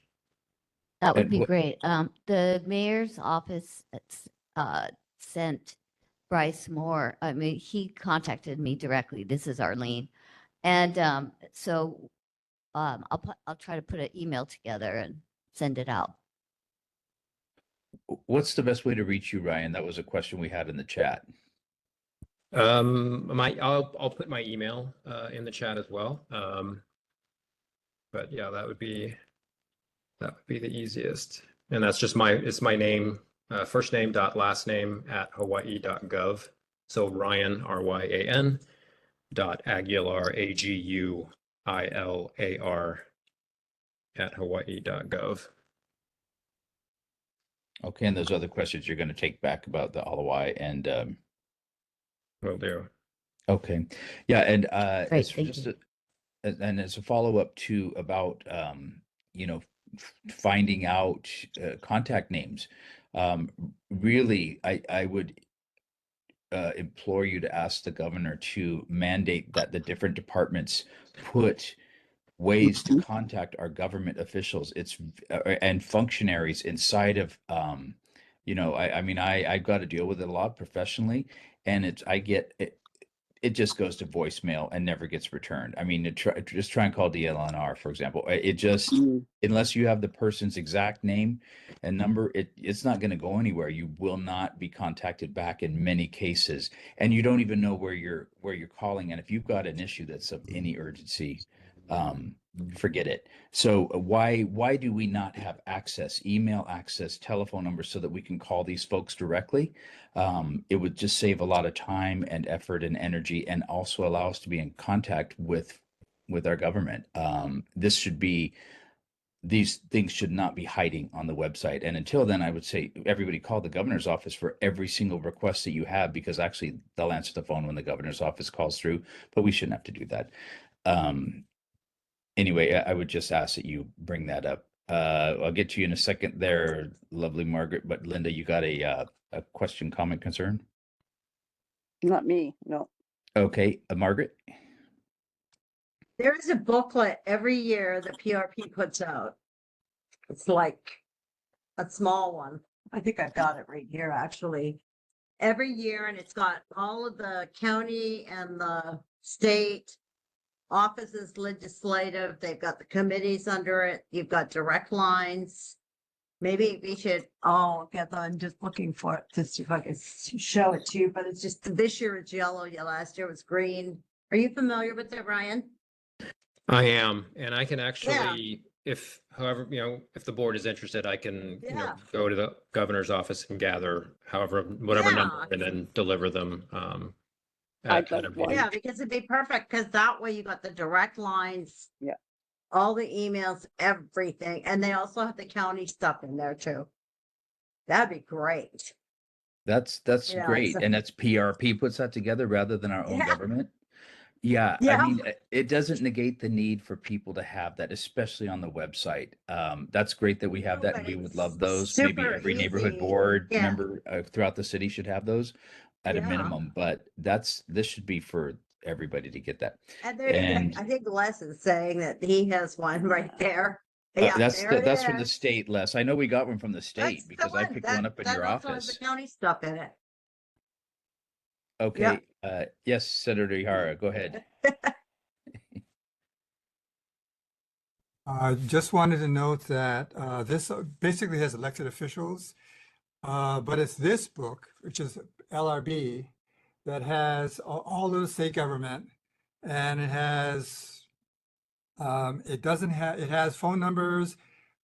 That would And be what- great. The mayor's office sent Bryce Moore. I mean, he contacted me directly. This is Arlene. And so I'll try to put an email together and send it out. What's the best way to reach you, Ryan? That was a question we had in the chat. I'll put my email in the chat as well. But yeah, that would be the easiest. And that's just it's my name, first name dot last name at hawaii.gov. So Ryan, RYAN, dot Aguilar, AGUILAR at hawaii.gov. Okay, and those other questions you're going to take back about the Alawai and Will do. okay. Yeah, and Great, it's thank just you. and as a follow-up to about finding out contact names. Really, I would implore you to ask the governor to mandate that the different departments put ways to contact our government officials and functionaries inside of I mean I've got to deal with it a lot professionally, and it just goes to voicemail and never gets returned. I mean, just try and call DLNR, for example. It just, unless you have the person's exact name and number, it's not going to go anywhere. You will not be contacted back in many cases, and you don't even know where you're calling. And if you've got an issue that's of any urgency, forget it. So why do we not have access, email access, telephone numbers, so that we can call these folks directly? It would just save a lot of time and effort and energy, and also allow us to be in contact with our government. These things should not be hiding on the website. And until then, I would say everybody call the governor's office for every single request that you have, because actually they'll answer the phone when the governor's office calls through, but we shouldn't have to do that. Anyway, I would just ask that you bring that up. I'll get to you in a second there, lovely Margaret, but Linda, you got a question, comment, concern? Not me, no. Okay, Margaret? There is a booklet every year that PRP puts out. It's like a small one. I think I've got it right here, actually. Every year, and it's got all of the county and the state offices, legislative. They've got the committees under it. You've got direct lines. Maybe we should, I'm just looking for it to see if I can show it to you, but it's just, this year it's yellow, last year was green. Are you familiar with it, Ryan? I am, and I can actually, if the board is interested, I can go to the governor's office and gather whatever number, and then deliver them. At a meeting. Yeah, because it'd be perfect, because that way you got the direct lines. Yeah. All the emails, everything, and they also have the county stuff in there too. That'd be great. That's Yeah, great. so- And that's PRP puts that together rather than our own Yeah. government. Yeah, Yeah. I mean, it doesn't negate the need for people to have that, especially on the website. That's great that we have that, and we would love those. Maybe super every neighborhood easy. board Yeah. member throughout the city should have those at a Yeah. minimum, but this should be for everybody to get that. And there, And I think Les is saying that he has one right there. Yeah, that's there it that's from the is. state, Les. I know we got one from the state That's the because I picked one up in that your also has office. the county stuff in it. Okay. Yes, Senator Ihara, go ahead. Just wanted to note that this basically has elected officials, but it's this book, which is LRB, that has all of the state government, and it has it has phone numbers,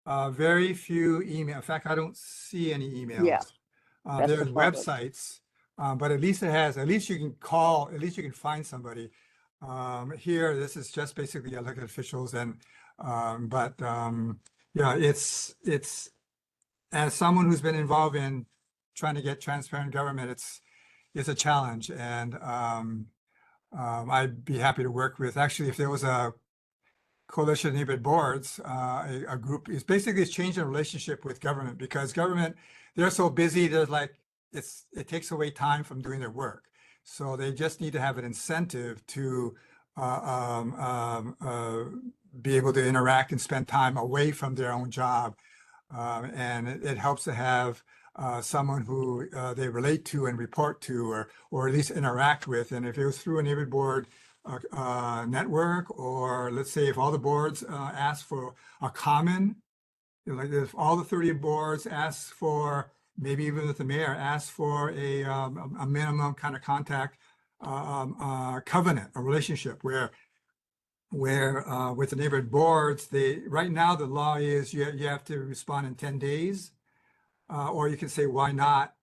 very few email. In fact, I don't see any emails. Yeah, that's the There's problem. websites But at least it has, at least you can call, at least you can find somebody. Here, this is just basically elected officials yeah, it's, as someone who's been involved in trying to get transparent government, it's a challenge. And I'd be happy to work with, actually, if there was a coalition of neighborhood boards, a group is basically it's changing the relationship with government, because government, they're so busy, there's like, it takes away time from doing their work. So they just need to have an incentive to be able to interact and spend time away from their own job. And it helps to have someone who they relate to and report to, or at least interact with. And if it was through a neighborhood board network, or let's say if all the boards ask for a common, like if all the 30 boards ask for, maybe even if the mayor asks for a minimum kind of contact covenant, a relationship where with the neighborhood boards, right now the law is you have to respond in 10 days, or you can say why not,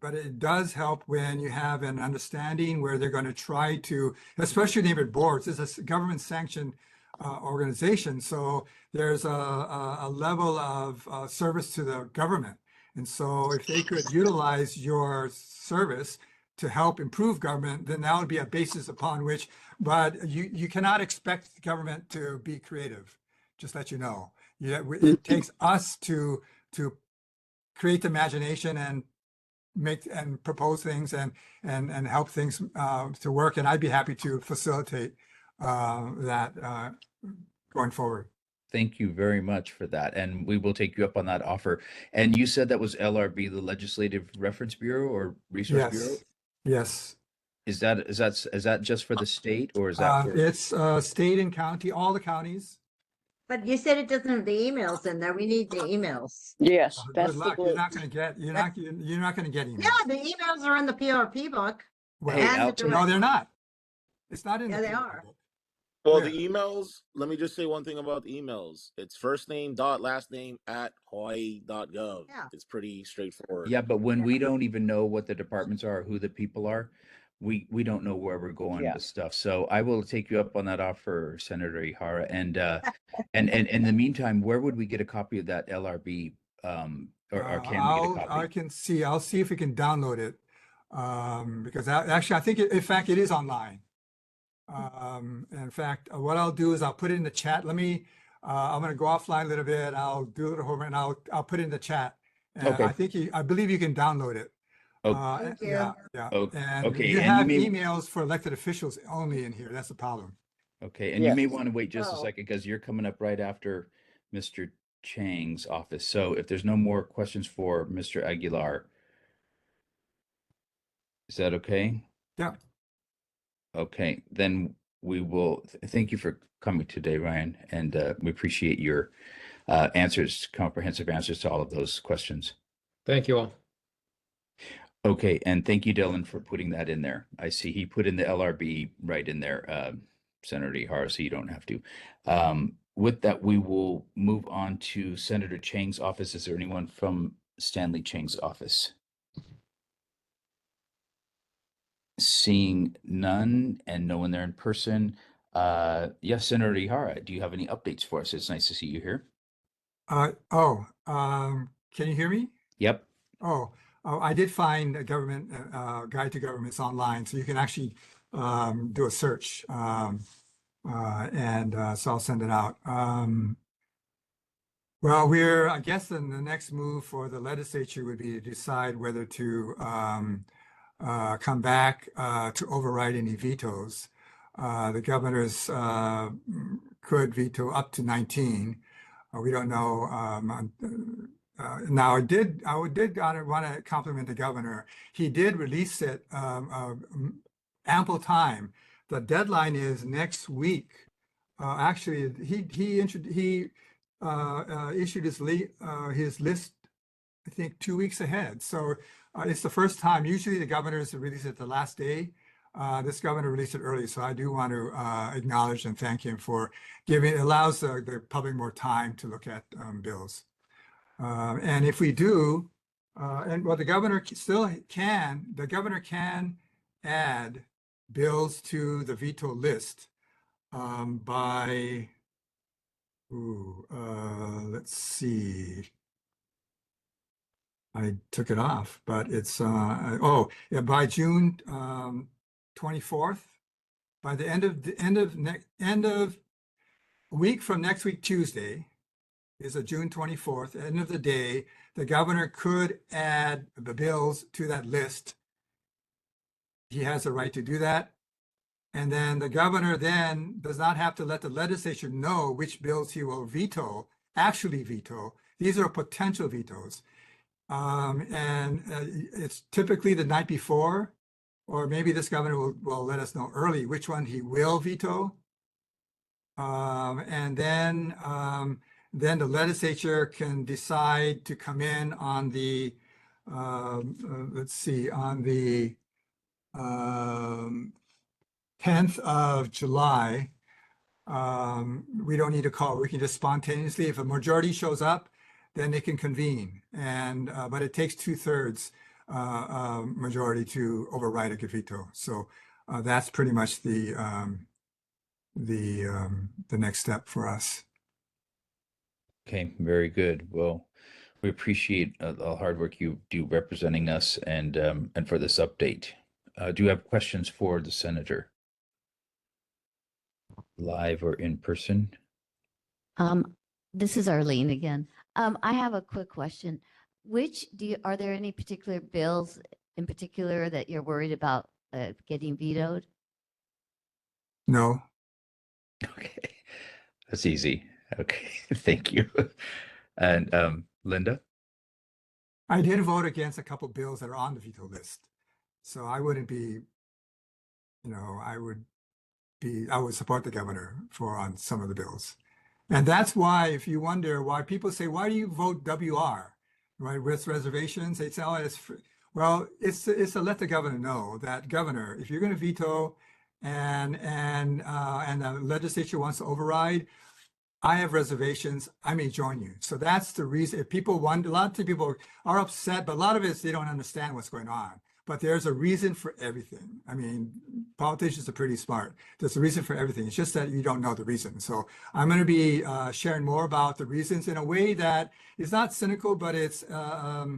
but it does help when you have an understanding where they're going to try to, especially neighborhood boards, it's a government sanctioned organization. So there's a level of service to the government. And so if they could utilize your service to help improve government, then that would be a basis upon which, but you cannot expect the government to be creative, just let you know. It takes us to create the imagination and make and propose things and help things to work. And I'd be happy to facilitate that going forward. Thank you very much for that. And we will take you up on that offer. And you said that was LRB, the Legislative Reference Bureau or Resource Bureau? Yes. Is that just for the state, or is that for? It's state and county, all the counties. But you said it doesn't have the emails in there. We need the emails. Yes, that's Good the luck. You're glitch. not going to get, you're not going to get emails. Yeah, the emails are in the PRP book. Well, Hey, and I'll the take- no, direct- they're not. It's not in Yeah, the they paper are. book. Well, Where? the emails, let me just say one thing about the emails. It's first name dot last name at hawaii.gov. Yeah. It's pretty straightforward. Yeah, but when we don't even know what the departments are, or who the people are, we don't know where we're going Yeah. with stuff. So I will take you up on that offer, Senator Ihara. And and in the meantime, where would we get a copy of that LRB? Or can we get a copy? I'll see if we can download it. Because actually, I think in fact, it is online. In fact, what I'll do is I'll put it in the chat. I'm going to go offline a little bit. I'll do a little homework and I'll put it in the chat. And Okay. I believe you can download it. Thank you. Yeah. And Okay, you and have you may- emails for elected officials only in here. That's the problem. Okay, and you may Yes. want to wait just a Oh. second because you're coming up right after Mr. Chang's office. So if there's no more questions for Mr. Aguilar, is that okay? Yeah. Okay, then we will thank you for coming today, Ryan, and we appreciate your comprehensive answers to all of those questions. Thank you all. Okay, and thank you, Dylan, for putting that in there. I see he put in the LRB right in there, Senator Ihara, so you don't have to. With that, we will move on to Senator Chang's office. Is there anyone from Stanley Chang's office? Seeing none and no one there in person. Yes, Senator Ihara, do you have any updates for us? It's nice to see you here. Can you hear me? Yep. I did find a government guide to governments online, so you can actually do a search, so I'll send it out. Well, I guess then the next move for the legislature would be to decide whether to come back to override any vetoes. The governors could veto up to 19. We don't know. Now, I want to compliment the governor. He did release it ample time. The deadline is next week. Actually, he issued his list, I think, 2 weeks ahead. So it's the first time. Usually the governors release it the last day. This governor released it early, so I do want to acknowledge and thank him for allows the public more time to look at bills. And if we do And what the governor the governor can add bills to the veto list by, let's see. I took it off, but it's, yeah, by June 24th, by the end of a week from next week, Tuesday, is a June 24th, end of the day, the governor could add the bills to that list. He has a right to do that. And then the governor then does not have to let the legislature know which bills he will actually veto. These are potential vetoes. And it's typically the night before, or maybe this governor will let us know early which one he will veto. And then the legislature can decide to come in on the, let's see, on the 10th of July. We don't need to call. We can just spontaneously, if a majority shows up, then they can convene. And but it takes 2/3 majority to override a veto. So that's pretty much the next step for us. Okay, very good. Well, we appreciate the hard work you do representing us and for this update. Do you have questions for the senator? Live or in person? This is Arlene again. I have a quick question. Are there any particular bills in particular that you're worried about getting vetoed? No. Okay, that's easy. Okay, thank you. And Linda? I did vote against a couple bills that are on the veto list. So I wouldn't be, I would support the governor on some of the bills. And that's why, if you wonder why people say, why do you vote WR, right, with reservations? They say, oh, it's to let the governor know that, governor, if you're going to veto and the legislature wants to override, I have reservations. I may join you. So that's the reason. If people wonder, a lot of people are upset, but a lot of it is they don't understand what's going on. But there's a reason for everything. I mean, politicians are pretty smart. There's a reason for everything. It's just that you don't know the reason. So I'm going to be sharing more about the reasons in a way that is not cynical, but it's a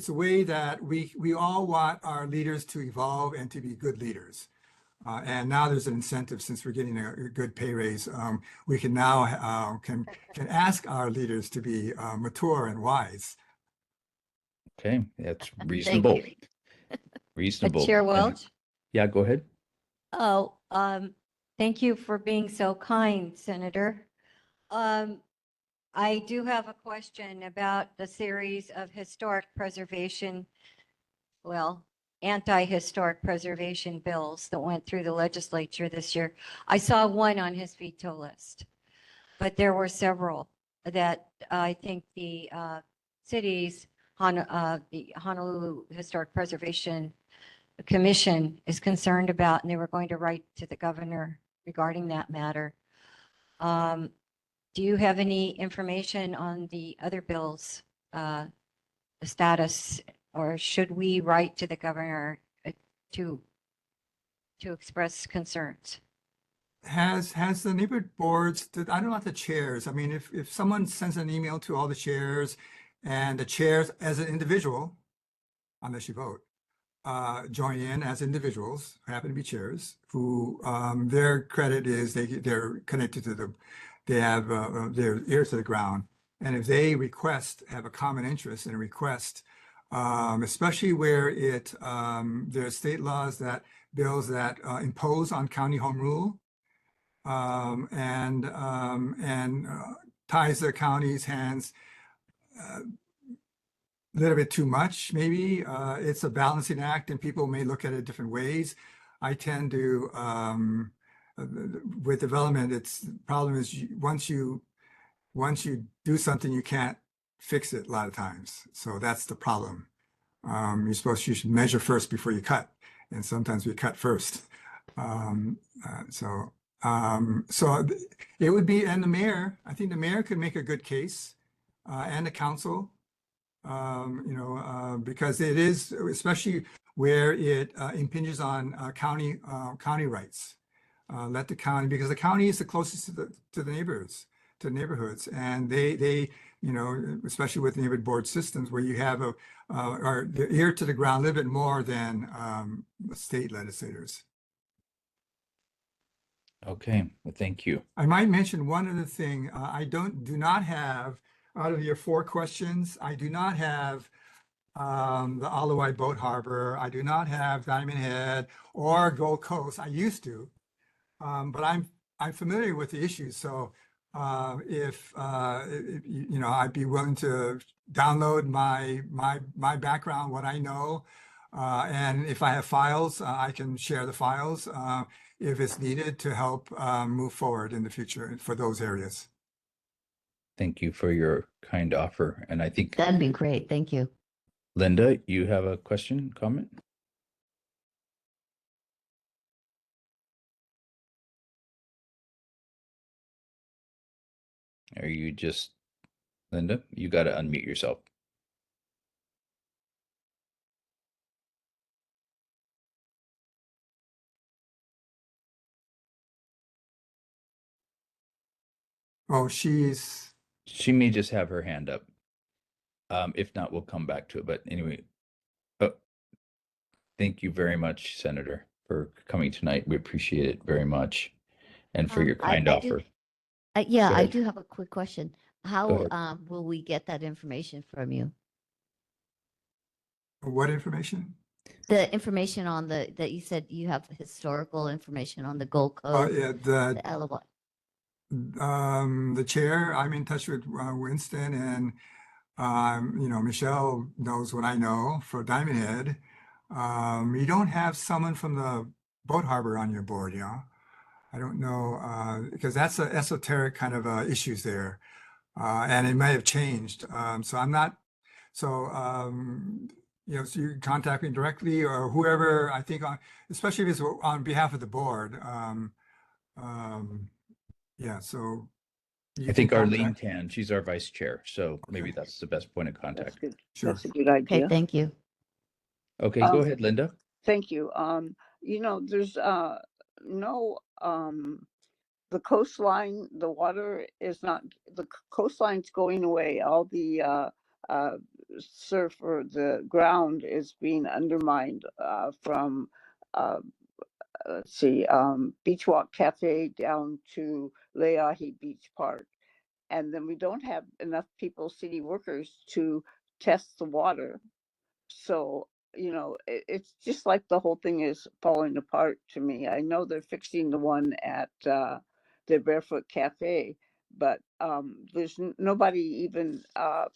way that we all want our leaders to evolve and to be good leaders. And now there's an incentive, since we're getting a good pay raise. We can now can ask our leaders to be mature and wise. Okay, that's reasonable. Thank you. Reasonable. Chair And- Welch? Yeah, go ahead. Oh, thank you for being so kind, Senator. I do have a question about the series of historic preservation, anti-historic preservation bills that went through the legislature this year. I saw one on his veto list, but there were several that I think the the Honolulu Historic Preservation Commission is concerned about, and they were going to write to the governor regarding that matter. Do you have any information on the other bills, the status, or should we write to the governor to express concerns? Has the neighborhood boards, I don't know about the chairs. I mean, if someone sends an email to all the chairs, and the chairs as an individual, unless you vote, join in as individuals, who happen to be chairs, who their credit is they're connected to they have their ears to the ground. And if they have a common interest and a request, especially where there's state laws bills that impose on county home rule, and ties the county's hands a little bit too much, maybe. It's a balancing act, and people may look at it different ways. I tend to, with development, the problem is once you do something, you can't fix it a lot of times. So that's the problem. You should measure first before you cut, and sometimes we cut first. So it would be, and the mayor, I think the mayor could make a good case, and the council, because it is, especially where it impinges on county rights. Let the county, because the county is the closest to the neighborhoods, and they especially with neighborhood board systems where you have are the ear to the ground a little bit more than state legislators. Okay, well, thank you. I might mention one other thing. I do not have, out of your 4 questions, I do not have the Alawai Boat Harbor. I do not have Diamond Head or Gold Coast. I used to, but I'm familiar with the issues. So if I'd be willing to download my background, what I know, and if I have files, I can share the files if it's needed to help move forward in the future for those areas. Thank you for your kind offer. And I think That'd be great. Thank you. Linda, you have a question, comment? Are you just, Linda, you got to unmute yourself. Oh, she may just have her hand up. If not, we'll come back to it. But anyway, thank you very much, Senator, for coming tonight. We appreciate it very much, and for your kind offer. Yeah, Go I ahead. do have a quick question. Go How ahead. will we get that information from you? What information? The information on that you said you have historical information on the Gold Oh, Coast, yeah, the Alawai. the chair, I'm in touch with Winston, and Michelle knows what I know for Diamond Head. You don't have someone from the boat harbor on your board, yeah? I don't know, because that's a esoteric kind of issues there. And it may have changed. So I'm not, so, so you can contact me directly or whoever, I think, especially if it's on behalf of the board. Yeah, so you I can think Arlene contact. can. She's our vice chair, so maybe that's the best point of That's contact. good. Sure. That's a good idea. Okay, thank you. Okay, go ahead, Linda. Thank you. There's no the coastline, the water is not, the coastline's going away. All the surf or the ground is being undermined from let's see, Beach Walk Cafe down to Leahi Beach Park. And then we don't have enough people, city workers, to test the water. So, it's just like the whole thing is falling apart to me. I know they're fixing the one at the Barefoot Cafe, but there's nobody even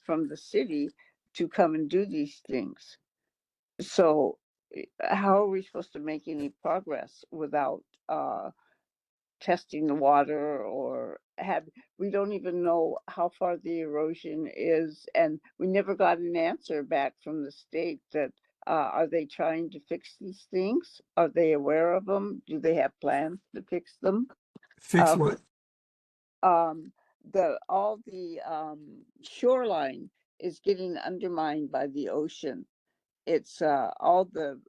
from the city to come and do these things. So how are we supposed to make any progress without testing the water, or we don't even know how far the erosion is, and we never got an answer back from the state that are they trying to fix these things? Are they aware of them? Do they have plans to fix them? Fix what? All the shoreline is getting undermined by the ocean. It's all the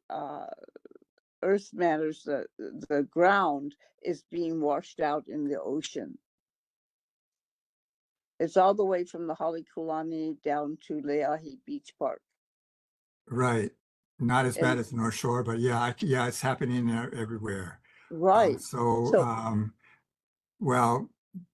earth matters, the ground is being washed out in the ocean. It's all the way from the Halekulani down to Leahi Beach Park. Right. Not as bad And- as North Shore, but yeah, it's happening everywhere. Right. Well,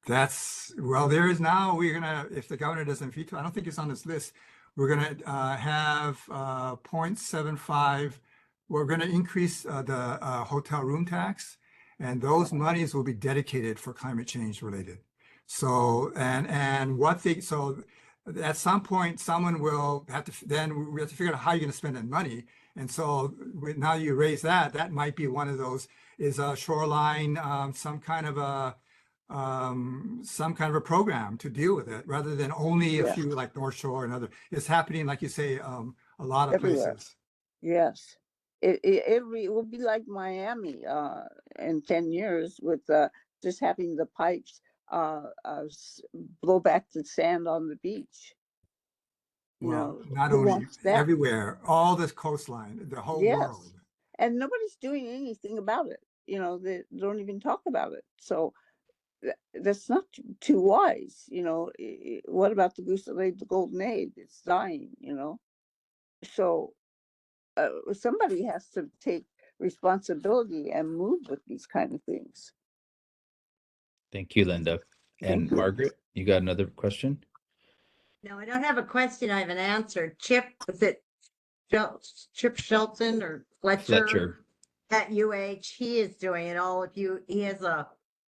there is now, if the governor doesn't veto, I don't think it's on this list, we're gonna have 0.75, we're gonna increase the hotel room tax, and those monies will be dedicated for climate change related. So, so at some point, someone will have to, then we have to figure out how you're gonna spend that money. And so now you raise that might be one of those, is a shoreline, some kind of a program to deal with it, rather than only a Yeah. few like North Shore and other. It's happening, like you say, a lot of Everywhere. places. Yes. It will be like Miami in 10 years with just having the pipes blow back the sand on the beach. You Well, know, not who only wants that? everywhere, all this coastline, the whole world. Yes. And nobody's doing anything about it. You know, they don't even talk about it. So that's not too wise. You know, what about the goose that laid the golden egg? It's dying, you know? So somebody has to take responsibility and move with these kind of things. Thank you, Linda. Thank And you. Margaret, you got another question? No, I don't have a question. I have an answer. Chip, was it Chip Shelton or Fletcher Fletcher. at UH? He is doing it all. If you, he has a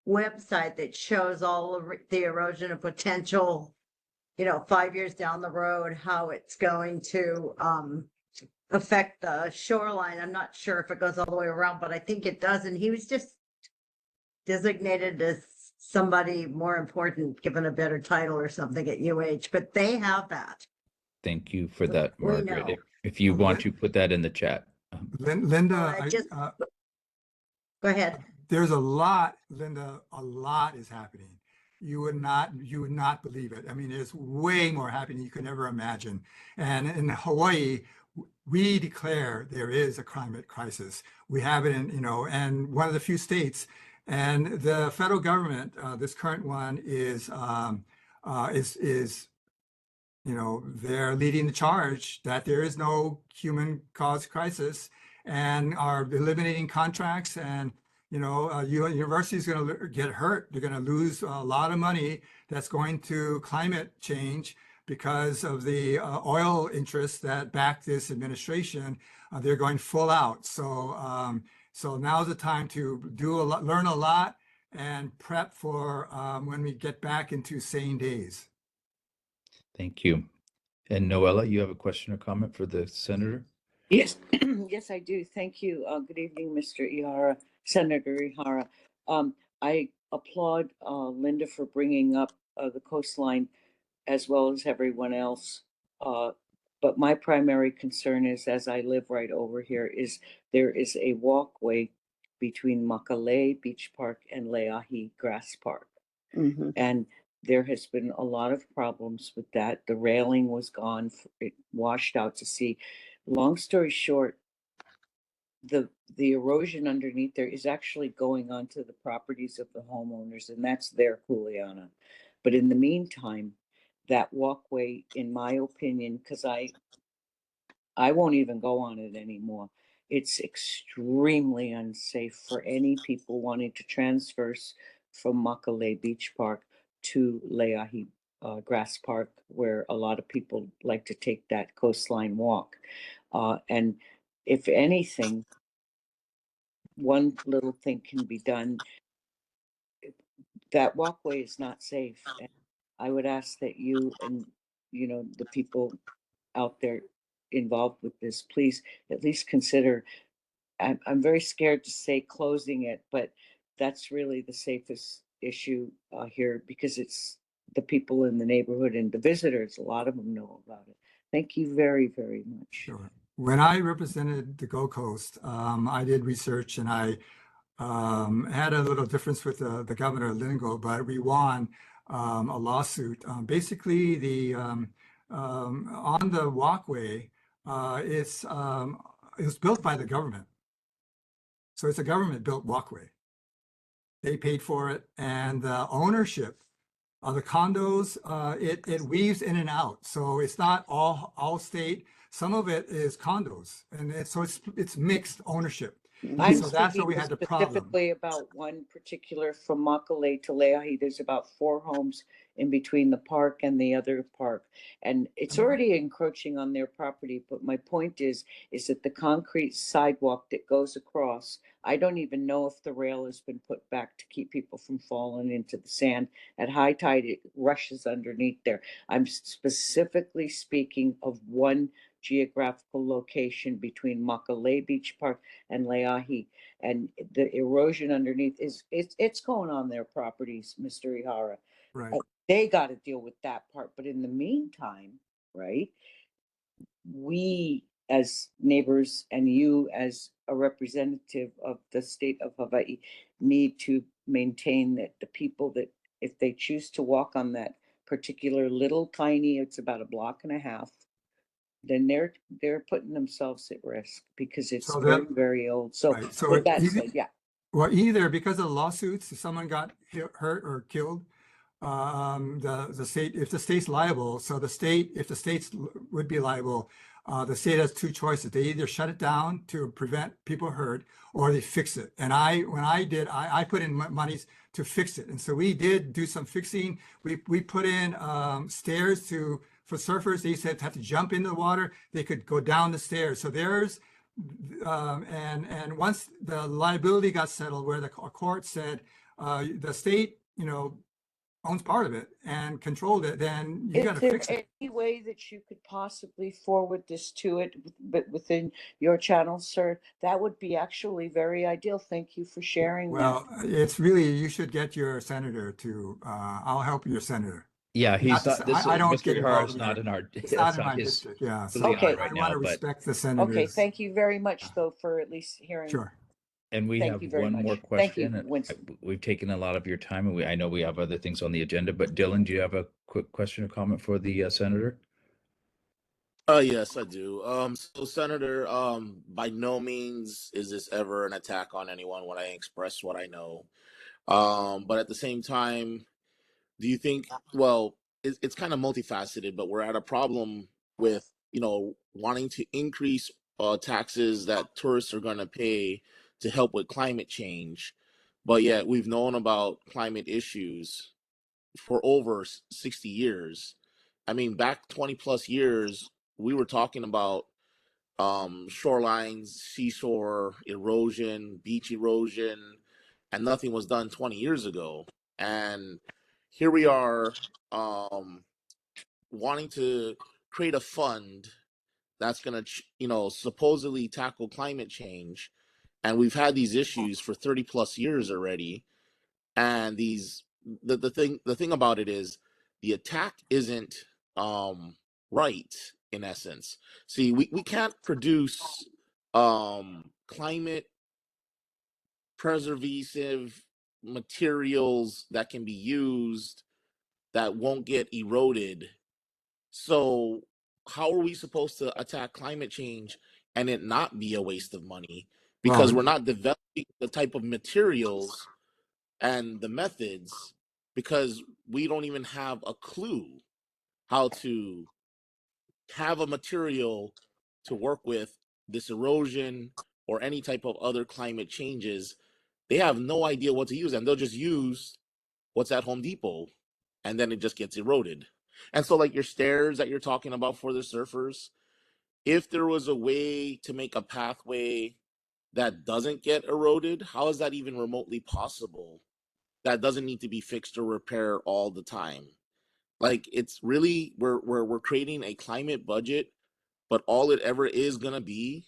website that shows all of the erosion of potential, you know, 5 years down the road, how it's going to affect the shoreline. I'm not sure if it goes all the way around, but I think it does. And he was just designated as somebody more important, given a better title or something at UH, but they have that. Thank you for that, We Margaret. know. If you want to put that in the chat. Linda, Go ahead. There's a lot, Linda, a lot is happening. You would not believe it. I mean, there's way more happening than you could ever imagine. And in Hawaii, we declare there is a climate crisis. We have it in, you know, and one of the few states. And the federal government, this current one is, you know, they're leading the charge that there is no human caused crisis and are eliminating contracts. And, you know, university is going to get hurt. They're going to lose a lot of money that's going to climate change because of the oil interests that back this administration. They're going full out. So, so now's the time to do a lot, learn a lot, and prep for when we get back into sane days. Thank you. And Noella, you have a question or comment for the senator? Yes, yes, I do. Thank you. Good evening, Mr. Ihara, Senator Ihara. I applaud Linda for bringing up the coastline as well as everyone else. But my primary concern is, as I live right over here, is there is a walkway between Makale Beach Park and Leahi Grass Park. Mhm. And there has been a lot of problems with that. The railing was gone, it washed out to sea. Long story short, the erosion underneath there is actually going onto the properties of the homeowners, and that's their Kuleana. But in the meantime, that walkway, in my opinion, because I won't even go on it anymore. It's extremely unsafe for any people wanting to transverse from Makale Beach Park to Leahi Grass Park, where a lot of people like to take that coastline walk. And if anything, one little thing can be done. That walkway is not safe. And I would ask that you and, you know, the people out there involved with this, please at least consider. I'm very scared to say closing it, but that's really the safest issue here, because it's the people in the neighborhood and the visitors. A lot of them know about it. Thank you very, very much. Sure. When I represented the Gold Coast, I did research, and I had a little difference with the governor of Lingo, but we won a lawsuit. Basically, the on the walkway, it was built by the government. So it's a government-built walkway. They paid for it, and the ownership of the condos, it weaves in and out. So it's not all state. Some of it is condos, and so it's mixed ownership. I'm So that's where speaking we had the problem. specifically about one particular from Makale to Leahi. There's about 4 homes in between the park and the other park, and it's already encroaching on their property. But my point is that the concrete sidewalk that goes across, I don't even know if the rail has been put back to keep people from falling into the sand. At high tide, it rushes underneath there. I'm specifically speaking of one geographical location between Makale Beach Park and Leahi, and the erosion underneath it's going on their properties, Mr. Ihara. Right. They got to deal with that part, but in the meantime, right, we as neighbors and you as a representative of the state of Hawaii need to maintain that the people that, if they choose to walk on that particular little tiny, it's about a block and a half then they're putting themselves at risk because it's So very, that, very old. So right, so with that either, said, yeah. well, either because of the lawsuits, if someone got hurt or killed, the state, if the state's liable, so the state, if the states would be liable, the state has two choices. They either shut it down to prevent people hurt, or they fix it. And when I did, I put in monies to fix it. And so we did do some fixing. We put in stairs for surfers. They said to have to jump into the water. They could go down the stairs. So there's and once the liability got settled, where the court said the state, owns part of it and controlled it, then you got Is to there fix it. any way that you could possibly forward this to it, but within your channel, sir? That would be actually very ideal. Thank you for sharing that. Well, it's really, you should get your senator to, I'll help your senator. Yeah, he's not, I don't Mr. get Ihara involved is in not it. in our, It's that's not in not my his district, yeah. So really on Okay. right I want now, to but, respect the Okay, senators. thank you very much, though, for at least hearing. Sure. and we Thank have you very one more much. Thank you, question. and Winston. We've taken a lot of your time, and I know we have other things on the agenda, but Dylan, do you have a quick question or comment for the senator? Yes, I do. So Senator, by no means is this ever an attack on anyone when I express what I know. But at the same time, do you think, well, it's kind of multifaceted, but we're at a problem with, wanting to increase taxes that tourists are going to pay to help with climate change. But yet we've known about climate issues for over 60 years. I mean, back 20 plus years, we were talking about shorelines, seashore erosion, beach erosion, and nothing was done 20 years ago. And here we are, wanting to create a fund that's going to, supposedly tackle climate change. And we've had these issues for 30 plus years already. And the thing about it is the attack isn't right in essence. See, we can't produce climate preservative materials that can be used that won't get eroded. So how are we supposed to attack climate change and it not be a waste of money? Because Well, we're not developing the type of materials and the methods, because we don't even have a clue how to have a material to work with this erosion or any type of other climate changes. They have no idea what to use, and they'll just use what's at Home Depot, and then it just gets eroded. And so, like your stairs that you're talking about for the surfers, if there was a way to make a pathway that doesn't get eroded, how is that even remotely possible? That doesn't need to be fixed or repaired all the time. Like, it's really, we're creating a climate budget, but all it ever is gonna be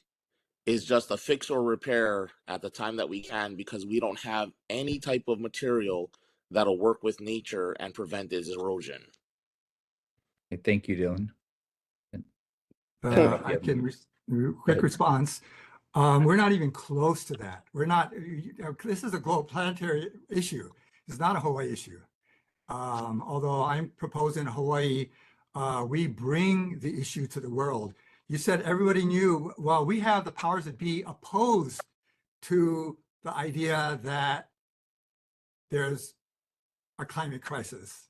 is just a fix or repair at the time that we can, because we don't have any type of material that'll work with nature and prevent its erosion. Thank you, Dylan. I can, quick response. We're not even close to that. We're not, this is a global planetary issue. It's not a Hawaii issue. Although I'm proposing Hawaii, we bring the issue to the world. You said everybody knew, well, we have the powers that be opposed to the idea that there's a climate crisis.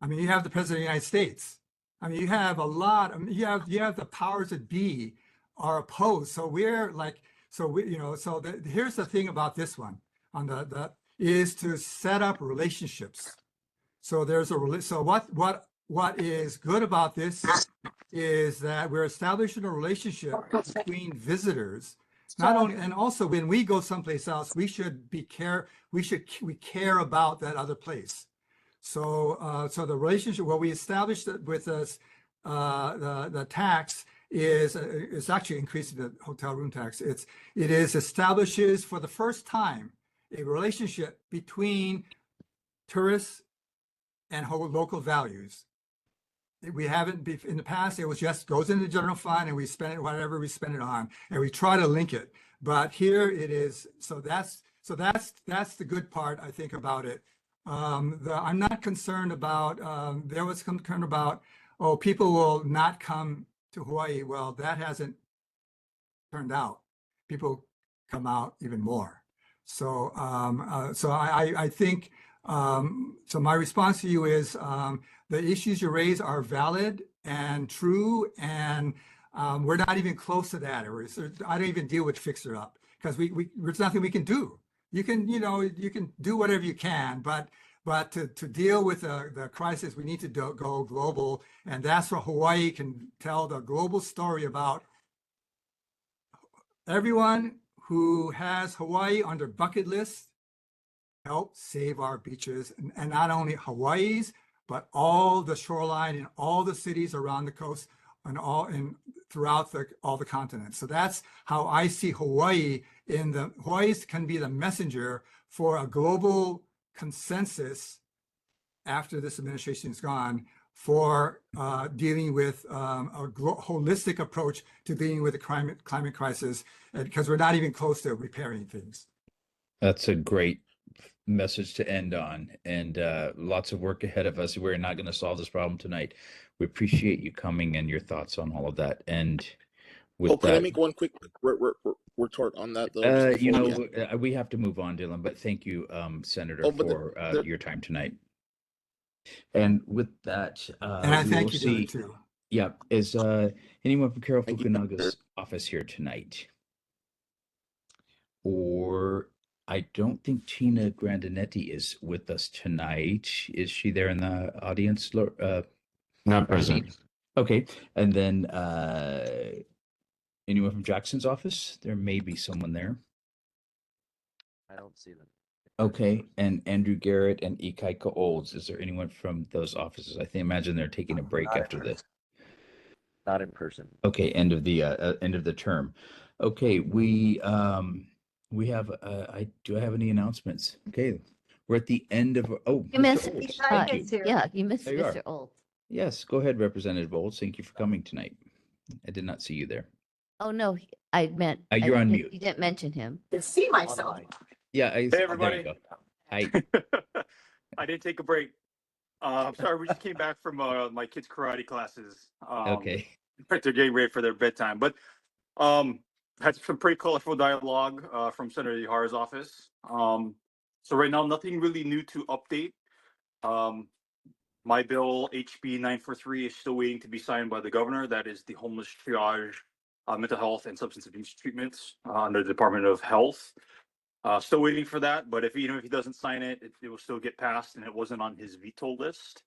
I mean, you have the President of the United States. I mean, you have a lot, you have the powers that be are opposed. So we're like, here's the thing about this one on the is to set up relationships. So there's so what is good about this is that we're establishing a relationship between visitors. Not only, and also when we go someplace else, we care about that other place. So so the relationship, what we established with us, the tax is actually increasing the hotel room tax. It establishes for the first time a relationship between tourists and local values. We haven't in the past, it was just goes into the general fund and we spend it whatever we spend it on, and we try to link it. But here it is. So that's the good part, I think, about it. I'm not concerned about, there was concern about, oh, people will not come to Hawaii, well, that hasn't turned out. People come out even more. So, I think, so my response to you is, the issues you raise are valid and true, and we're not even close to that. I don't even deal with fixer up because there's nothing we can do. You can, you can do whatever you can, but to deal with the crisis, we need to go global, and that's where Hawaii can tell the global story about everyone who has Hawaii on their bucket list. Help save our beaches, and not only Hawaii's, but all the shoreline and all the cities around the coast and throughout all the continents. So that's how I see Hawaii. Hawaii can be the messenger for a global consensus after this administration is gone for dealing with a holistic approach to dealing with the climate crisis, because we're not even close to repairing things. That's a great message to end on, and lots of work ahead of us. We're not going to solve this problem tonight. We appreciate you coming and your thoughts on all of that. And with can I that, make one quick retort on that though? Just before we end? we have to move on, Dylan, but thank you, Senator, for your time tonight. And with that, and I thank you, see, Dylan, too. Yeah, is anyone from Carol Fukunaga's office here tonight? Or I don't think Tina Grandinetti is with us tonight. Is she there in the audience? Not present. Okay, and then anyone from Jackson's office? There may be someone there. I don't see them. Okay, and Andrew Garrett and Ikaika Olds. Is there anyone from those offices? I think imagine they're taking a break after this. Not in person. Okay, end of the term. Okay, we have do I have any announcements? Okay, we're at the end of You missed, Thank you. yeah, you missed There you are. Mr. Old. Yes, go ahead, Representative Olds. Thank you for coming tonight. I did not see you there. Oh, no, I meant. You're on mute. You didn't mention him. Can see myself. Yeah, Hey, everybody. There you go. Hi. I didn't take a break. Sorry, we just came back from my kids' karate classes. Okay. They're getting ready for their bedtime, but had some pretty colorful dialogue from Senator Ihara's office. So right now, nothing really new to update. My bill, HB 943, is still waiting to be signed by the governor. That is the homeless triage, mental health, and substance abuse treatments under the Department of Health. Still waiting for that, but even if he doesn't sign it, it will still get passed, and it wasn't on his veto list.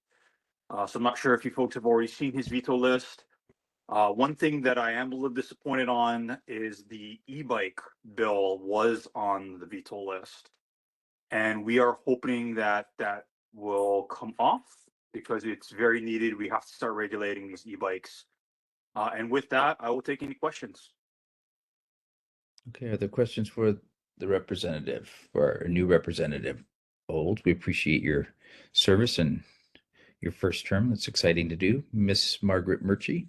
So I'm not sure if you folks have already seen his veto list. One thing that I am a little disappointed on is the e-bike bill was on the veto list, and we are hoping that that will come off because it's very needed. We have to start regulating these e-bikes. And with that, I will take any questions. Okay, are there questions for the representative, for our new representative Old? We appreciate your service and your first term. That's exciting to do. Miss Margaret Murchie,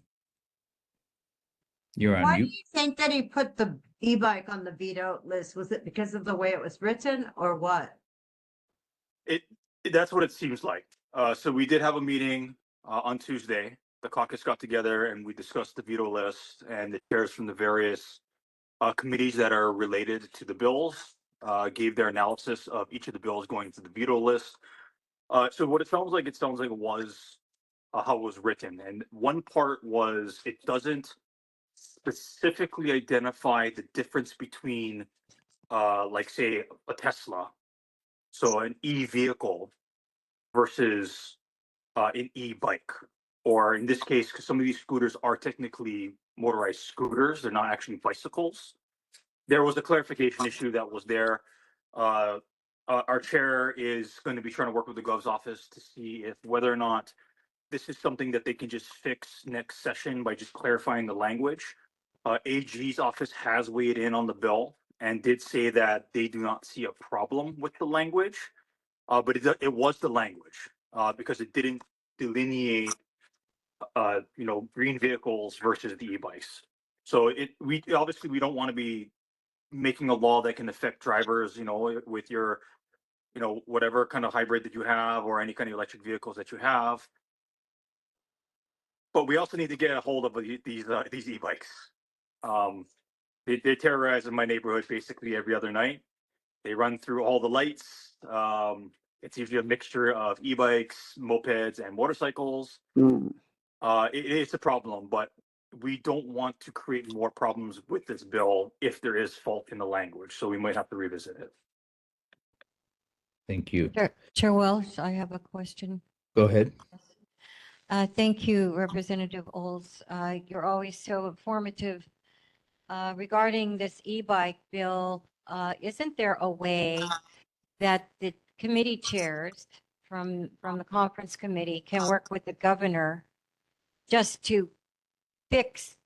you're on Why do mute. you think that he put the e-bike on the veto list? Was it because of the way it was written or what? That's what it seems like. So we did have a meeting on Tuesday. The caucus got together and we discussed the veto list, and the chairs from the various committees that are related to the bills gave their analysis of each of the bills going to the veto list. So what it sounds like it was how it was written. And one part was it doesn't specifically identify the difference between like say a Tesla, so an e-vehicle versus an e-bike, or in this case, because some of these scooters are technically motorized scooters, they're not actually bicycles. There was a clarification issue that was there. Our chair is going to be trying to work with the Gov's office to see if whether or not this is something that they can just fix next session by just clarifying the language. AG's office has weighed in on the bill and did say that they do not see a problem with the language, but it was the language because it didn't delineate, green vehicles versus the e-bikes. So we obviously don't want to be making a law that can affect drivers, with your, whatever kind of hybrid that you have or any kind of electric vehicles that you have. But we also need to get a hold of these e-bikes. They're terrorizing my neighborhood basically every other night. They run through all the lights. It's usually a mixture of e-bikes, mopeds, and motorcycles. It's a problem, but we don't want to create more problems with this bill if there is fault in the language. So we might have to revisit it. Thank you. Chair Welsh, I have a question. Go ahead. Thank you, Representative Olds. You're always so informative. Regarding this e-bike bill, isn't there a way that the committee chairs from the conference committee can work with the governor just to fix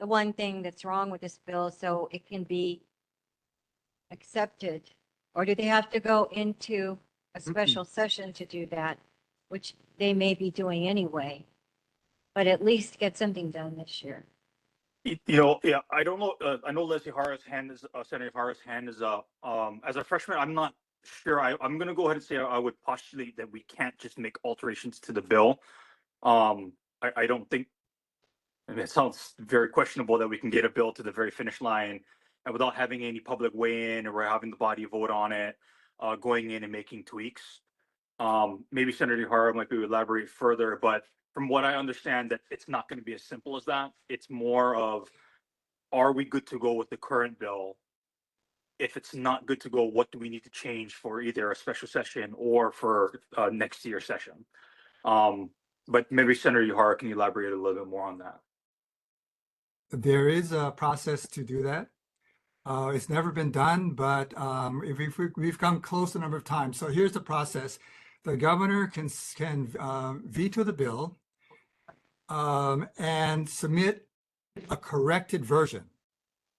the one thing that's wrong with this bill so it can be accepted? Or do they have to go into a special session to do that, which they may be doing anyway, but at least get something done this year? Yeah, I don't know. I know Leslie Hara's hand is Senator Hara's hand is up. As a freshman, I'm not sure. I'm going to go ahead and say I would postulate that we can't just make alterations to the bill. I don't think. I mean, it sounds very questionable that we can get a bill to the very finish line and without having any public weigh in or having the body vote on it, going in and making tweaks. Maybe Senator Hara might be able to elaborate further, but from what I understand, that it's not going to be as simple as that. It's more of, are we good to go with the current bill? If it's not good to go, what do we need to change for either a special session or for next year's session? But maybe Senator Hara can elaborate a little bit more on that. There is a process to do that. It's never been done, but we've come close a number of times. So here's the process. The governor can veto the bill and submit a corrected version.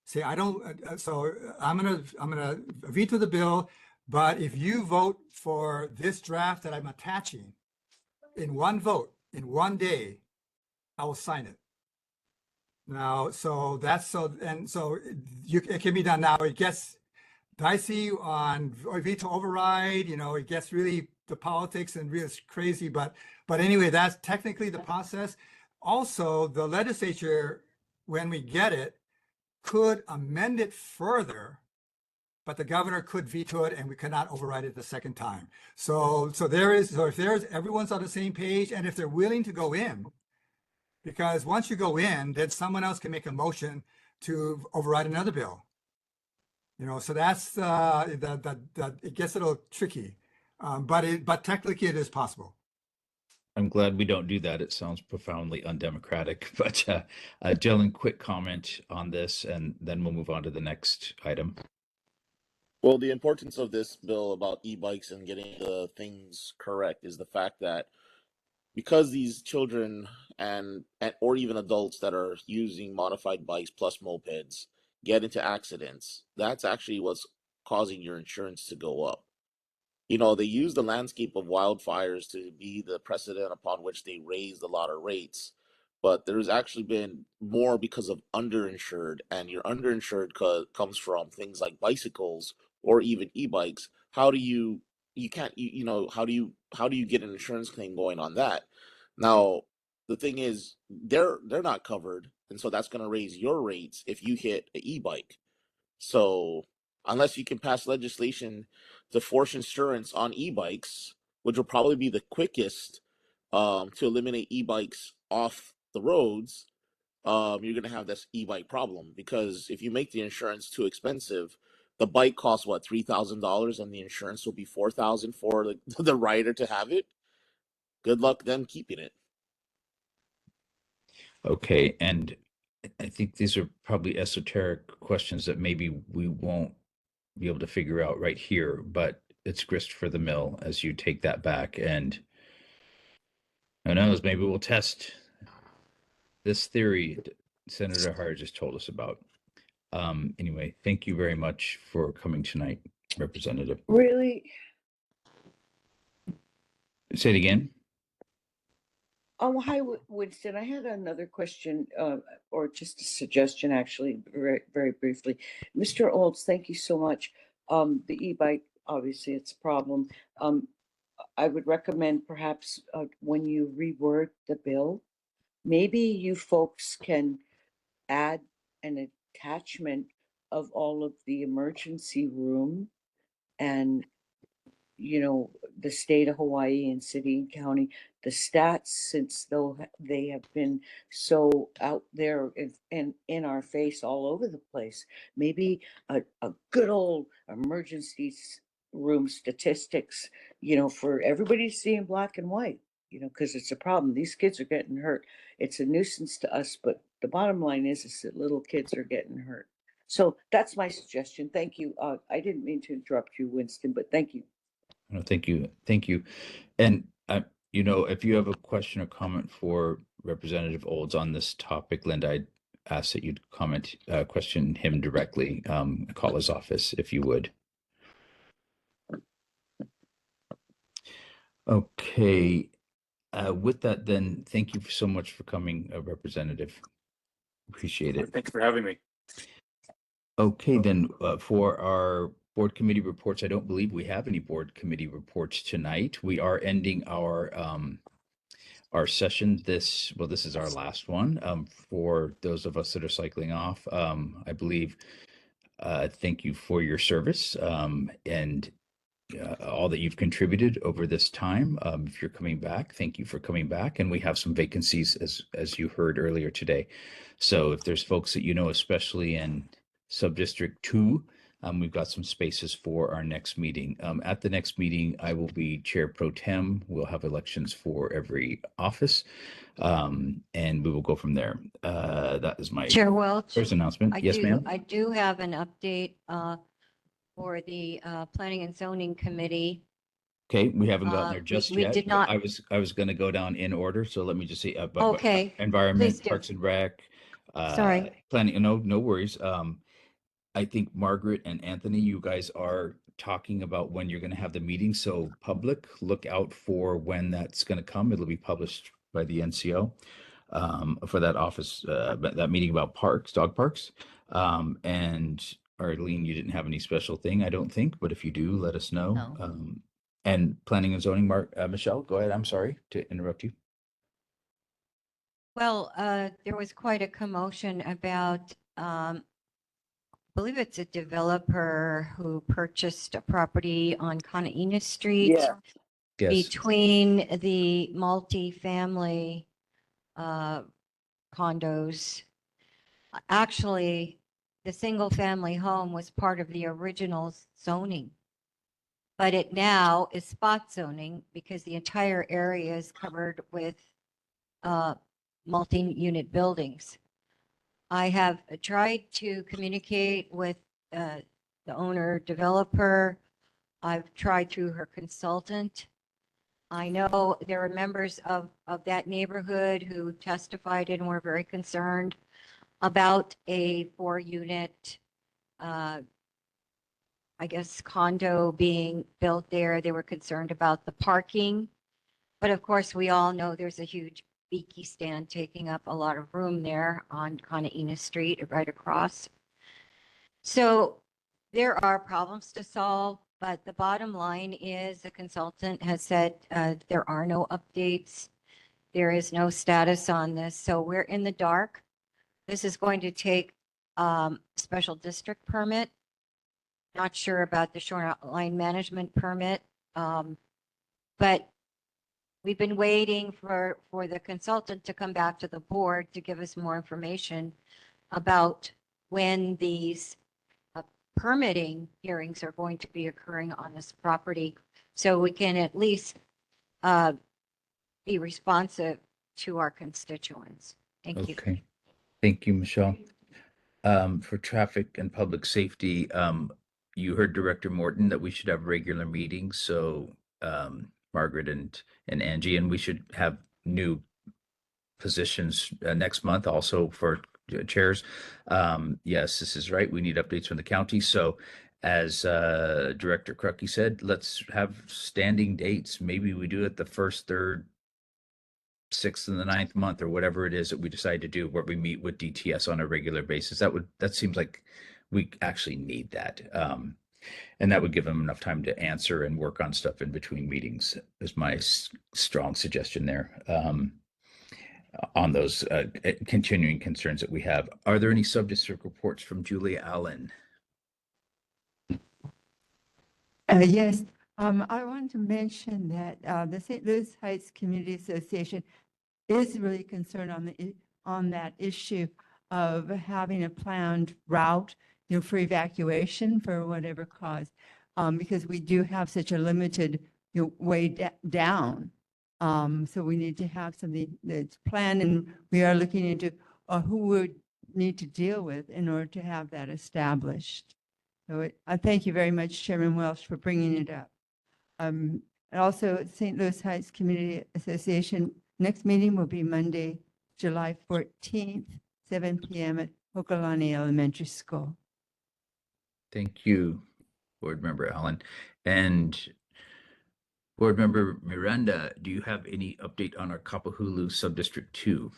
See, I don't, so I'm gonna veto the bill, but if you vote for this draft that I'm attaching in one vote, in one day, I will sign it. Now, so that's it can be done now. It gets dicey on veto override, it gets really the politics and really crazy, but anyway, that's technically the process. Also, the legislature, when we get it, could amend it further, but the governor could veto it and we cannot override it the second time. So if everyone's on the same page and if they're willing to go in, because once you go in, then someone else can make a motion to override another bill. So that's it gets a little tricky, but technically it is possible. I'm glad we don't do that. It sounds profoundly undemocratic. But Dylan, quick comment on this, and then we'll move on to the next item. Well, the importance of this bill about e-bikes and getting the things correct is the fact that because these children and or even adults that are using modified bikes plus mopeds get into accidents, that's actually what's causing your insurance to go up. They use the landscape of wildfires to be the precedent upon which they raised a lot of rates. But there's actually been more because of underinsured, and your underinsured comes from things like bicycles or even e-bikes. How do you how do you get an insurance claim going on that? Now, the thing is, they're not covered, and so that's going to raise your rates if you hit an e-bike. So unless you can pass legislation to force insurance on e-bikes, which will probably be the quickest to eliminate e-bikes off the roads, you're going to have this e-bike problem. Because if you make the insurance too expensive, the bike costs what, $3,000, and the insurance will be $4,000 for the rider to have it. Good luck them keeping it. Okay, and I think these are probably esoteric questions that maybe we won't be able to figure out right here, but it's grist for the mill as you take that back. And who knows, maybe we'll test this theory Senator Hart just told us about. Anyway, thank you very much for coming tonight, Representative. Really? Say it again. Hi, Winston. I had another question, or just a suggestion, actually, very, very briefly. Mr. Olds, thank you so much. The e-bike, obviously, it's a problem. I would recommend perhaps when you reword the bill, maybe you folks can add an attachment of all of the emergency room and, you know, the state of Hawaii and city and county, the stats, since though they have been so out there and in our face all over the place. Maybe a good old room statistics, you know, for everybody to see in black and white, you know, because it's a problem. These kids are getting hurt. It's a nuisance to us, but the bottom line is that little kids are getting hurt. So that's my suggestion. Thank you. I didn't mean to interrupt you, Winston, but thank you. No, thank you. Thank you. And, you know, if you have a question or comment for Representative Olds on this topic, Linda, I'd ask that you'd question him directly, call his office if you would. Okay. With that, then, thank you so much for coming, Representative. Appreciate it. Thanks for having me. Okay, then, for our board committee reports, I don't believe we have any board committee reports tonight. We are ending our session. This is our last one. For those of us that are cycling off, I believe, thank you for your service, and all that you've contributed over this time. If you're coming back, thank you for coming back. And we have some vacancies, as you heard earlier today. So if there's folks that you know, especially in Subdistrict 2, we've got some spaces for our next meeting. At the next meeting, I will be Chair Pro Tem. We'll have elections for every office, and we will go from there. That is my Chair Welch. first announcement. Yes, ma'am. I do have an update for the Planning and Zoning Committee. Okay, we haven't gotten there we- just we yet. did but not- I was going to go down in order, so let me just see. Okay, Environment, please do. Parks and Rec, Sorry. planning. No worries. I think Margaret and Anthony, you guys are talking about when you're going to have the meeting. So public, look out for when that's going to come. It'll be published by the NCO for that office, that meeting about parks, dog parks. And Arlene, you didn't have any special thing, I don't think, but if you do, let us know. No. And planning and zoning, Michelle, go ahead. I'm sorry to interrupt you. Well, there was quite a commotion about, I believe it's a developer who purchased a property on Kanaina Street. Yes. Yes. Between the multi-family condos. Actually, the single-family home was part of the original zoning. But it now is spot zoning because the entire area is covered with multi-unit buildings. I have tried to communicate with the owner developer. I've tried through her consultant. I know there are members of that neighborhood who testified and were very concerned about a 4-unit, I guess, condo being built there. They were concerned about the parking. But of course, we all know there's a huge Beaky stand taking up a lot of room there on Kanaina Street, right across. So there are problems to solve, but the bottom line is the consultant has said there are no updates. There is no status on this. So we're in the dark. This is going to take special district permit. Not sure about the shoreline management permit. But we've been waiting for the consultant to come back to the board to give us more information about when these permitting hearings are going to be occurring on this property, so we can at least be responsive to our constituents. Thank you. Okay. Thank you, Michelle. For traffic and public safety, you heard Director Morton that we should have regular meetings. So Margaret and Angie, and we should have new positions next month also for chairs. Yes, this is right. We need updates from the county. So as Director Krucky said, let's have standing dates. Maybe we do it the first, third, 6th and the 9th month, or whatever it is that we decide to do, where we meet with DTS on a regular basis. That seems like we actually need that. And that would give them enough time to answer and work on stuff in between meetings, is my strong suggestion there. on those continuing concerns that we have. Are there any sub-district reports from Julia Allen? Yes, I wanted to mention that the St. Louis Heights Community Association is really concerned on that issue of having a planned route, for evacuation for whatever cause, because we do have such a limited, way down. So we need to have something that's planned, and we are looking into who would need to deal with in order to have that established. So I thank you very much, Chairman Welsh, for bringing it up. And also, St. Louis Heights Community Association, next meeting will be Monday, July 14th, 7 p.m. at Hokalani Elementary School. Thank you, Board Member Allen. And Board Member Miranda, do you have any update on our Kapahulu Subdistrict 2?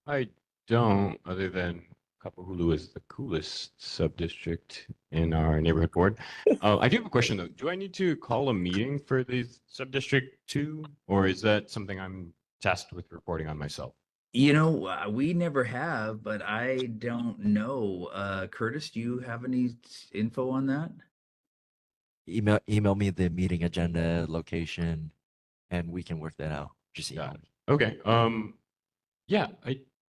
I don't, other than Kapahulu is the coolest sub-district in our neighborhood board. I do have a question though. Do I need to call a meeting for the sub-district 2, or is that something I'm tasked with reporting on myself? We never have, but I don't know. Curtis, do you have any info on that? Email me the meeting agenda, location, and we can work that out. Just email me. Okay. Yeah,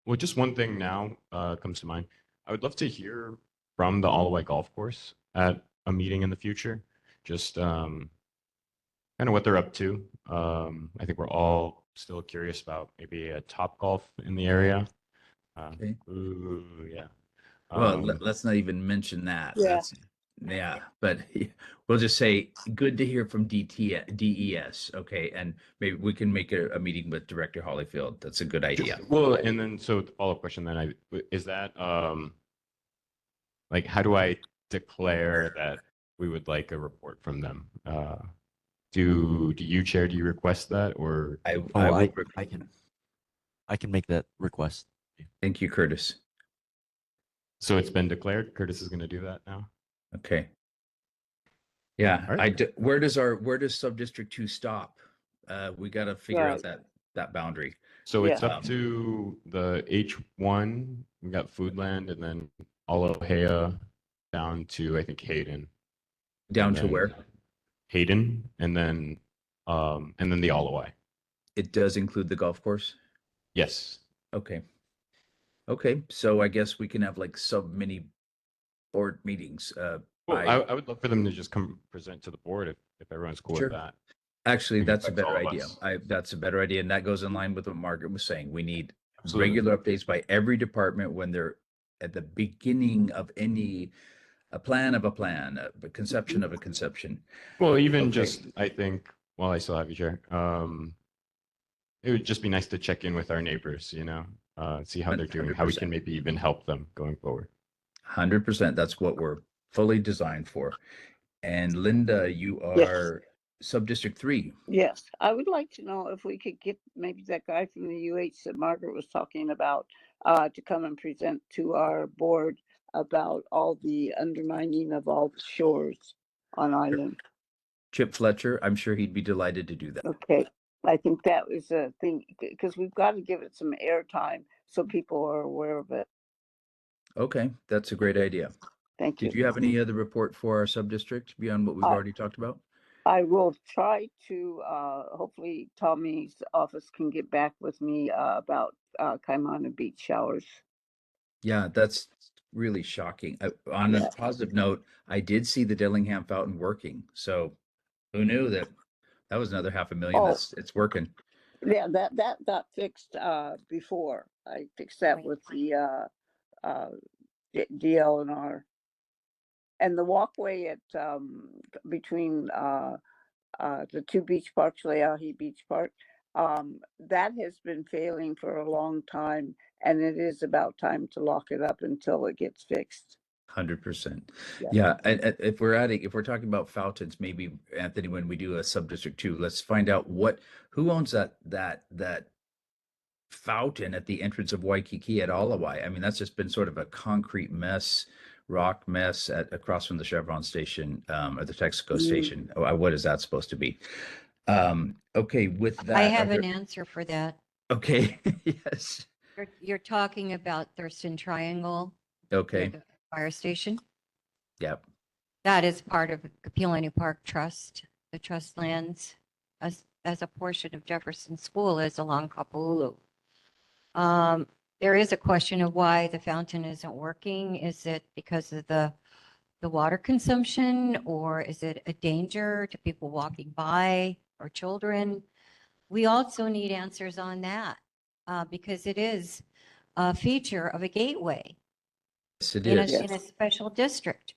well, just one thing now comes to mind. I would love to hear from the Allaway Golf Course at a meeting in the future. Just kind of what they're up to. I think we're all still curious about maybe a Top Golf in the area. Okay. Ooh, yeah. Well, let's not even mention that. Yeah. But we'll just say good to hear from DES. Okay, and maybe we can make a meeting with Director Hollyfield. That's a good idea. Well, and then so the follow-up question then is that like how do I declare that we would like a report from them? Do you, Chair, do you request that, or I can make that request. Thank you, Curtis. So it's been declared. Curtis is going to do that now. Okay. Yeah. All right. Where does Sub-District 2 stop? We got to figure out that boundary. So it's up to the H1. We got Foodland, and then Aloha down to I think Hayden. Down to where? Hayden, and then the Allaway. It does include the golf course? Yes. Okay. Okay, so I guess we can have like sub-mini board meetings. Well, I would love for them to just come present to the board if everyone's cool Sure. with that. Actually, that's a affects all better of idea. us. That's a better idea, and that goes in line with what Margaret was saying. We need Absolutely. regular updates by every department when they're at the beginning of a plan of a plan, a conception of a conception. Well, even Okay. just I think while I still have you, Chair, it would just be nice to check in with our neighbors, see how they're doing, how we can 100%. maybe even help them going forward. 100%. That's what we're fully designed for. And Linda, you Yes. are Sub-District 3. Yes, I would like to know if we could get maybe that guy from the UH that Margaret was talking about to come and present to our board about all the undermining of all the shores on island. Chip Fletcher, I'm sure he'd be delighted to do that. Okay, I think that was a thing because we've got to give it some airtime so people are aware of it. Okay, that's a great idea. Thank you. Did you have any other report for our sub-district beyond what we've already talked about? I will try to, hopefully Tommy's office can get back with me about Kaimana Beach showers. Yeah, that's really shocking. On a positive note, I did see the Dillingham fountain working. So who knew that was another $500,000? Oh. It's working. Yeah, that got fixed before. I fixed that with the DLNR. And the walkway at between the two beach parks, Leahi Beach Park, that has been failing for a long time, and it is about time to lock it up until it gets fixed. 100%. Yeah. Yeah. And if we're talking about fountains, maybe Anthony, when we do a sub-district 2, let's find out who owns that fountain at the entrance of Waikiki at Alawai. I mean, that's just been sort of a concrete mess, rock mess across from the Chevron station or the Texaco station. What is that supposed to be? Okay, with that. I are have an there- answer for that. Okay, yes, You're talking about Thurston Triangle, okay, the fire station. yep. That is part of Kapahulu Park Trust. The trust lands as a portion of Jefferson School is along Kapahulu. There is a question of why the fountain isn't working. Is it because of the water consumption, or is it a danger to people walking by or children? We also need answers on that because it is a feature of a gateway Yes, it in is. a special district,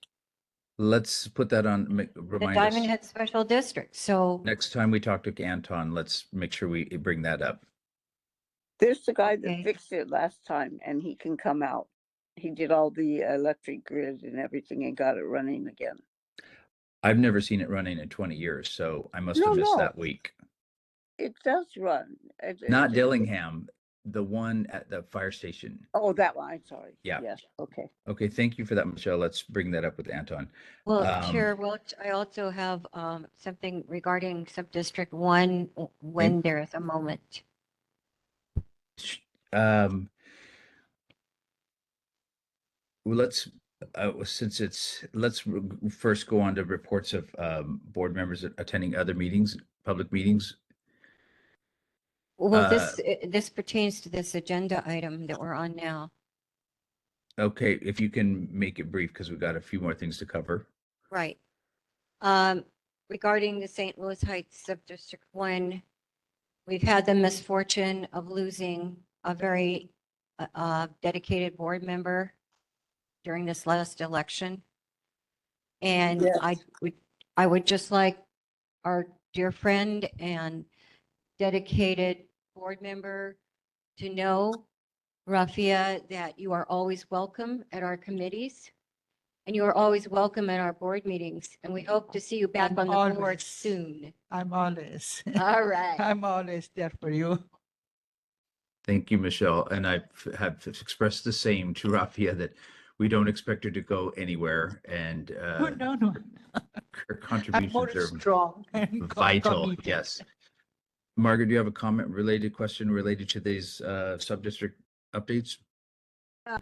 Let's put that on, the remind Diamond us. Head Special District. So Next time we talk to Anton, let's make sure we bring that up. There's the guy Okay. that fixed it last time, and he can come out. He did all the electric grid and everything and got it running again. I've never seen it running in 20 years, so I must No, have missed no. that week. It does run. Not Dillingham, the one at the fire station. Oh, that one. I'm sorry. Yeah. Yes. Okay. Okay, thank you for that, Michelle. Let's bring that up with Anton. Well, Chair Welch, I also have something regarding Sub-District 1 when there is a moment. Well, let's first go on to reports of board members attending other meetings, public meetings. Well, this pertains to this agenda item that we're on now. Okay, if you can make it brief, because we've got a few more things to cover. Right. Regarding the St. Louis Heights Sub-District 1, we've had the misfortune of losing a very dedicated board member during this last election. And Yes. I would just like our dear friend and dedicated board member to know, Rafia, that you are always welcome at our committees and you are always welcome at our board meetings. And we hope to see you back I'm on the board always- soon. I'm always. All right. I'm always there for you. Thank you, Michelle. And I have expressed the same to Rafia, that we don't expect her to go anywhere, and No. her I'm more contributions are strong. and vital. committed. Yes. Margaret, do you have a question related to these sub-district updates?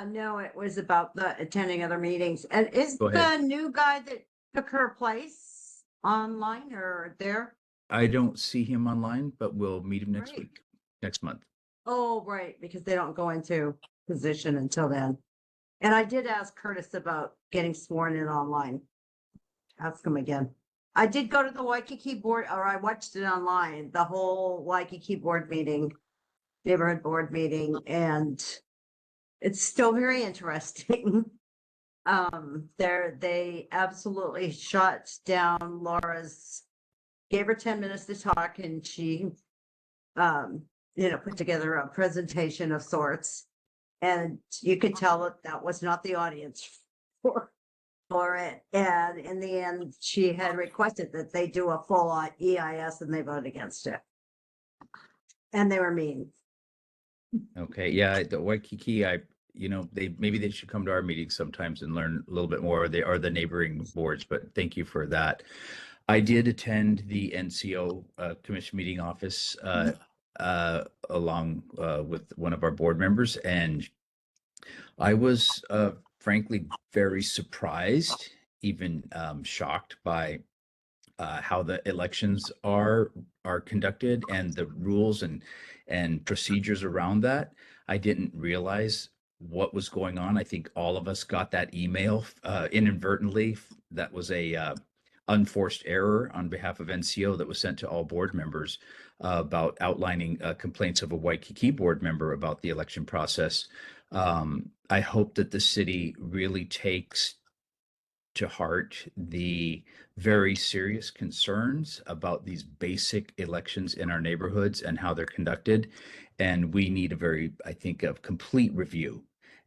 No, it was about the attending other meetings. And is Go ahead. the new guy that took her place online or there? I don't see him online, but we'll meet him next Great. week, next month. Oh, right, because they don't go into position until then. And I did ask Curtis about getting sworn in online. Ask him again. I did go to the Waikiki board, or I watched it online, the whole Waikiki board meeting, neighborhood board meeting, and it's still very interesting. They absolutely shut down Laura's, gave her 10 minutes to talk, and she, put together a presentation of sorts. And you could tell that was not the audience for it. And in the end, she had requested that they do a full on EIS, and they voted against it. And they were mean. Okay, yeah, the Waikiki, maybe they should come to our meetings sometimes and learn a little bit more, or the neighboring boards, but thank you for that. I did attend the NCO commission meeting office along with one of our board members, and I was frankly very surprised, even shocked by how the elections are conducted and the rules and procedures around that. I didn't realize what was going on. I think all of us got that email inadvertently. That was a unforced error on behalf of NCO that was sent to all board members about outlining complaints of a Waikiki board member about the election process. I hope that the city really takes to heart the very serious concerns about these basic elections in our neighborhoods and how they're conducted. And we need I think, a complete review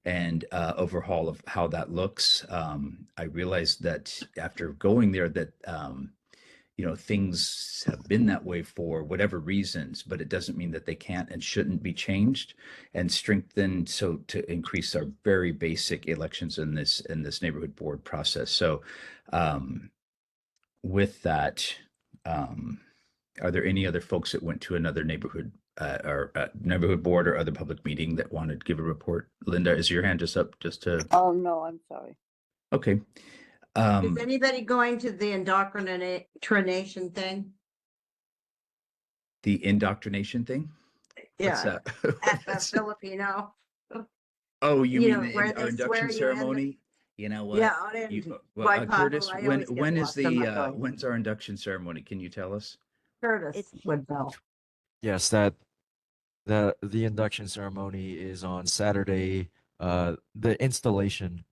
and overhaul of how that looks. I realized that after going there that, things have been that way for whatever reasons, but it doesn't mean that they can't and shouldn't be changed and strengthened so to increase our very basic elections in this neighborhood board process. So with that, Are there any other folks that went to another neighborhood or neighborhood board or other public meeting that wanted to give a report? Linda, is your hand just up just to? Oh, no, I'm sorry. Okay. Is anybody going to the indoctrination thing? The indoctrination thing? What's Yeah, that? at the Filipino. Oh, you You mean know, where our they swear induction you in. ceremony? You know what? Yeah, out in Waipahu, Curtis, I when always get when is lost on my the going. when's our induction ceremony? Can you tell us? Curtis would know. Yes, that the induction ceremony is on Saturday. The installation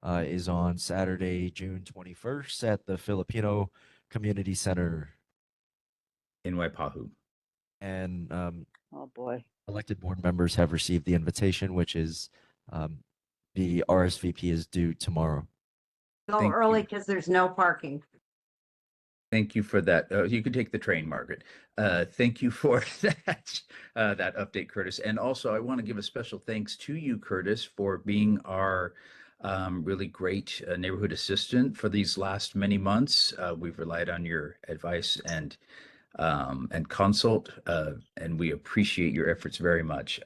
is on Saturday, June 21st at the Filipino Community Center in Waipahu. And oh boy, elected board members have received the invitation, which is the RSVP is due tomorrow. Go Thank early because there's no parking. Thank you for that. You can take the train, Margaret. Thank you for that that update, Curtis. And also, I want to give a special thanks to you, Curtis, for being our really great neighborhood assistant for these last many months. We've relied on your advice and consult, and we appreciate your efforts very much.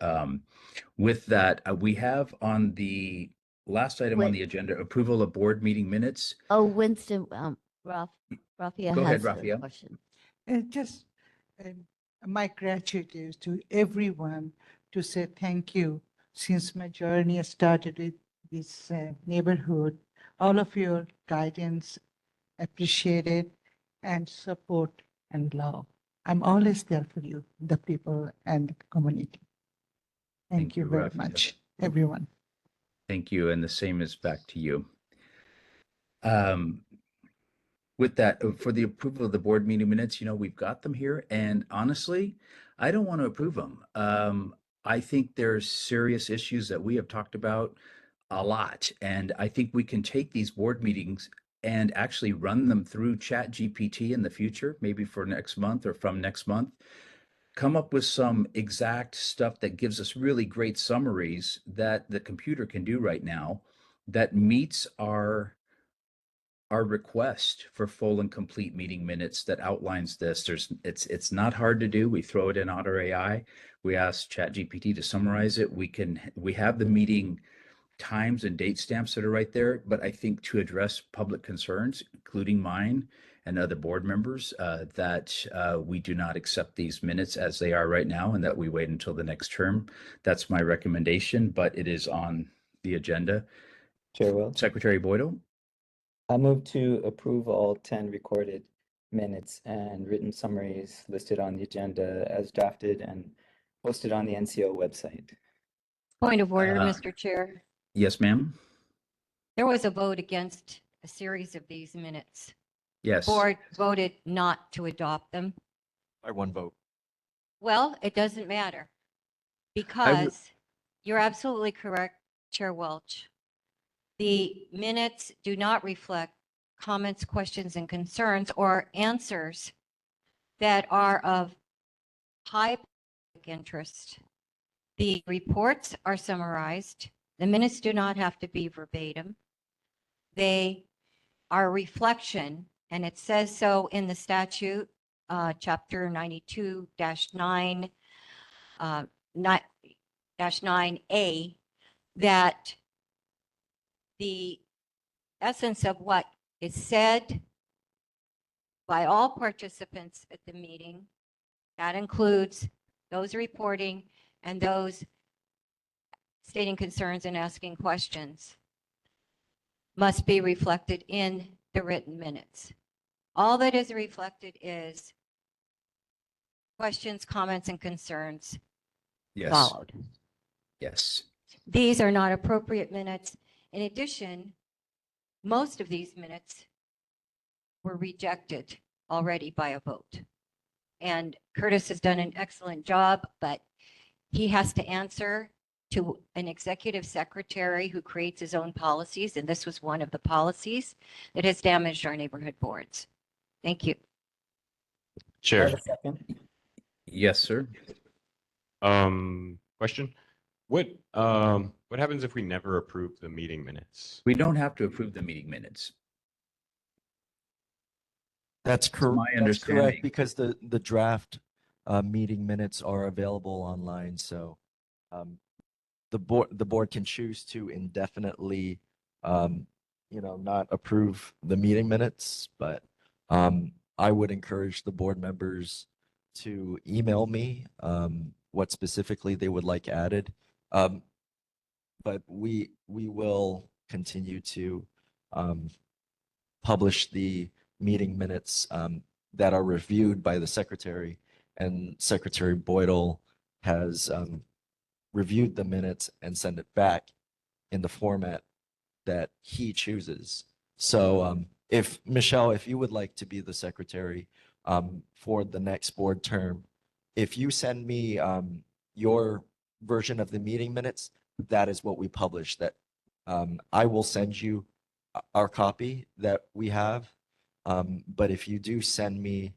With that, we have on the last item on the agenda approval of board meeting minutes. Oh, Winston, Rafael Go ahead, has a Rafael. question. Just my gratitude to everyone to say thank you since my journey started with this neighborhood. All of your guidance appreciated and support and love. I'm always there for you, the people and the community. Thank you very Rafael. much, everyone. Thank you, and the same is back to you. With that, for the approval of the board meeting minutes, we've got them here, and honestly, I don't want to approve them. I think there's serious issues that we have talked about a lot, and I think we can take these board meetings and actually run them through Chat GPT in the future, maybe for next month or from next month. Come up with some exact stuff that gives us really great summaries that the computer can do right now that meets our request for full and complete meeting minutes that outlines this. It's not hard to do. We throw it in Otter AI. We ask ChatGPT to summarize it. We have the meeting times and date stamps that are right there. But I think to address public concerns, including mine and other board members, that we do not accept these minutes as they are right now, and that we wait until the next term. That's my recommendation, but it is on the agenda. Chair Welch. Secretary Boydell. I move to approve all 10 recorded minutes and written summaries listed on the agenda as drafted and posted on the NCO website. Point of order, Mr. Chair. Yes, ma'am. There was a vote against a series of these minutes. Yes. Board voted not to adopt them. By one vote. Well, it doesn't matter because you're absolutely correct, Chair Welch. The minutes do not reflect comments, questions, and concerns or answers that are of high public interest. The reports are summarized. The minutes do not have to be verbatim. They are a reflection, and it says so in the statute, chapter 92-9, 9-A, that the essence of what is said by all participants at the meeting, that includes those reporting and those stating concerns and asking questions, must be reflected in the written minutes. All that is reflected is questions, comments, and concerns followed. Yes. These are not appropriate minutes. In addition, most of these minutes were rejected already by a vote. And Curtis has done an excellent job, but he has to answer to an executive secretary who creates his own policies, and this was one of the policies that has damaged our neighborhood boards. Thank you. Chair. Yes, sir. Question. What happens if we never approve the meeting minutes? We don't have to approve the meeting minutes. That's That's my That's correct, understanding. because the draft meeting minutes are available online, so um, the board can choose to indefinitely, not approve the meeting minutes, but I would encourage the board members to email me what specifically they would like added. But we will continue to publish the meeting minutes that are reviewed by the secretary, and Secretary Boydell has reviewed the minutes and send it back in the format that he chooses. So if Michelle, if you would like to be the secretary for the next board term, if you send me your version of the meeting minutes, that is what we publish. That I will send you our copy that we have. But if you do send me,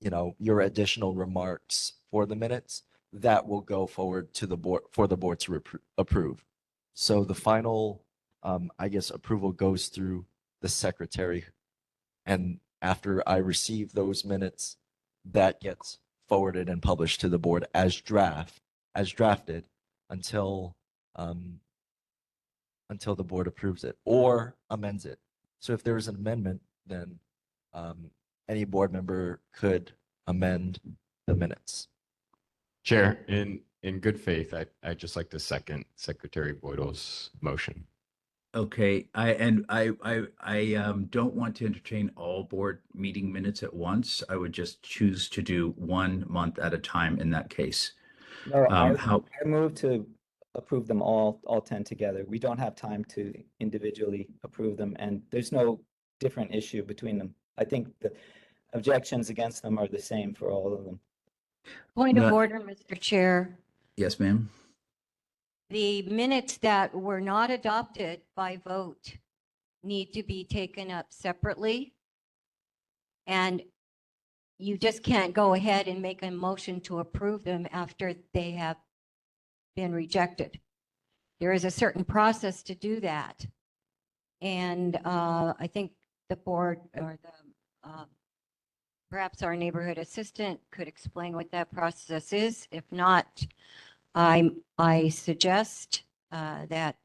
your additional remarks for the minutes, that will go forward to the board for the board to approve. So the final, I guess, approval goes through the secretary, and after I receive those minutes, that gets forwarded and published to the board as drafted until the board approves it or amends it. So if there is an amendment, then any board member could amend the minutes. Chair, in good faith, I'd just like to second Secretary Boydell's motion. Okay, I don't want to entertain all board meeting minutes at once. I would just choose to do 1 month at a time in that case. No, How, I move to approve them all 10 together. We don't have time to individually approve them, and there's no different issue between them. I think the objections against them are the same for all of them. Point of No. order, Mr. Chair. yes, ma'am? The minutes that were not adopted by vote need to be taken up separately. And you just can't go ahead and make a motion to approve them after they have been rejected. There is a certain process to do that. And I think the board or perhaps our neighborhood assistant could explain what that process is. If not, I suggest that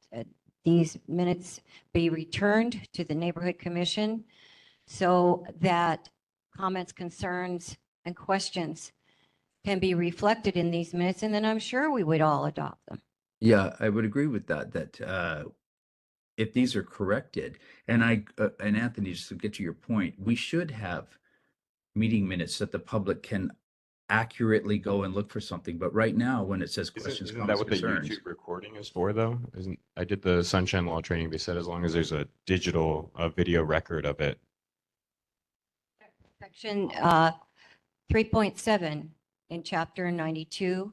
these minutes be returned to the neighborhood commission so that comments, concerns, and questions can be reflected in these minutes, and then I'm sure we would all adopt them. Yeah, I would agree with that, if these are corrected, and and Anthony, just to get to your point, we should have meeting minutes that the public can accurately go and look for something. But right now, when it says questions, Isn't that comments, what the concerns, YouTube recording is for, though? I did the Sunshine Law training. They said as long as there's a digital video record of it. Section 3.7 in chapter 92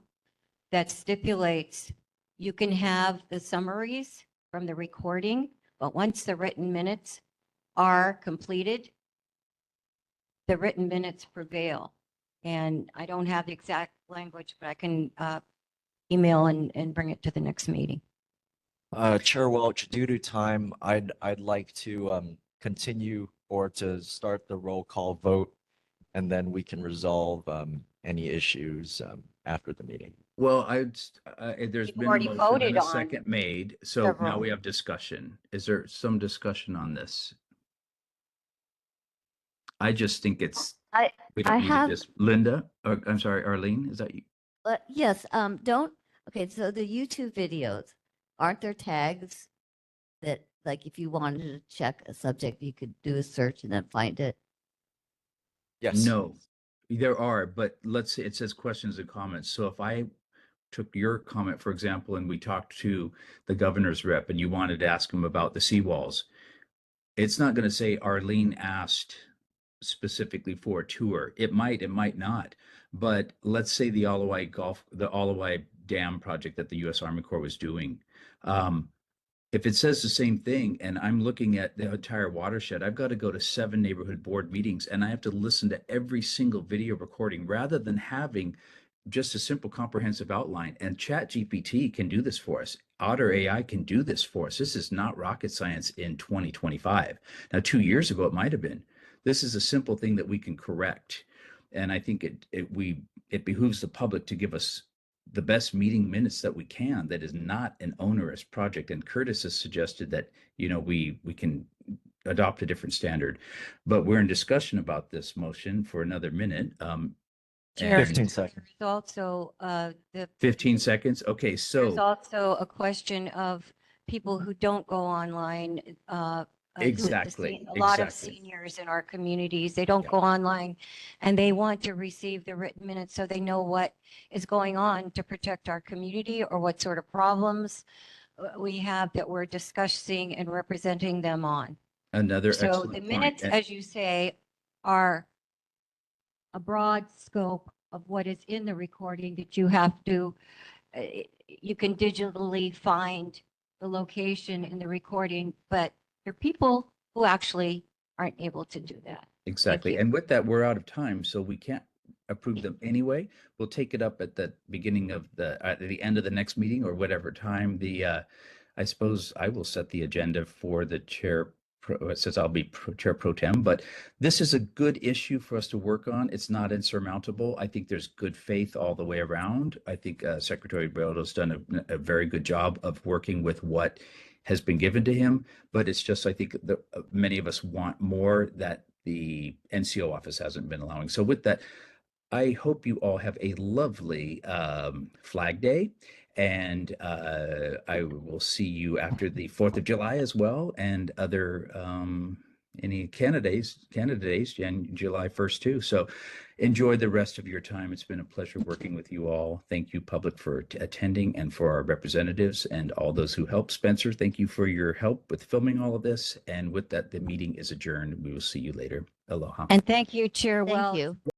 that stipulates you can have the summaries from the recording, but once the written minutes are completed, the written minutes prevail. And I don't have the exact language, but I can email and bring it to the next meeting. Chair Welch, due to time, I'd like to continue or to start the roll call vote, and then we can resolve any issues after the meeting. well, there's You've been a already motion voted and a on second made, so now several. we have discussion. Is there some discussion on this? I just think we don't I need to have, just, Linda, or I'm sorry, Arlene, is that you? yes, okay, so the YouTube videos, aren't there tags that, like, if you wanted to check a subject, you could do a search and then find it? Yes. No, there are, but let's say it says questions and comments. So if I took your comment, for example, and we talked to the governor's rep and you wanted to ask him about the seawalls, it's not going to say Arlene asked specifically for a tour. It might not. But let's say the Alawai Dam project that the U.S. Army Corps was doing. If it says the same thing and I'm looking at the entire watershed, I've got to go to 7 neighborhood board meetings and I have to listen to every single video recording rather than having just a simple comprehensive outline. And ChatGPT can do this for us. Otter AI can do this for us. This is not rocket science in 2025. Now, 2 years ago, it might have been. This is a simple thing that we can correct. And I think it behooves the public to give us the best meeting minutes that we can. That is not an onerous project. And Curtis has suggested that, we can adopt a different standard. But we're in discussion about this motion for another minute. Chair, 15 seconds. there's also, 15 seconds. Okay, there's so also a question of people who don't go online. exactly, A lot of exactly. seniors in our communities, they don't Yeah. go online and they want to receive the written minutes so they know what is going on to protect our community or what sort of problems we have that we're discussing and representing them on. Another So excellent the point. minutes, And- as you say, are a broad scope of what is in the recording that you have to, you can digitally find the location in the recording, but there are people who actually aren't able to do that. Exactly. you. And with that, we're out of time, so we can't approve them anyway. We'll take it up at the beginning of at the end of the next meeting or whatever time I suppose I will set the agenda for the chair. It says I'll be chair pro tem, but this is a good issue for us to work on. It's not insurmountable. I think there's good faith all the way around. I think Secretary Bredo's done a very good job of working with what has been given to him, but it's just, I think many of us want more that the NCO office hasn't been allowing. So with that, I hope you all have a lovely Flag Day, and I will see you after the 4th of July as well, and other any Canada Days, July 1st too. So enjoy the rest of your time. It's been a pleasure working with you all. Thank you, public, for attending, and for our representatives and all those who helped. Spencer, thank you for your help with filming all of this. And with that, the meeting is adjourned. We will see you later. Aloha. And thank you, Chair Thank Wells. you.